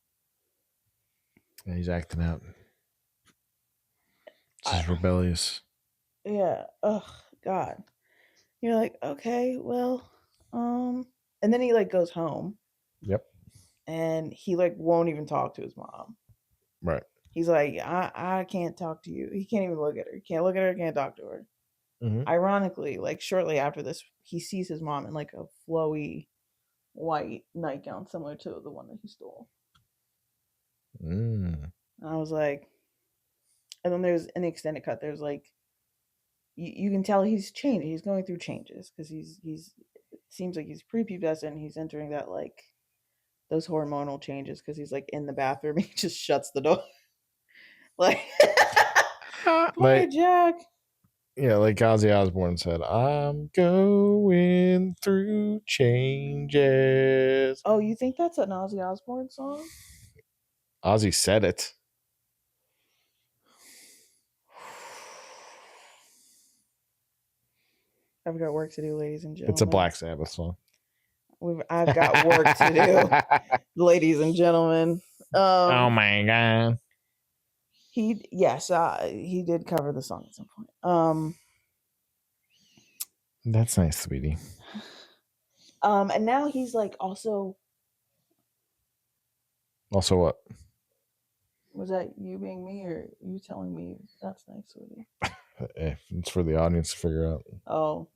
Yeah, he's acting out. He's rebellious. Yeah. Oh God. You're like, okay, well, and then he like goes home. Yep. And he like won't even talk to his mom. Right. He's like, I can't talk to you. He can't even look at her. He can't look at her. Can't talk to her. Mm-hmm. Ironically, like shortly after this, he sees his mom in like a flowy white nightgown similar to the one that he stole. And I was like, and then there's in the extended cut, there's like, you can tell he's changing. He's going through changes because he's seems like he's prepubescent. He's entering that like those hormonal changes because he's like in the bathroom. He just shuts the door. Like, poor Jack. Yeah, like Ozzy Osbourne said, I'm going through changes. Oh, you think that's an Ozzy Osbourne song? Ozzy said it. I've got work to do, ladies and gentlemen. It's a Black Sabbath song. I've got work to do, ladies and gentlemen. Oh my god. He did cover the song at some point. That's nice, sweetie. And now he's like also what? Was that you being me or you telling me that's nice, sweetie? It's for the audience to figure out. Oh,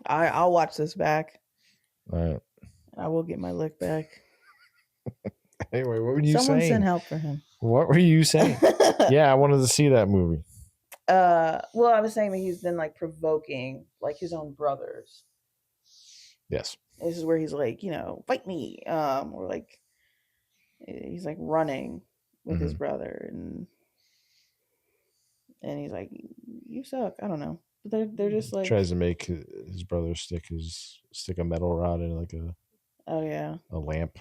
I'll watch this back. All right. I will get my lick back. Anyway, what were you saying? Someone send help for him. What were you saying? Yeah, I wanted to see that movie. Well, I was saying that he's been like provoking like his own brothers. Yes. This is where he's like, fight me. Or like he's like running with his brother, and he's like, you suck. I don't know. But they're just like tries to make his brother stick a metal rod in like a lamp.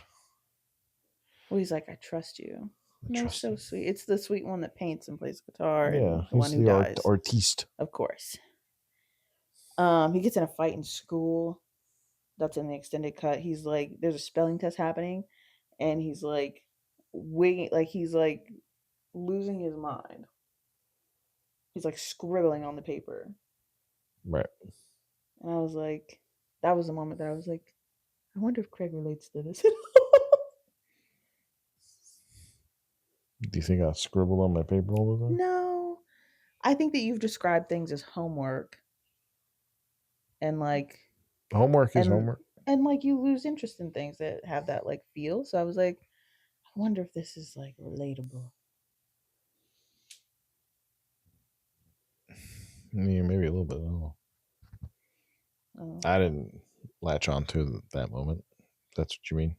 Well, he's like, I trust you. That's so sweet. It's the sweet one that paints and plays guitar. Yeah, and the one who dies. Artiste, of course. He gets in a fight in school. That's in the extended cut. He's like, there's a spelling test happening, and he's like, he's like losing his mind. He's like scribbling on the paper. Right. And I was like, that was the moment that I was like, I wonder if Craig relates to this. Do you think I scribbled on my paper all the time? No. I think that you've described things as homework. And like homework is homework. And like you lose interest in things that have that like feel. So I was like, I wonder if this is like relatable. Yeah, maybe a little bit. I don't know. I didn't latch on to that moment. That's what you mean?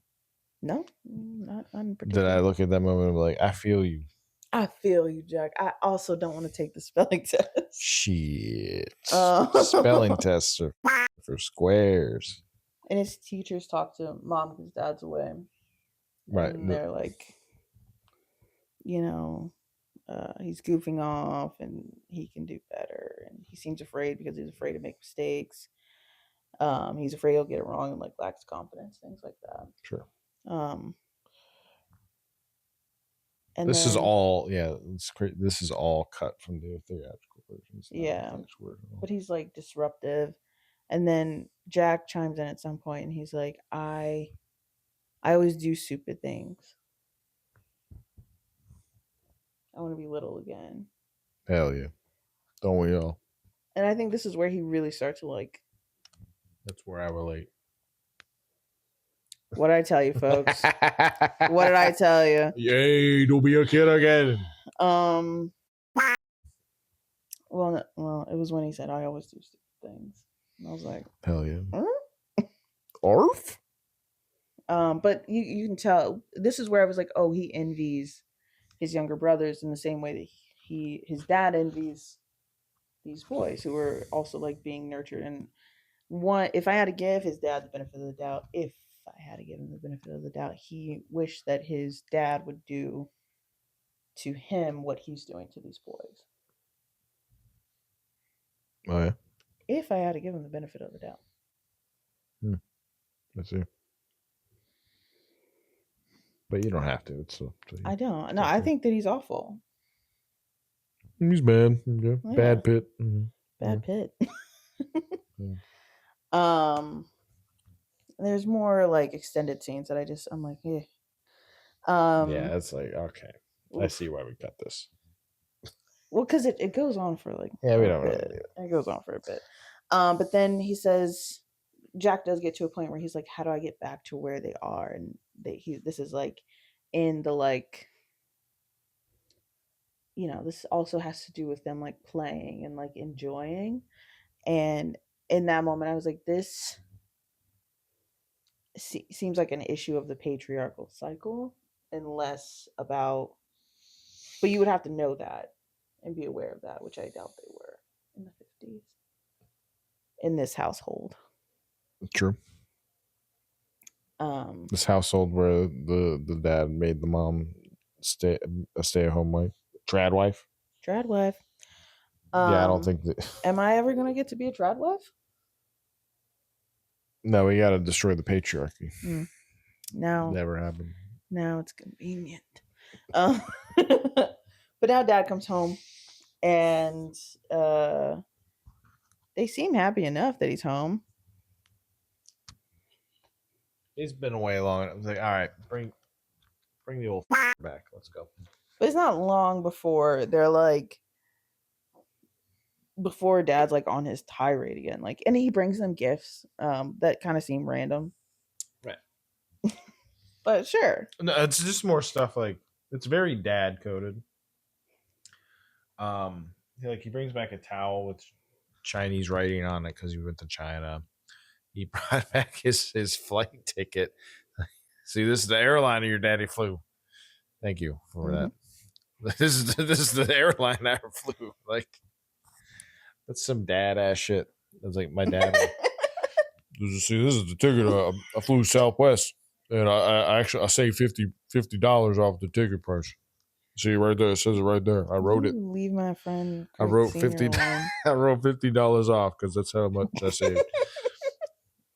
No, not in particular. Did I look at that moment and be like, I feel you? I feel you, Jack. I also don't want to take the spelling test. Shit. Spelling tests are for squares. And his teachers talk to mom because dad's away. Right. And they're like, he's goofing off and he can do better. And he seems afraid because he's afraid to make mistakes. He's afraid he'll get it wrong and like lacks confidence, things like that. Sure. And this is all, this is all cut from the theatrical versions. Yeah. But he's like disruptive. And then Jack chimes in at some point and he's like, I always do stupid things. I want to be little again. Hell yeah. Don't we all? And I think this is where he really starts to like. That's where I relate. What did I tell you, folks? What did I tell you? Yay, don't be a kid again. Well, it was when he said, I always do stupid things. And I was like, hell yeah. Arf? But you can tell, this is where I was like, oh, he envies his younger brothers in the same way that his dad envies these boys who are also like being nurtured. And if I had to give his dad the benefit of the doubt, he wished that his dad would do to him what he's doing to these boys. Oh yeah. If I had to give him the benefit of the doubt. I see. But you don't have to. I don't. No, I think that he's awful. He's bad. Yeah. Bad Pit. Mm-hmm. Bad Pit. There's more like extended scenes that I'm like, yeah. Yeah, it's like, okay. I see why we got this. Well, because it goes on for like we don't really do it. It goes on for a bit. But then he says Jack does get to a point where he's like, how do I get back to where they are? And this is like in the like, this also has to do with them like playing and like enjoying. And in that moment, I was like, this seems like an issue of the patriarchal cycle and less about, but you would have to know that and be aware of that, which I doubt they were in the 50s. in this household. True. This household where the dad made the mom stay at home wife, trad wife. Trad wife. Yeah, I don't think that. Am I ever gonna get to be a trad wife? No, we got to destroy the patriarchy. Now, never happened. Now it's convenient. But now Dad comes home, and they seem happy enough that he's home. He's been away long. I was like, all right, bring the old back. Let's go. But it's not long before they're like, before Dad's like on his tirade again. Like, and he brings them gifts that kind of seem random. Right. But sure. No, it's just more stuff like it's very dad coded. He brings back a towel with Chinese writing on it because he went to China. He brought back his flight ticket. See, this is the airline your daddy flew. Thank you for that. This is the airline I flew. Like, that's some dad ass shit. It's like my dad. See, this is the ticket. I flew Southwest, and I actually saved $50 off the ticket price. See right there, it says it right there. I wrote it. Leave my friend. I wrote $50. I wrote $50 off because that's how much I saved.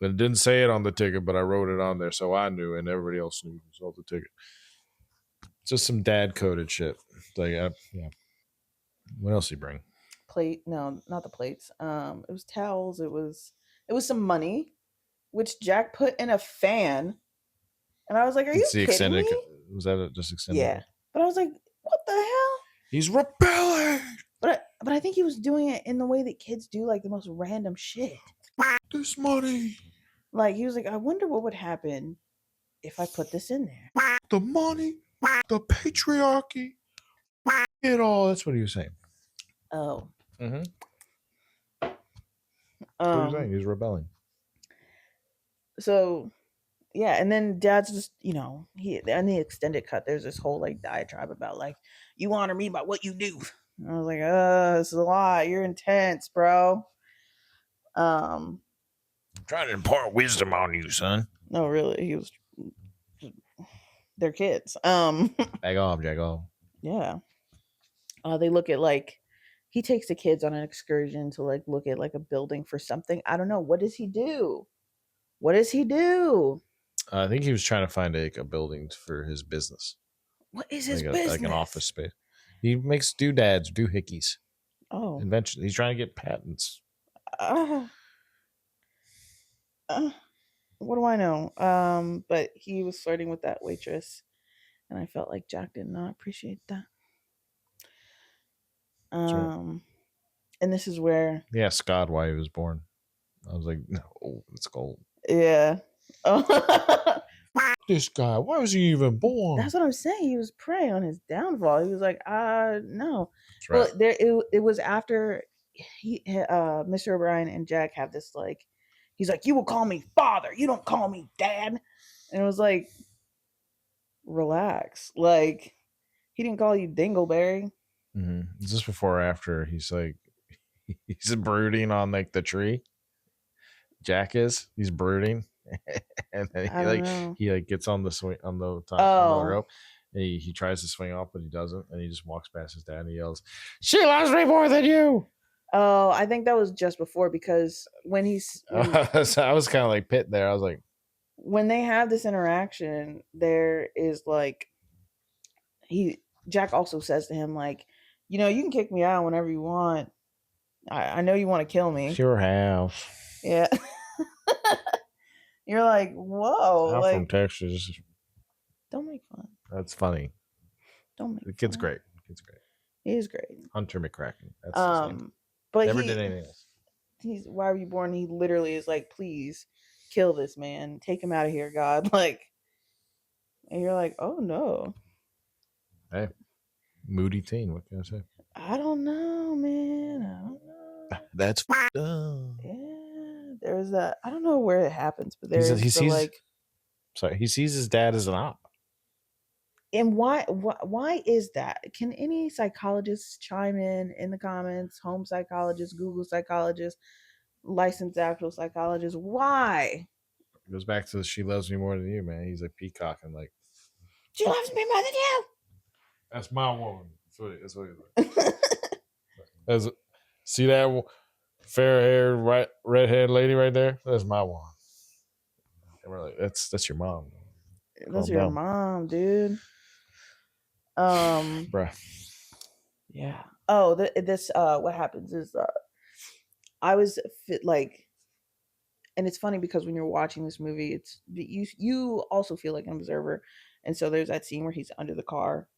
It didn't say it on the ticket, but I wrote it on there, so I knew, and everybody else knew who sold the ticket. Just some dad coded shit. Like, yeah. What else did he bring? Plate? No, not the plates. It was towels. It was some money, which Jack put in a fan, and I was like, "Are you kidding me?" Was that just extended? Yeah, but I was like, "What the hell?" He's rebelling. But I think he was doing it in the way that kids do, like the most random shit. This money. Like, he was like, I wonder what would happen if I put this in there. The money, the patriarchy, it all. That's what he was saying. Oh. Mm-hmm. What was he saying? He's rebelling. So, yeah, and then Dad's just, he in the extended cut, there's this whole like diatribe about like, you honor me by what you do. And I was like, this is a lot. You're intense, bro. I'm trying to impart wisdom on you, son. No, really, he was. They're kids. Back off, Jack off. Yeah. They look at like, he takes the kids on an excursion to like look at like a building for something. I don't know. What does he do? I think he was trying to find a building for his business. What is his business? Like an office space. He makes doodads, doohickeys. Oh. Invention. He's trying to get patents. What do I know? But he was flirting with that waitress, and I felt like Jack did not appreciate that. Right. And this is where he asked God why he was born. I was like, no, it's cold. Yeah. This guy, why was he even born? That's what I'm saying. He was preying on his downfall. He was like, no. That's right. Well, it was after Mr. O'Brien and Jack have this like, he's like, you will call me father. You don't call me dad. And it was like, relax. Like, he didn't call you Dingleberry. Mm-hmm. Is this before or after he's like, he's brooding on like the tree? Jack is. He's brooding. And then he gets on the swing on the top of the rope. And he tries to swing off, but he doesn't, and he just walks past his dad and he yells, "She loves me more than you." Oh, I think that was just before, because when so I was kind of like pit there. I was like, when they have this interaction, there is like, Jack also says to him like, you can kick me out whenever you want. I know you want to kill me. It's your house. Yeah. You're like, whoa. I'm from Texas. Don't make fun. That's funny. Don't make the kid's fun. Great. The kid's great. He is great. Hunter McCracken. That's his name. But never did anything else. Why were you born? He literally is like, please kill this man. Take him out of here, God. Like, and you're like, oh no. Hey, moody teen. What can I say? I don't know, man. I don't know. That's yeah. There's that. I don't know where it happens, but there's he sees his dad as an op. And why is that? Can any psychologists chime in the comments? Home psychologist, Google psychologist. licensed actual psychologist. Why? It goes back to she loves me more than you, man. He's like peacocking, like she loves me more than you. That's my woman. That's what he's like. As see that fair haired, red haired lady right there? That's my one. And we're like, that's your mom. That's your mom, dude. Bruh. Yeah. Oh, this what happens is I was like, and it's funny because when you're watching this movie, it's you also feel like an observer, and so there's that scene where he's under the car,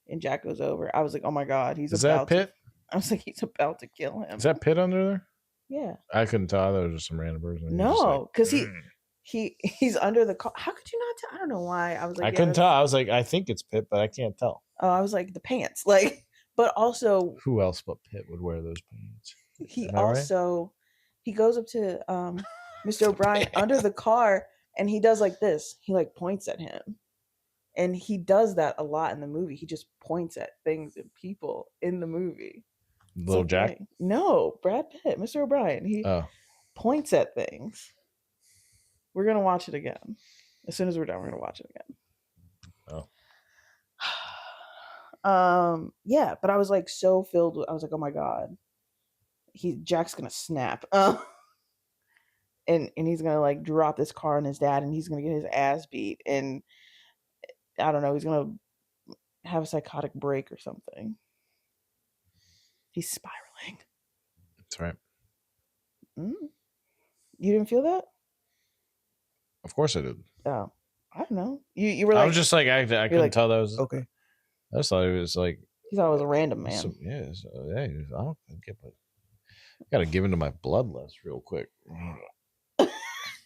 and Jack goes over. I was like, oh my god, he's Is about that Pitt? I was like, he's about to kill him. Is that Pitt under there? Yeah. I couldn't tell. I thought it was just some random person. No, because he's under the car. How could you not tell? I don't know why. I was like, I couldn't tell. I was like, I think it's Pitt, but I can't tell. Oh, I was like, the pants, like, but also, who else but Pitt would wear those pants? He also right? He goes up to Mr. O'Brien under the car, and he does like this. He like points at him, and he does that a lot in the movie. He just points at things and people in the movie. Little Jack? Like, no, Brad Pitt, Mr. O'Brien. He points at things. We're gonna watch it again. As soon as we're done, we're gonna watch it again. Yeah, but I was like so filled with, I was like, oh my god, Jack's gonna snap. And he's gonna like drop this car on his dad, and he's gonna get his ass beat, and I don't know, he's gonna have a psychotic break or something. He's spiraling. That's right. You didn't feel that? Of course I did. Oh, I don't know. You were like, I was just like, I couldn't like, tell that was okay. I just thought it was like, he thought it was a random man. I don't get it. Got to give into my bloodlust real quick.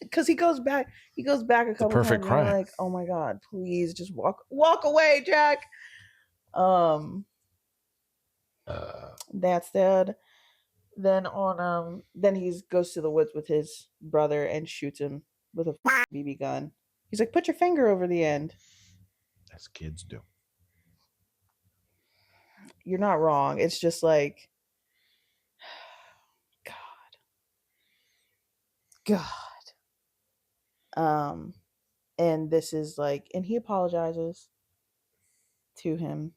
Because he goes back a couple times. Perfect crime. Like, oh my god, please just walk away, Jack. That's dead. Then then he goes to the woods with his brother and shoots him with a BB gun. He's like, put your finger over the end. As kids do. You're not wrong. It's just like, God. And this is like, and he apologizes to him.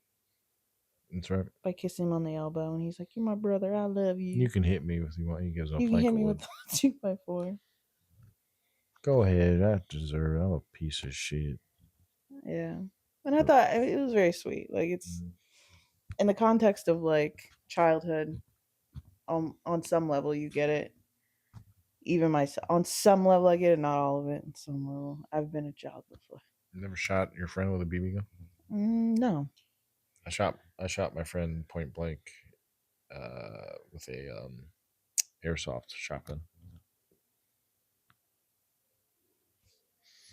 That's right. By kissing him on the elbow, and he's like, "You're my brother. I love you. You can hit me with you want. He gives you can hit me with a 2x4. Go ahead. I deserve it. I'm a piece of shit." Yeah, and I thought it was very sweet. Like, it's in the context of like childhood. On some level, you get it. Even myself, on some level, I get it. Not all of it. On some level, I've been a child before. You never shot your friend with a BB gun? No. I shot my friend point blank with a airsoft shotgun.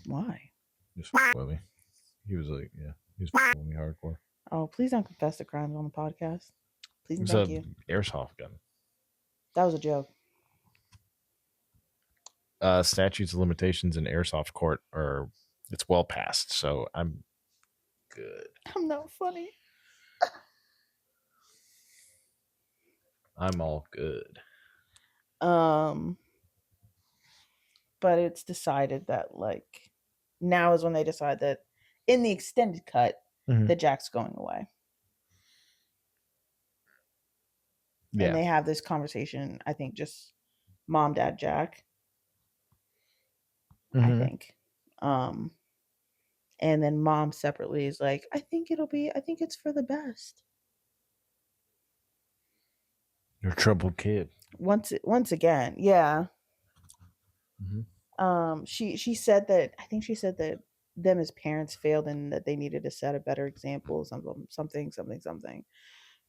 Why? Just with me. He was like, yeah, he was with me hardcore. Oh, please don't confess the crimes on the podcast. Please and thank you. Airsoft gun. That was a joke. Statutes of limitations in airsoft court it's well past, so I'm good. I'm not funny. I'm all good. But it's decided that like now is when they decide that in the extended cut that Jack's going away. Yeah. And they have this conversation, I think just mom, dad, Jack. I think. And then mom separately is like, I think it's for the best. You're a troubled kid. Once again, yeah. She said that, I think she said that them as parents failed and that they needed to set a better example, something.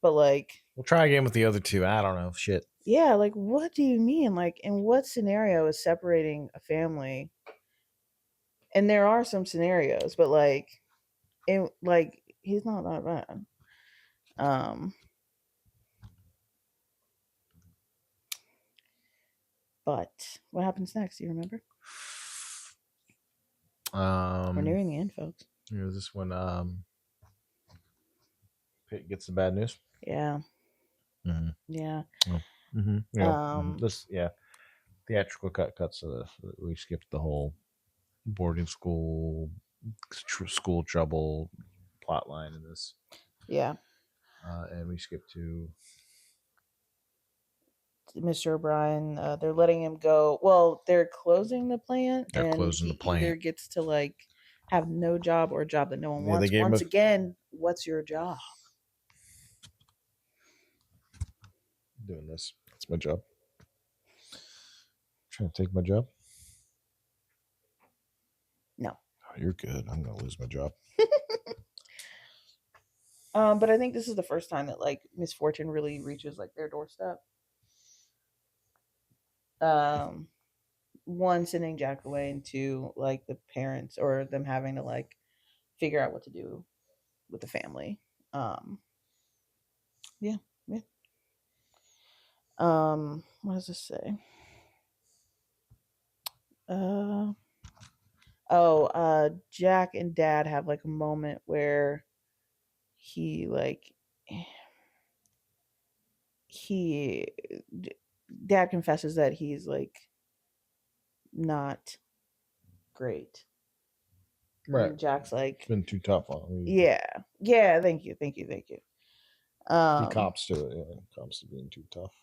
But like, we'll try again with the other two. I don't know. Shit. Yeah, like what do you mean? Like, in what scenario is separating a family? And there are some scenarios, but like, he's not that bad. But what happens next? Do you remember? We're nearing the end, folks. Is this when Pitt gets the bad news? Yeah. Yeah. Yeah. theatrical cuts of this. We skipped the whole boarding school, school trouble plot line in this. Yeah. And we skipped to Mr. O'Brien. They're letting him go. Well, they're closing the plant, they're and closing he the plant. either gets to like have no job or a job that no one wants. They Once again, what's your job? Doing this. That's my job. Trying to take my job? No. Oh, you're good. I'm gonna lose my job. But I think this is the first time that like misfortune really reaches like their doorstep. One, sending Jack away, and two, like the parents or them having to like figure out what to do with the family. Yeah. What does this say? Jack and Dad have like a moment where Dad confesses that he's like not great. Right. And Jack's like, it's been too tough on him. Yeah. Thank you. He cops to it. Yeah, cops to being too tough.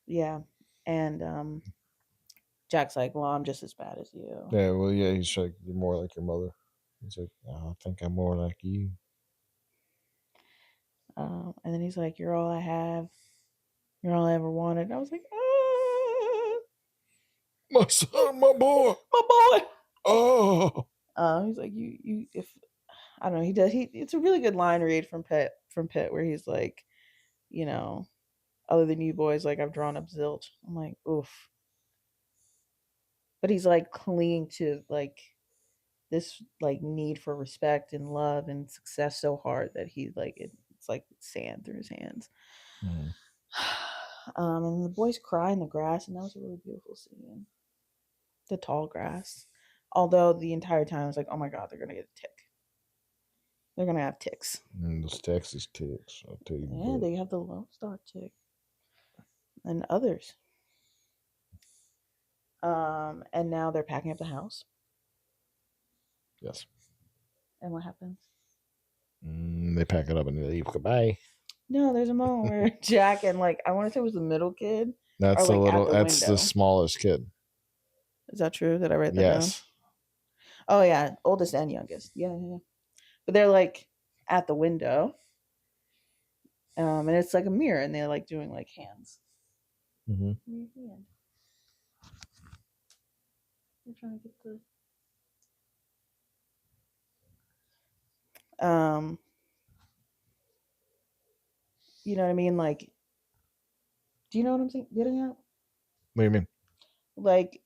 Yeah, and Jack's like, well, I'm just as bad as you. Yeah, well, yeah, he's like, you're more like your mother. He's like, I think I'm more like you. And then he's like, you're all I have. You're all I ever wanted. And I was like, my son, my boy, my boy. Oh. He's like, you. If I don't know, he does. It's a really good line read from Pitt, where he's like, you know, other than you boys, like I've drawn up zilch. I'm like, oof. But he's like clinging to like this like need for respect and love and success so hard that he like it's like sand through his hands. Mm. And the boys cry in the grass, and that was a really beautiful scene. The tall grass. Although the entire time I was like, oh my god, they're gonna get a tick. They're gonna have ticks. And those Texas ticks, I'll tell you. Yeah, they have the Lone Star tick. And others. And now they're packing up the house. Yes. And what happens? They pack it up and they leave. Goodbye. No, there's a moment where Jack and like I want to say it was the middle kid. That's are, like, that's the smallest kid. Is that true? Did I write that down? Oh yeah, oldest and youngest. Yeah. But they're like at the window. And it's like a mirror, and they're like doing like hands. Mm-hmm. I'm trying to get the you know what I mean? Like, do you know what I'm getting at? What do you mean? Like,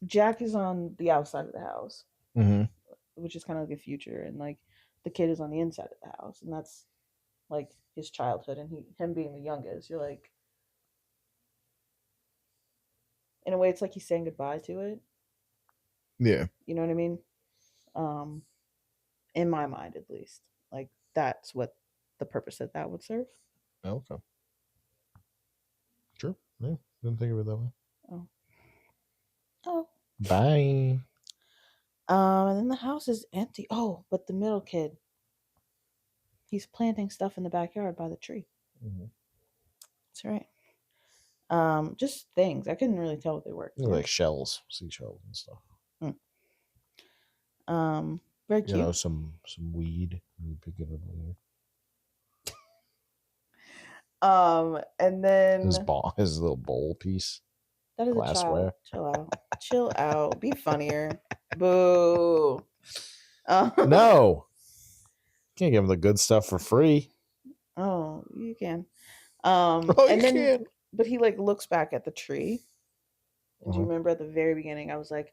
Jack is on the outside of the house, mm-hmm. which is kind of like the future, and like the kid is on the inside of the house, and that's like his childhood, and him being the youngest. You're like, in a way, it's like he's saying goodbye to it. Yeah. You know what I mean? In my mind, at least, like that's what the purpose that would serve. Okay. Sure. Yeah. Didn't think of it that way. Oh. Bye. And then the house is empty. Oh, but the middle kid, he's planting stuff in the backyard by the tree. Mm-hmm. That's right. Just things. I couldn't really tell what they were. Like shells, seashells and stuff. Very cute. You know, some weed. You pick it up later. And then his little bowl piece. That is glassware. A child. Chill out. Be funnier. Boo. No. Can't give him the good stuff for free. Oh, you can. But he like looks back at the tree. And do you remember at the very beginning, I was like,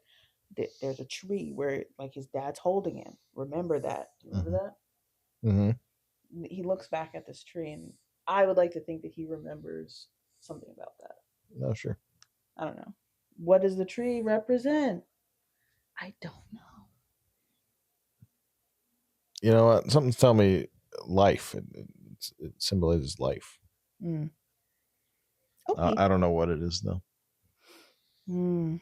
there's a tree where like his dad's holding him. Remember that? Do you remember that? Mm-hmm. He looks back at this tree, and I would like to think that he remembers something about that. No, sure. I don't know. What does the tree represent? I don't know. You know what? Something's telling me life. It symbolizes life. Okay. I don't know what it is, though. Mm.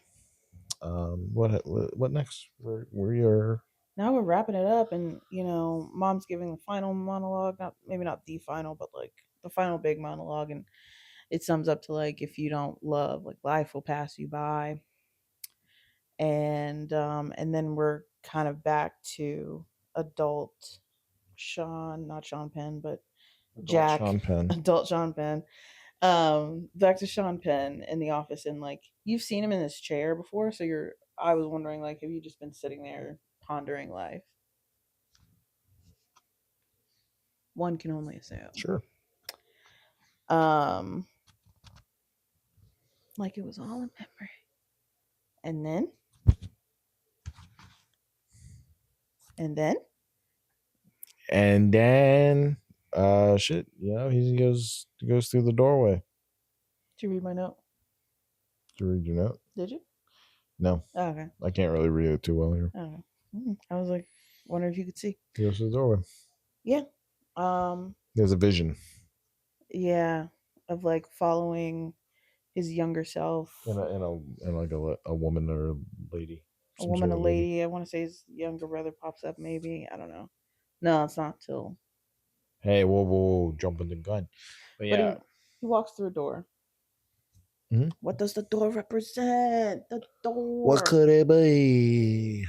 What next? We are Now we're wrapping it up, and mom's giving the final monologue. Not maybe not the final, but like the final big monologue, and it sums up to like, if you don't love, like life will pass you by. And then we're kind of back to adult Sean, not Sean Penn, but adult Jack, Sean Penn. adult Sean Penn. Back to Sean Penn in the office, and like you've seen him in this chair before, so I was wondering, like, have you just been sitting there pondering life? One can only assume. Sure. Um, like it was all a memory. And then, and then, And then, shit, he goes through the doorway. did you read my note? Did you read your note? Did you? No. Oh, okay. I can't really read it too well here. Okay. I was like, wonder if you could see. He goes through the doorway. Yeah. There's a vision. Yeah, of like following his younger self. And like a woman or a lady. A woman, a lady. I want to say his younger brother pops up, maybe. I don't know. No, it's not till. Hey, whoa, jumping the gun. But But yeah. he walks through a door. Mm-hmm. What does the door represent? The door. What could it be?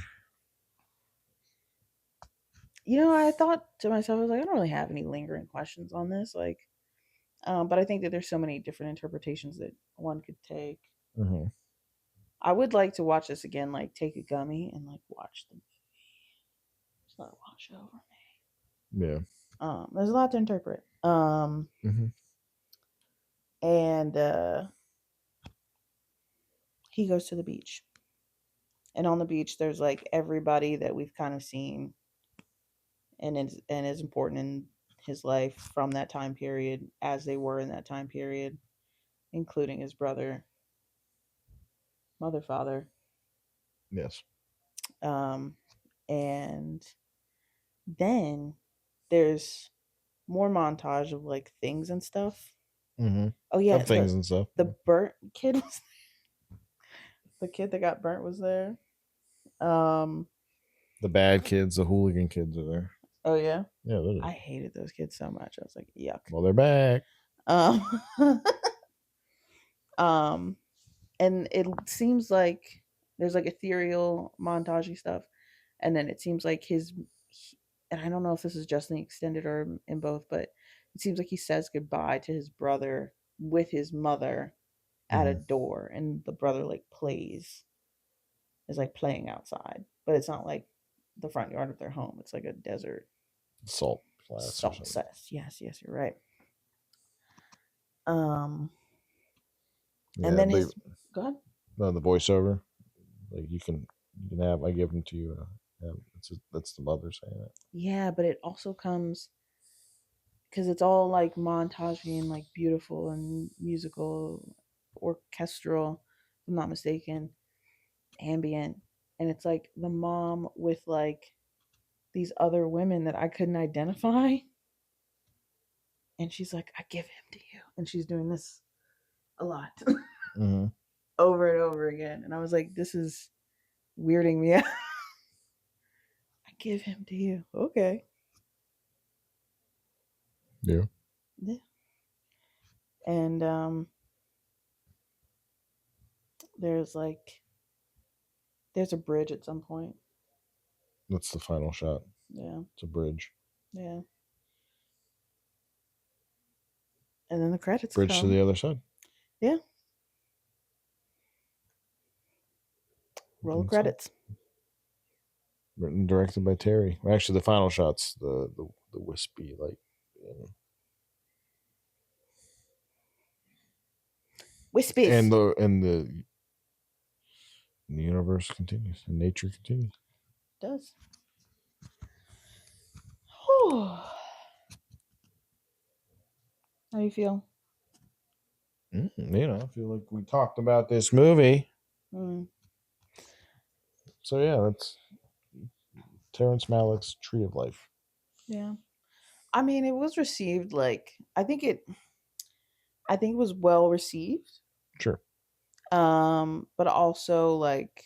I thought to myself, I was like, I don't really have any lingering questions on this. Like, but I think that there's so many different interpretations that one could take. Mm-hmm. I would like to watch this again, like take a gummy and like watch the movie. Just let it wash over me. Yeah. There's a lot to interpret. Mm-hmm. And he goes to the beach. And on the beach there's like everybody that we've kind of seen and is important in his life from that time period, as they were in that time period, including his brother, mother, father. Yes. And then there's more montage of like things and stuff. Mm-hmm. Oh yeah, Of things and stuff. The burnt kid was the kid that got burnt was there. The bad kids, the hooligan kids are there. Oh yeah, yeah. I hated those kids so much. I was like, yuck. Well, they're back. Um, and it seems like there's like ethereal montagey stuff, and then it seems like and I don't know if this is just in the extended or in both, but it seems like he says goodbye to his brother with his mother at a door, and the brother like is like playing outside, but it's not like the front yard of their home. It's like a desert salt flats. Salt flats. Yes, you're right. And then his go ahead. The voiceover, like you can have. I give them to you. That's the mother saying it. Yeah, but it also comes because it's all like montagey and like beautiful and musical, orchestral, if I'm not mistaken, ambient, and it's like the mom with like these other women that I couldn't identify, and she's like, I give him to you, and she's doing this a lot. Mm-hmm. Over and over again, and I was like, this is weirding me out. I give him to you. Okay. Yeah. And there's a bridge at some point. That's the final shot. Yeah. It's a bridge. Yeah. And then the credits bridge come. To the other side. Yeah. Roll credits. Written and directed by Terry. Well, actually, the final shots, the wispy like. Wispy. And the universe continues and nature continues. It does. How do you feel? I feel like we talked about this movie. So yeah, that's Terrence Malick's Tree of Life. Yeah. I mean, it was received like I think it was well received. Sure. But also like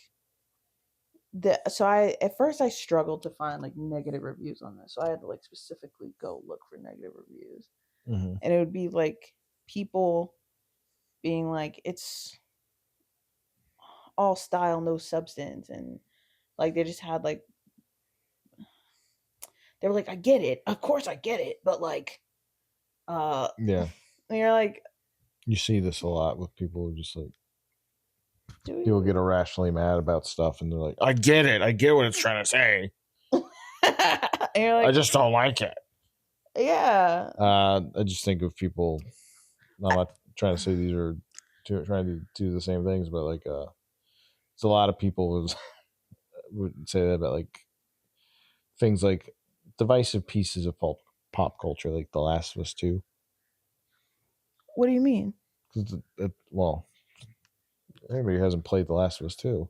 so I at first I struggled to find like negative reviews on this, so I had to like specifically go look for negative reviews, and it would be like people being like it's all style, no substance, and like they just had like they were like, I get it, of course I get it, but like, yeah, and you're like, you see this a lot with people who just like people do get irrationally mad about stuff, and they're like, I get it, I get what it's trying to say. and you're like, I just don't like it. Yeah. I just think of people. I'm not trying to say these are trying to do the same things, but like, it's a lot of people would say that about like things like divisive pieces of pop culture, like The Last of Us 2. What do you mean? Well, anybody who hasn't played The Last of Us 2,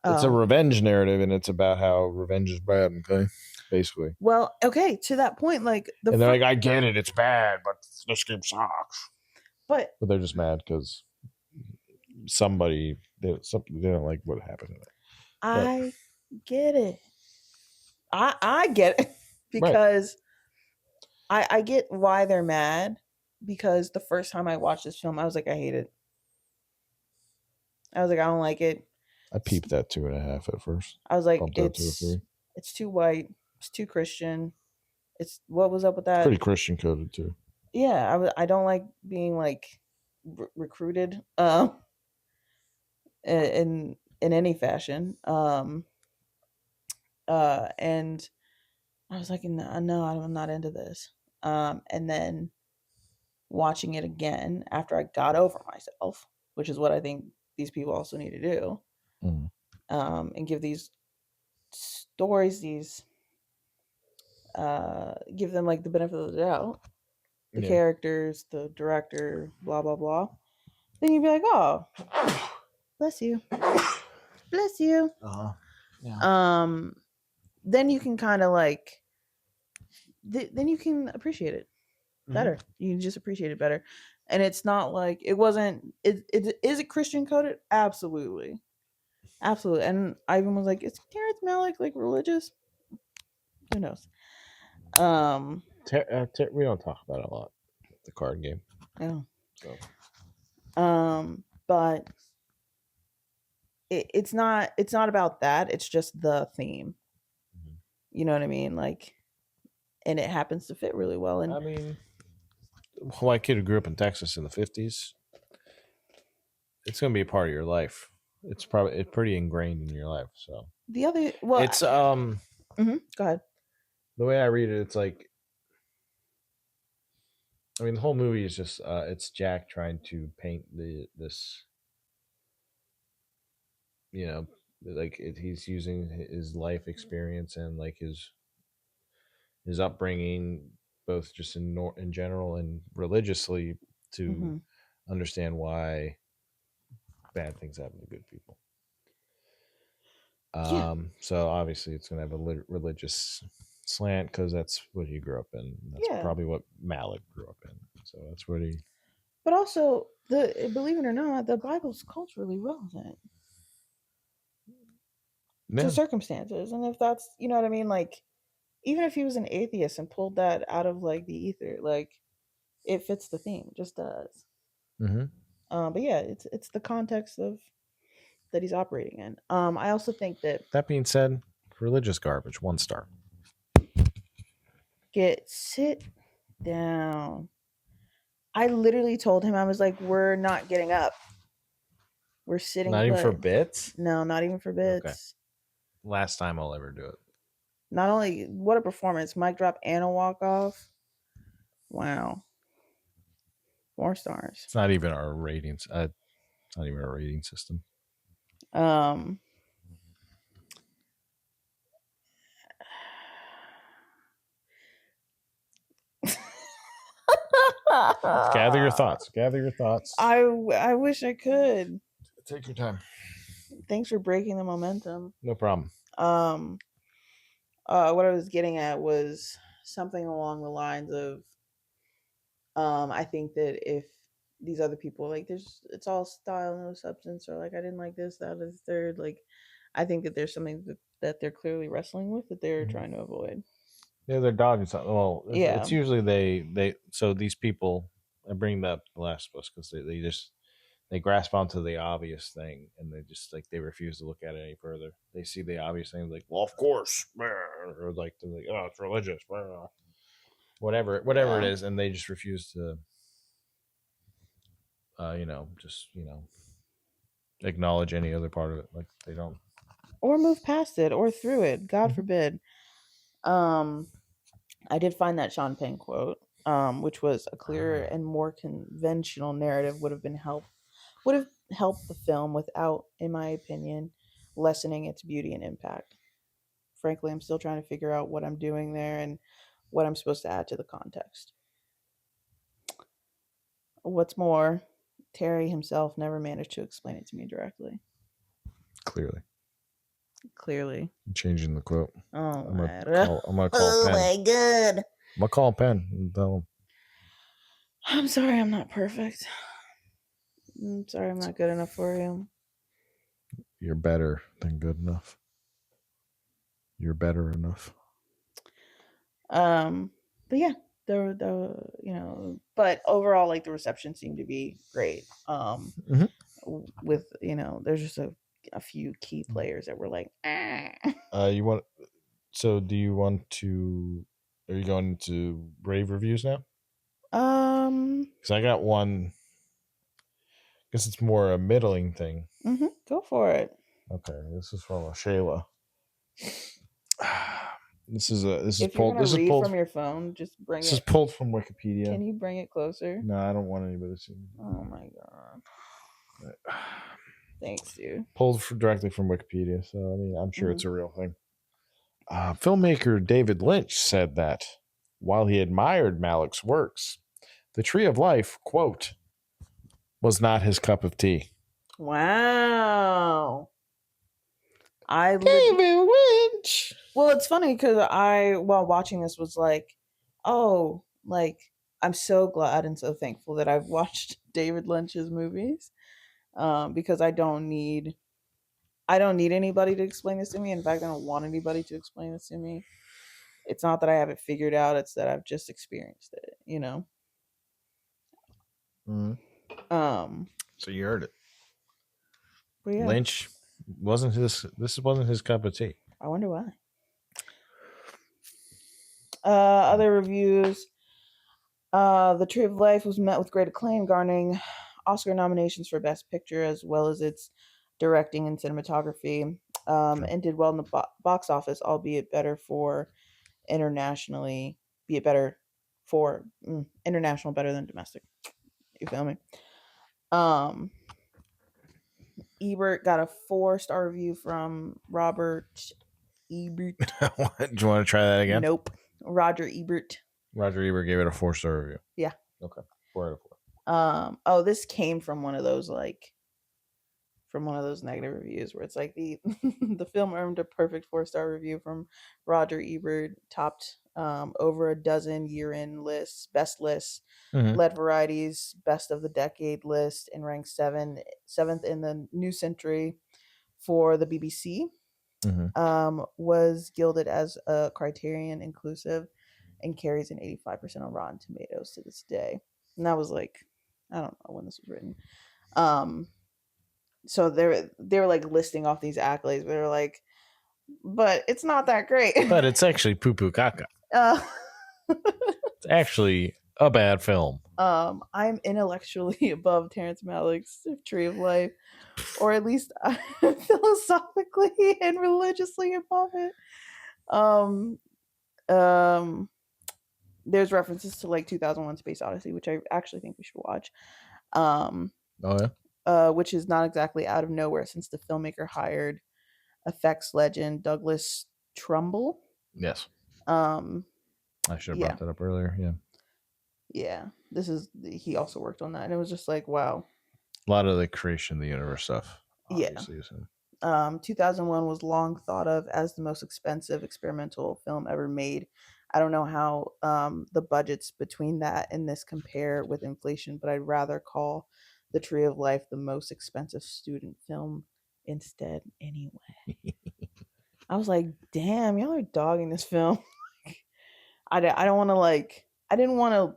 it's a Oh. revenge narrative, and it's about how revenge is bad. Okay, basically. Well, okay, to that point, like And they're like, I get it, it's bad, but this game sucks. But they're just mad because somebody they don't like what happened in it. I get it. I get it because I get why they're mad, because the first time I watched this film, I was like, I hate it. I was like, I don't like it. I peeped that 2.5 at first. I was like, Bumped up to a 3. It's too white. It's too Christian. It's what was up with that? Pretty Christian coded too. Yeah, I don't like being like recruited in any fashion. And I was like, no, I'm not into this. And then watching it again after I got over myself, which is what I think these people also need to do, and give these stories give them like the benefit of the doubt, the characters, the director, blah blah blah. Then you'd be like, oh, bless you, bless you. Yeah. Then you can kind of like, then you can appreciate it better. You can just appreciate it better. And it's not like it wasn't. It is it Christian coded? Absolutely, absolutely. And I even was like, is Terrence Malick like religious? Who knows? We don't talk about it a lot. The card game. Yeah. But it's not about that. It's just the theme. You know what I mean? Like, and it happens to fit really well. And I mean, white kid who grew up in Texas in the 50s, it's going to be a part of your life. It's pretty ingrained in your life. So the other, it's go ahead. The way I read it, it's like, I mean, the whole movie is just it's Jack trying to paint this, you know, like he's using his life experience and like his upbringing, both just in general and religiously, to understand why bad things happen to good people. So obviously it's going to have a religious slant because that's what he grew up in. That's probably what Malick grew up in. So that's what he. But also, believe it or not, the Bible's culturally relevant to circumstances, and if that's, you know what I mean, like even if he was an atheist and pulled that out of like the ether, like it fits the theme, it just does. But yeah, it's the context of that he's operating in. I also think that being said, religious garbage, 1 star. Sit down. I literally told him, I was like, we're not getting up. We're sitting. Not even for bits? No, not even for bits. Okay. Last time I'll ever do it. Not only what a performance, mic drop and a walk off. Wow. 4 stars. It's not even our ratings. It's not even our rating system. Gather your thoughts. I wish I could. Take your time. Thanks for breaking the momentum. No problem. What I was getting at was something along the lines of, I think that if these other people. Like it's all style, no substance, or like I didn't like this, that, or the third. Like I think that there's something that they're clearly wrestling with that they're trying to avoid. Yeah, they're dodging something. Well, Yeah. it's usually they. So these people, I bring up The Last of Us because they just they grasp onto the obvious thing and they just like they refuse to look at it any further. They see the obvious thing like, well, of course, or like they're like, oh, it's religious, whatever it is, and they just refuse to, just acknowledge any other part of it. Like they don't, or move past it, or through it. God forbid. I did find that Sean Penn quote, which was a clearer and more conventional narrative would have helped the film without, in my opinion, lessening its beauty and impact. Frankly, I'm still trying to figure out what I'm doing there and what I'm supposed to add to the context. What's more, Terry himself never managed to explain it to me directly. Clearly. I'm changing the quote. Oh, I'm gonna call Penn. my god. I'm gonna call Penn and tell him. I'm sorry I'm not perfect. I'm sorry I'm not good enough for you. You're better than good enough. You're better enough. But yeah, but overall, like the reception seemed to be great. With there's just a few key players that were like, you want? So, do you want to? Are you going to rave reviews now? Because I got one. I guess it's more a middling thing. Go for it. Okay, this is from Shayla. This is if pulled. You're this is read pulled from your phone. Just bring this it. is pulled from Wikipedia. Can you bring it closer? No, I don't want anybody to see me. Oh my god. Thanks, dude. Pulled directly from Wikipedia, so I mean, I'm sure it's a real thing. Filmmaker David Lynch said that while he admired Malick's works, The Tree of Life, quote, was not his cup of tea. Wow. David Lynch. Well, it's funny because while watching this, was like, oh, like, I'm so glad and so thankful that I've watched David Lynch's movies, because I don't need anybody to explain this to me. In fact, I don't want anybody to explain this to me. It's not that I have it figured out; it's that I've just experienced it. So you heard it. Yeah. Lynch wasn't his. This wasn't his cup of tea. I wonder why. Other reviews. The Tree of Life was met with great acclaim, garnering Oscar nominations for Best Picture as well as its directing and cinematography, and did well in the box office, albeit better for internationally. Be it better for international better than domestic. You feel me? Ebert got a 4-star review from Robert Ebert. Do you want to try that again? Nope. Roger Ebert. Roger Ebert gave it a 4-star review. Yeah. Okay. 4 out of 4. This came from one of those negative reviews where it's like the the film earned a perfect 4-star review from Roger Ebert, topped over a dozen year-end lists, best lists, led Variety's best of the decade list, and ranked seventh in the New Century for the BBC. Was gilded as a Criterion inclusive and carries an 85% on Rotten Tomatoes to this day. And that was like, I don't know when this was written. So they were like listing off these accolades. They were like, but it's not that great. But it's actually poo poo caca. It's actually a bad film. I'm intellectually above Terrence Malick's Tree of Life, or at least I'm philosophically and religiously above it. There's references to like 2001: Space Odyssey, which I actually think we should watch. Oh yeah. Which is not exactly out of nowhere, since the filmmaker hired effects legend Douglas Trumbull. Yes. I should have brought that up earlier. Yeah. Yeah. He also worked on that, and it was just like, wow. A lot of the creation of the universe stuff. Obviously, is him. 2001 was long thought of as the most expensive experimental film ever made. I don't know how the budgets between that and this compare with inflation, but I'd rather call The Tree of Life the most expensive student film instead anyway. I was like, damn, y'all are dogging this film. I don't want to I didn't want to.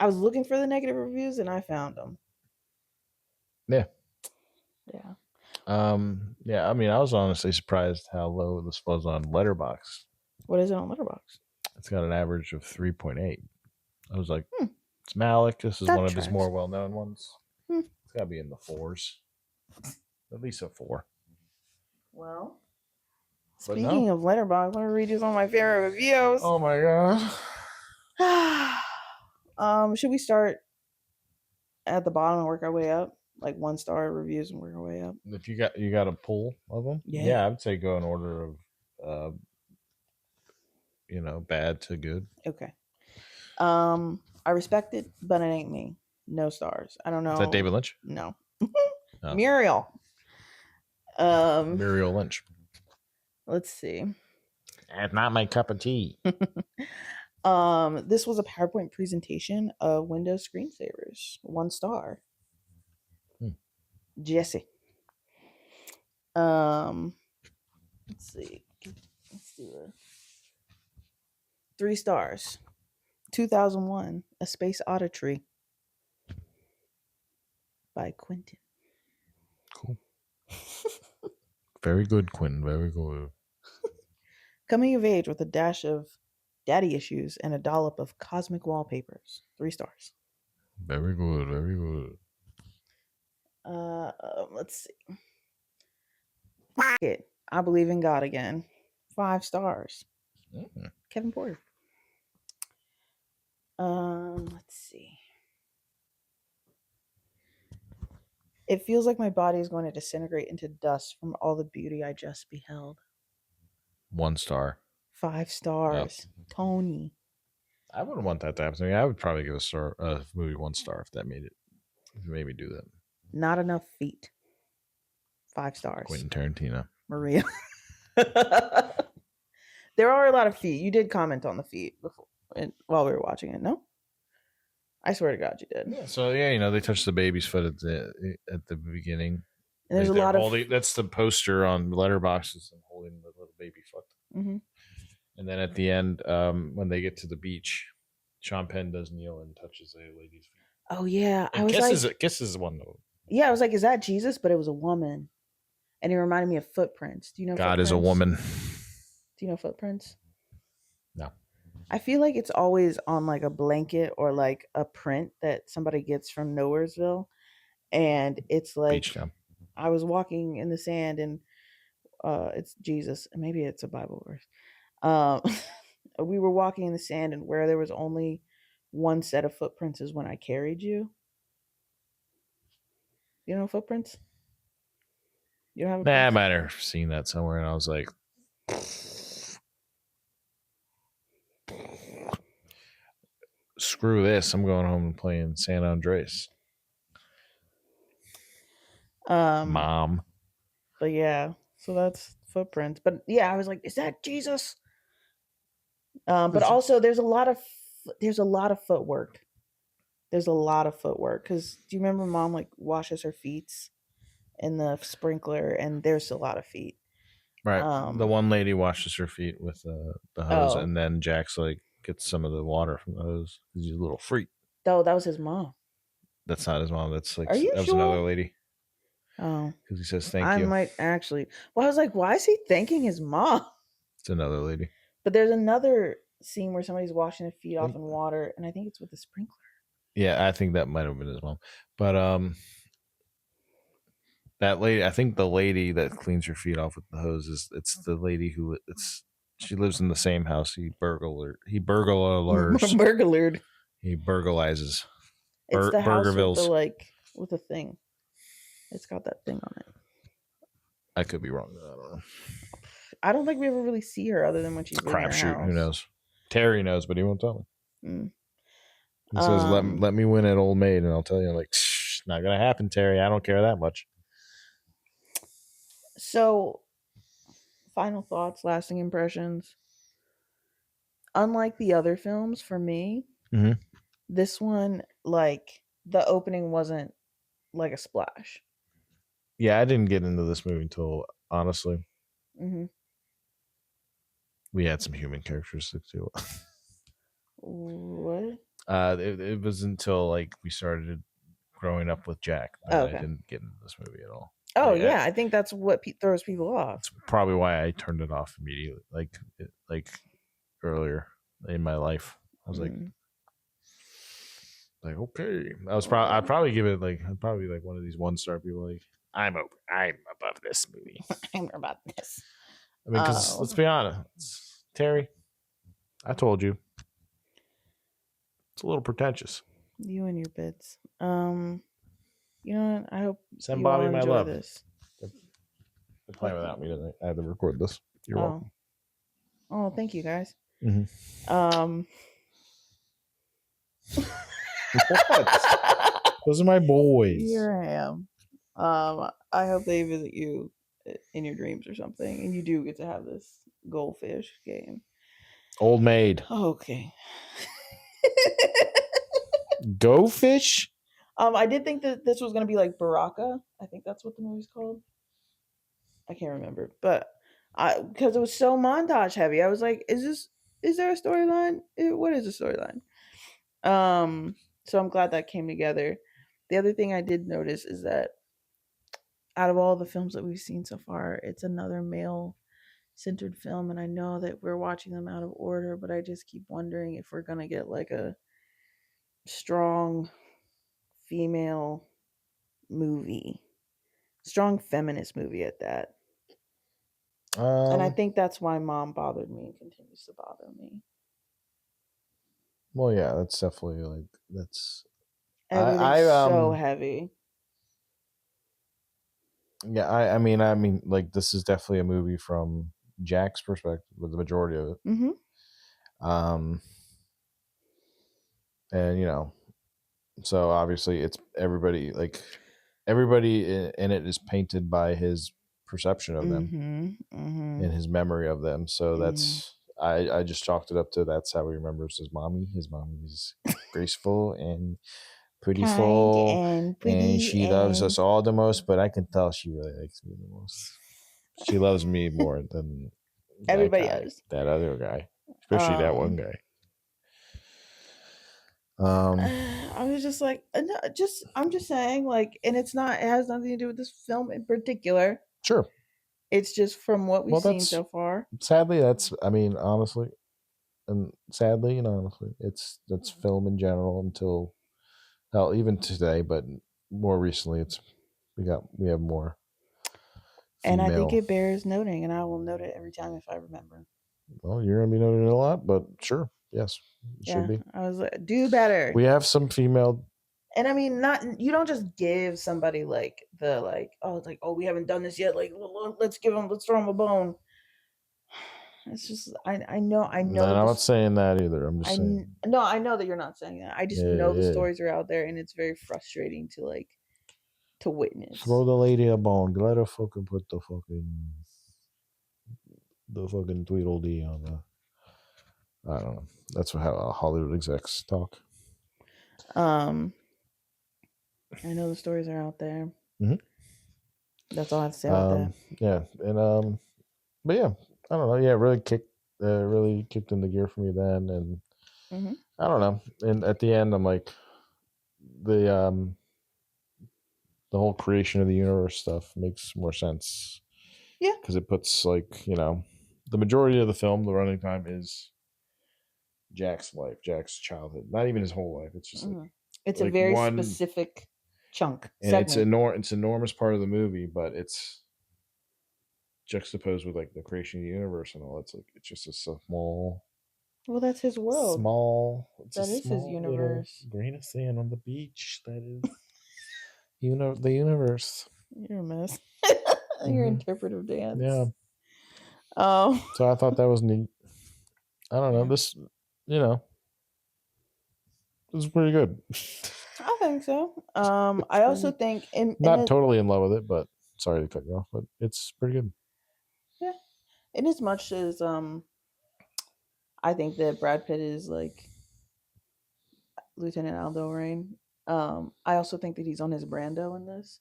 I was looking for the negative reviews and I found them. Yeah. Yeah. Yeah, I mean, I was honestly surprised how low this was on Letterboxd. What is it on Letterboxd? It's got an average of 3.8. I was like, it's Malick. This is one of his more well-known ones. It's got to be in the 4s. At least a 4. Well, speaking of Letterboxd, let me read you some of my favorite reviews. Oh my god. Should we start at the bottom and work our way up? Like 1-star reviews and work our way up. If you got a pool of them, yeah, I would say go in order of bad to good. Okay. I respect it, but it ain't me. No stars. I don't know. Is that David Lynch? No. Oh. Muriel. Muriel Lynch. Let's see. That's not my cup of tea. This was a PowerPoint presentation of Windows screensavers. 1 star. Jesse. Let's see. Let's do it. 3 stars. 2001, A Space Oddity by Quentin. Cool. Very good, Quentin. Very good. Coming of age with a dash of daddy issues and a dollop of cosmic wallpapers. 3 stars. Very good. Very good. Let's see. I Believe in God Again. 5 stars. Kevin Porter. Let's see. It feels like my body is going to disintegrate into dust from all the beauty I just beheld. 1 star. 5 stars. Yep. Tony. I wouldn't want that to happen to me. I would probably give a movie 1 star if that made me do that. Not Enough Feet. 5 stars. Quentin Tarantino. Maria. There are a lot of feet. You did comment on the feet before while we were watching it, no? I swear to God, you did. Yeah, so they touched the baby's foot at the beginning. And there's a lot of that's the poster on Letterboxd is them holding the little baby foot. Mm-hmm. And then at the end, when they get to the beach, Sean Penn does kneel and touches a lady's feet. Oh yeah, I was kisses one though. Yeah, I was like, is that Jesus? But it was a woman, and it reminded me of footprints. Do you know? God is a woman. Do you know footprints? No. I feel like it's always on like a blanket or like a print that somebody gets from Nowheresville, and it's like I was walking in the sand and it's Jesus, and maybe it's a Bible verse. We were walking in the sand, and where there was only 1 set of footprints is when I carried you. You know footprints? You don't have I might have seen that somewhere, and I was like, screw this. I'm going home and playing San Andreas. Mom. But yeah, so that's footprints. But yeah, I was like, is that Jesus? But also there's a lot of footwork. There's a lot of footwork. Because do you remember Mom like washes her feet in the sprinkler, and there's a lot of feet. Right. The one lady washes her feet with the hose, and then Jack's like gets some of the water from the hose because he's a little freak. Oh, that was his mom. That's not his mom. That's like, are you that was sure? Another lady. Oh, because he says thank you. I might actually. Well, I was like, why is he thanking his mom? It's another lady. But there's another scene where somebody's washing their feet off in water, and I think it's with a sprinkler. Yeah, I think that might have been his mom. But that lady, I think the lady that cleans your feet off with the hose it's the lady she lives in the same house. He burglars. Burglared. He burglarizes. It's the house with with a thing. It's got that thing on it. I could be wrong. I don't know. I don't think we ever really see her other than when she's crapshoot. Who knows? Terry knows, but he won't tell me. He says, "Let me win at Old Maid," and I'll tell you, like, not gonna happen, Terry. I don't care that much. So, final thoughts, lasting impressions. unlike the other films for me, this one, like, the opening wasn't like a splash. Yeah, I didn't get into this movie until, honestly, we had some human characteristics too. What? It was until like we started growing up with Jack that I didn't get into this movie at all. Oh yeah, I think that's what throws people off. That's probably why I turned it off immediately. Like earlier in my life, I was like okay. I'd probably give it like I'd probably be like one of these 1-star people. Like I'm above this movie. I'm above this. I mean, because let's be honest, Terry, I told you it's a little pretentious. You and your bits. You know what? I hope Send you Bobby all my enjoy love. this. They're playing without me tonight. I had to record this. You're welcome. Oh, thank you guys. What? Those are my boys. Here I am. I hope they visit you in your dreams or something, and you do get to have this goldfish game. Old Maid. Okay. Go Fish? I did think that this was gonna be like Baraka. I think that's what the movie's called. I can't remember, but because it was so montage heavy, I was like, is there a storyline? What is the storyline? So I'm glad that came together. The other thing I did notice is that out of all the films that we've seen so far, it's another male centered film, and I know that we're watching them out of order, but I just keep wondering if we're gonna get like a strong female movie, strong feminist movie at that. And I think that's why Mom bothered me and continues to bother me. Well, yeah, that's definitely like that's everything's so heavy. Yeah, I mean, like this is definitely a movie from Jack's perspective, with the majority of it. And you know, so obviously it's everybody in it is painted by his perception of them and his memory of them. So that's I just chalked it up to that's how he remembers his mommy. His mommy is graceful and prettyful, and she loves us all the most. But I can tell she really likes me the most. She loves me more than everybody else. That other guy, especially that one guy. I was just like, no, I'm just saying, like, and it has nothing to do with this film in particular. Sure. It's just from what we've seen so far. Sadly, I mean, honestly, and sadly and honestly, that's film in general until, hell, even today, but more recently, we have more female. And I think it bears noting, and I will note it every time if I remember. Well, you're gonna be noting it a lot, but sure, yes, should be. I was like, do better. We have some female. And I mean, you don't just give somebody like we haven't done this yet. Like, let's throw them a bone. It's just, I know. No, I'm not saying that either. I'm just saying. No, I know that you're not saying that. I just know the stories are out there, and it's very frustrating to witness. Throw the lady a bone. Let her fucking put the fucking Tweedledee on the. I don't know. That's how Hollywood execs talk. I know the stories are out there. Mm-hmm. That's all I have to say about that. Yeah, and but yeah, I don't know. Yeah, really kicked into gear for me then, and I don't know. And at the end, I'm like, the whole creation of the universe stuff makes more sense. Yeah, because it puts the majority of the film, the running time is Jack's life, Jack's childhood, not even his whole life. It's just it's a very specific chunk, and segment. It's an enormous part of the movie, but it's juxtaposed with like the creation of the universe and all. It's just a small. Well, that's his world. Small. That is his universe. Grain of sand on the beach. That is, the universe. You're a mess. Your interpretive dance. Yeah. So I thought that was neat. I don't know. This, this is pretty good. I think so. I also think not totally in love with it, but sorry to cut you off, but it's pretty good. Yeah. In as much as I think that Brad Pitt is like Lieutenant Aldo Rain. I also think that he's on his Brando in this.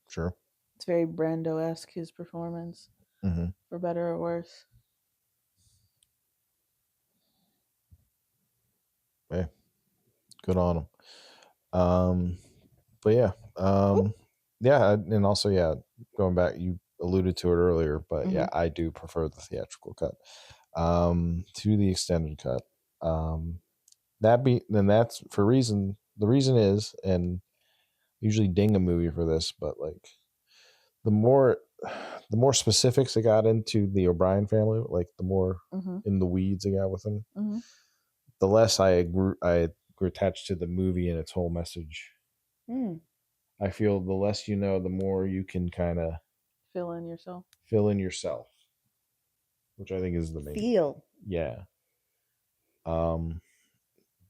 Sure. It's very Brando esque, his performance, for better or worse. Hey, good on him. But yeah, yeah, and also going back, you alluded to it earlier, but yeah, I do prefer the theatrical cut to the extended cut. That's for reason. The reason is, and usually ding a movie for this, but like the more specifics I got into the O'Brien family, like the more in the weeds I got with them, the less I grew attached to the movie and its whole message. I feel the less you know, the more you can kind of fill in yourself, which I think is the main feel. Yeah.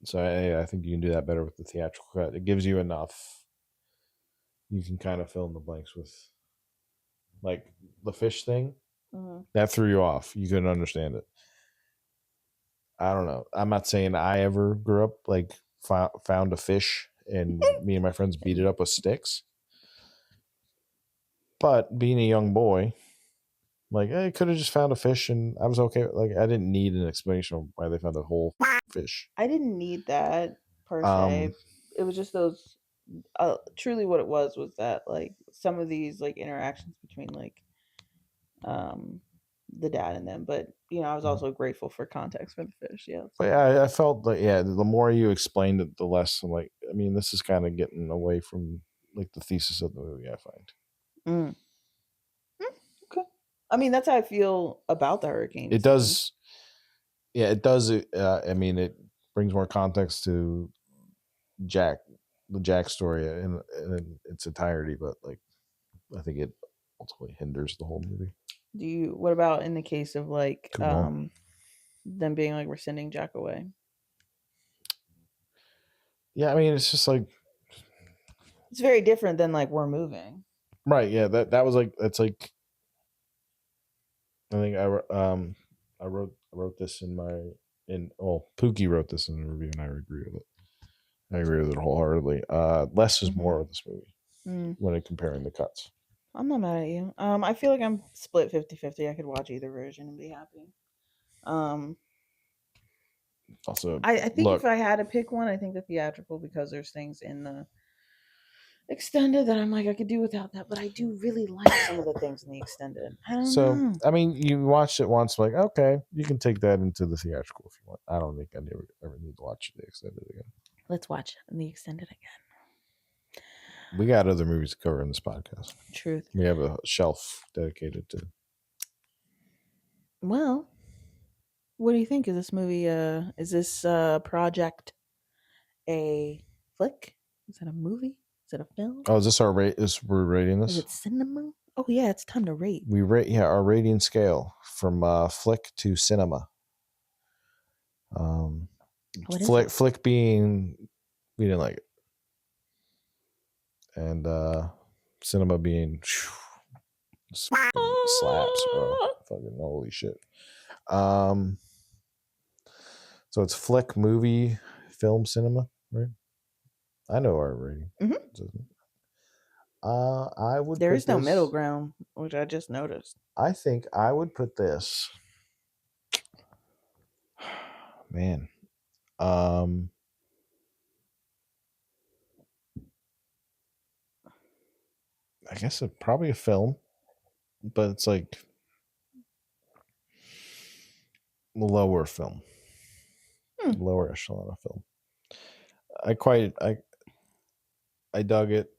So I think you can do that better with the theatrical cut. It gives you enough. You can kind of fill in the blanks with, like, the fish thing. That threw you off. You couldn't understand it. I don't know. I'm not saying I ever grew up like found a fish and me and my friends beat it up with sticks. But being a young boy, like, I could have just found a fish and I was okay. Like, I didn't need an explanation of why they found a whole fish. I didn't need that per se. It was just those. Truly, what it was that like some of these like interactions between like the dad and them, but I was also grateful for context for the fish. Yeah, but yeah, I felt like the more you explained it, the less I'm like. I mean, this is kind of getting away from like the thesis of the movie. I find. Okay. I mean, that's how I feel about the hurricane. It does. Yeah, it does. I mean, it brings more context to the Jack story in its entirety, but like, I think it ultimately hinders the whole movie. What about in the case of like them being like, we're sending Jack away? Yeah, I mean, it's just like, it's very different than like, we're moving. Right. Yeah. That was like, that's like, I think I wrote this Pookie wrote this in the review, and I agree with it. I agree with it wholeheartedly. Less is more with this movie when comparing the cuts. I'm not mad at you. I feel like I'm split 50-50. I could watch either version and be happy. Also, I think if I had to pick one, I think the theatrical, because there's things in the extended that I'm like, I could do without that, but I do really like some of the things in the extended. I don't know. I mean, you watched it once, like, okay, you can take that into the theatrical if you want. I don't think I ever need to watch the extended again. Let's watch the extended again. We got other movies to cover in this podcast. Truth. We have a shelf dedicated to. Well, what do you think of this movie? Is this project a flick? Is it a movie? Is it a film? Oh, is this our rate? We're rating this? Is it cinema? Oh yeah, it's time to rate. We rate our rating scale from flick to cinema. Flick being we didn't like it, and cinema being slaps, bro. Fucking holy shit. So it's flick, movie, film, cinema, right? I know our rating. I would. There is no middle ground, which I just noticed. I think I would put this. Man. I guess it's probably a film, but it's like lower film, lower echelon of film. I dug it.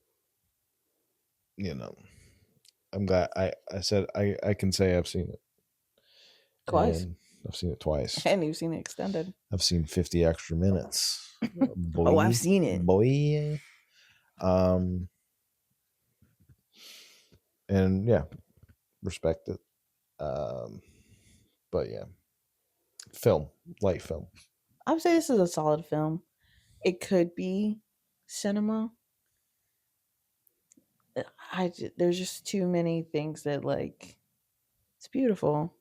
I'm glad I said I can say I've seen it twice. And I've seen it twice, and you've seen it extended. I've seen 50 extra minutes. Boy, oh, I've seen it, boy. And yeah, respect it. But yeah, light film. I would say this is a solid film. It could be cinema. There's just too many things that like. It's beautiful.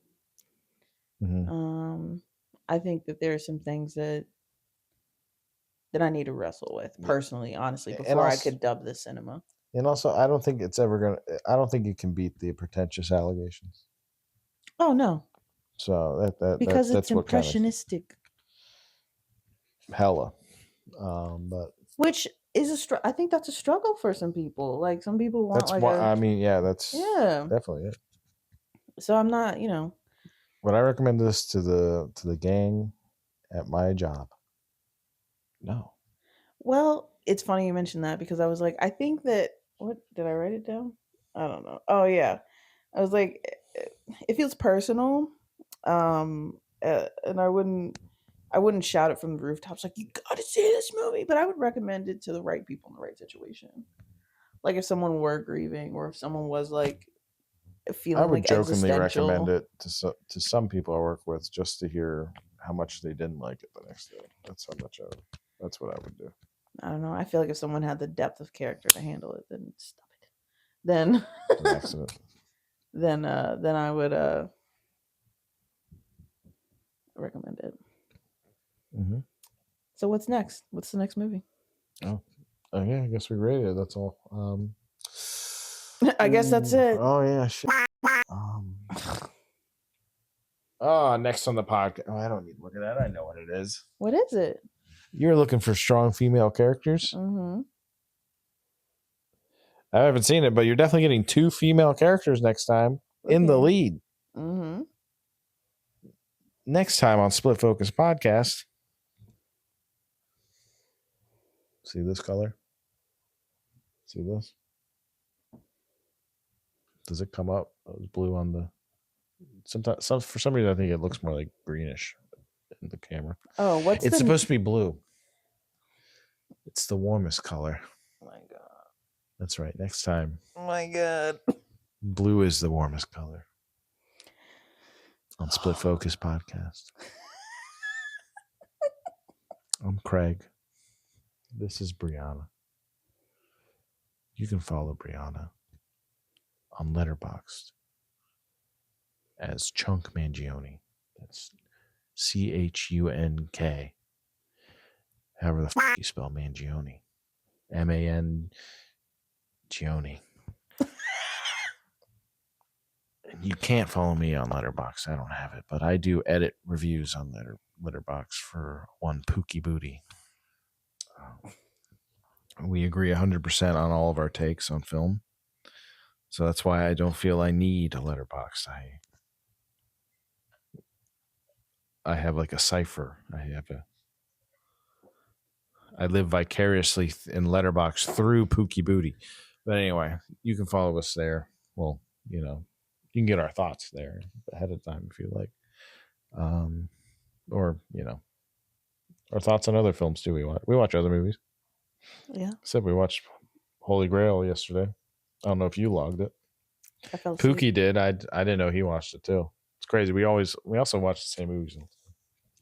I think that there are some things that I need to wrestle with personally, honestly, before I could dub this cinema. And also, I don't think it's ever gonna. I don't think it can beat the pretentious allegations. Oh no! So because that's it's impressionistic. Hella, but which is I think that's a struggle for some people. Like some people want that's like why. I mean, yeah, that's definitely it. So I'm not, Would I recommend this to the gang at my job? No. Well, it's funny you mentioned that because I was like, I think that what did I write it down? I don't know. Oh yeah, I was like, it feels personal, and I wouldn't shout it from the rooftops like you got to see this movie, but I would recommend it to the right people in the right situation. Like if someone were grieving or if someone was like feeling I would like jokingly existential. recommend it to some people I work with just to hear how much they didn't like it the next day. That's how much that's what I would do. I don't know. I feel like if someone had the depth of character to handle it, then stop it. Then an accident. Then I would recommend it. Mm-hmm. So what's next? What's the next movie? Oh yeah, I guess we rated it. That's all. I guess that's it. Oh yeah. Shit. Next on the podcast. Oh, I don't need to look at that. I know what it is. What is it? You're looking for strong female characters. Mm-hmm. I haven't seen it, but you're definitely getting 2 female characters next time in the lead. Mm-hmm. Next time on Split Focus Podcast. See this color? See this? Does it come up? It was blue on the. Sometimes, for some reason, I think it looks more like greenish in the camera. Oh, it's supposed to be blue. It's the warmest color. Oh my god. That's right. Next time. Oh my god. Blue is the warmest color. On Split Focus Podcast. I'm Craig. This is Briana. You can follow Briana on Letterboxd as Chunk Mangione. That's CHUNK. However the you spell Mangione. MAN Gioni. You can't follow me on Letterboxd. I don't have it, but I do edit reviews on Letterboxd for one Pookie Booty. We agree 100% on all of our takes on film. So that's why I don't feel I need a Letterboxd. I have like a cipher. I live vicariously in Letterboxd through Pookie Booty. But anyway, you can follow us there. Well, you can get our thoughts there ahead of time if you like. Or, our thoughts on other films too. We watch other movies. Yeah. Except we watched Holy Grail yesterday. I don't know if you logged it. I fell asleep. Pookie did. I didn't know he watched it too. It's crazy. We also watch the same movies.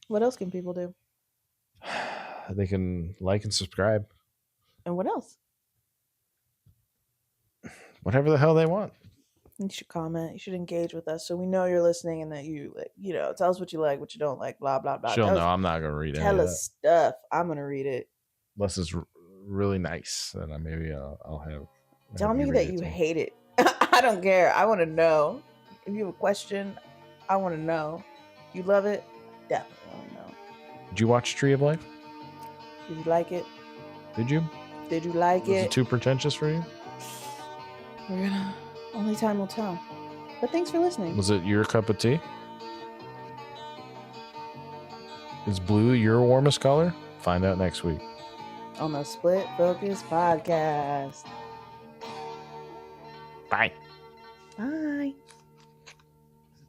What else can people do? They can like and subscribe. And what else? Whatever the hell they want. You should comment. You should engage with us so we know you're listening and that you tell us what you like, what you don't like, blah blah blah. She'll know I'm not gonna read it. Tell us stuff. I'm gonna read it. Unless it's really nice, then maybe I'll have. Tell me that you hate it. I don't care. I want to know. If you have a question, I want to know. If you love it, definitely want to know. Did you watch Tree of Life? Did you like it? Did you? Did you like it? Was it too pretentious for you? Only time will tell. But thanks for listening. Was it your cup of tea? Is blue your warmest color? Find out next week. On the Split Focus Podcast. Bye. Bye.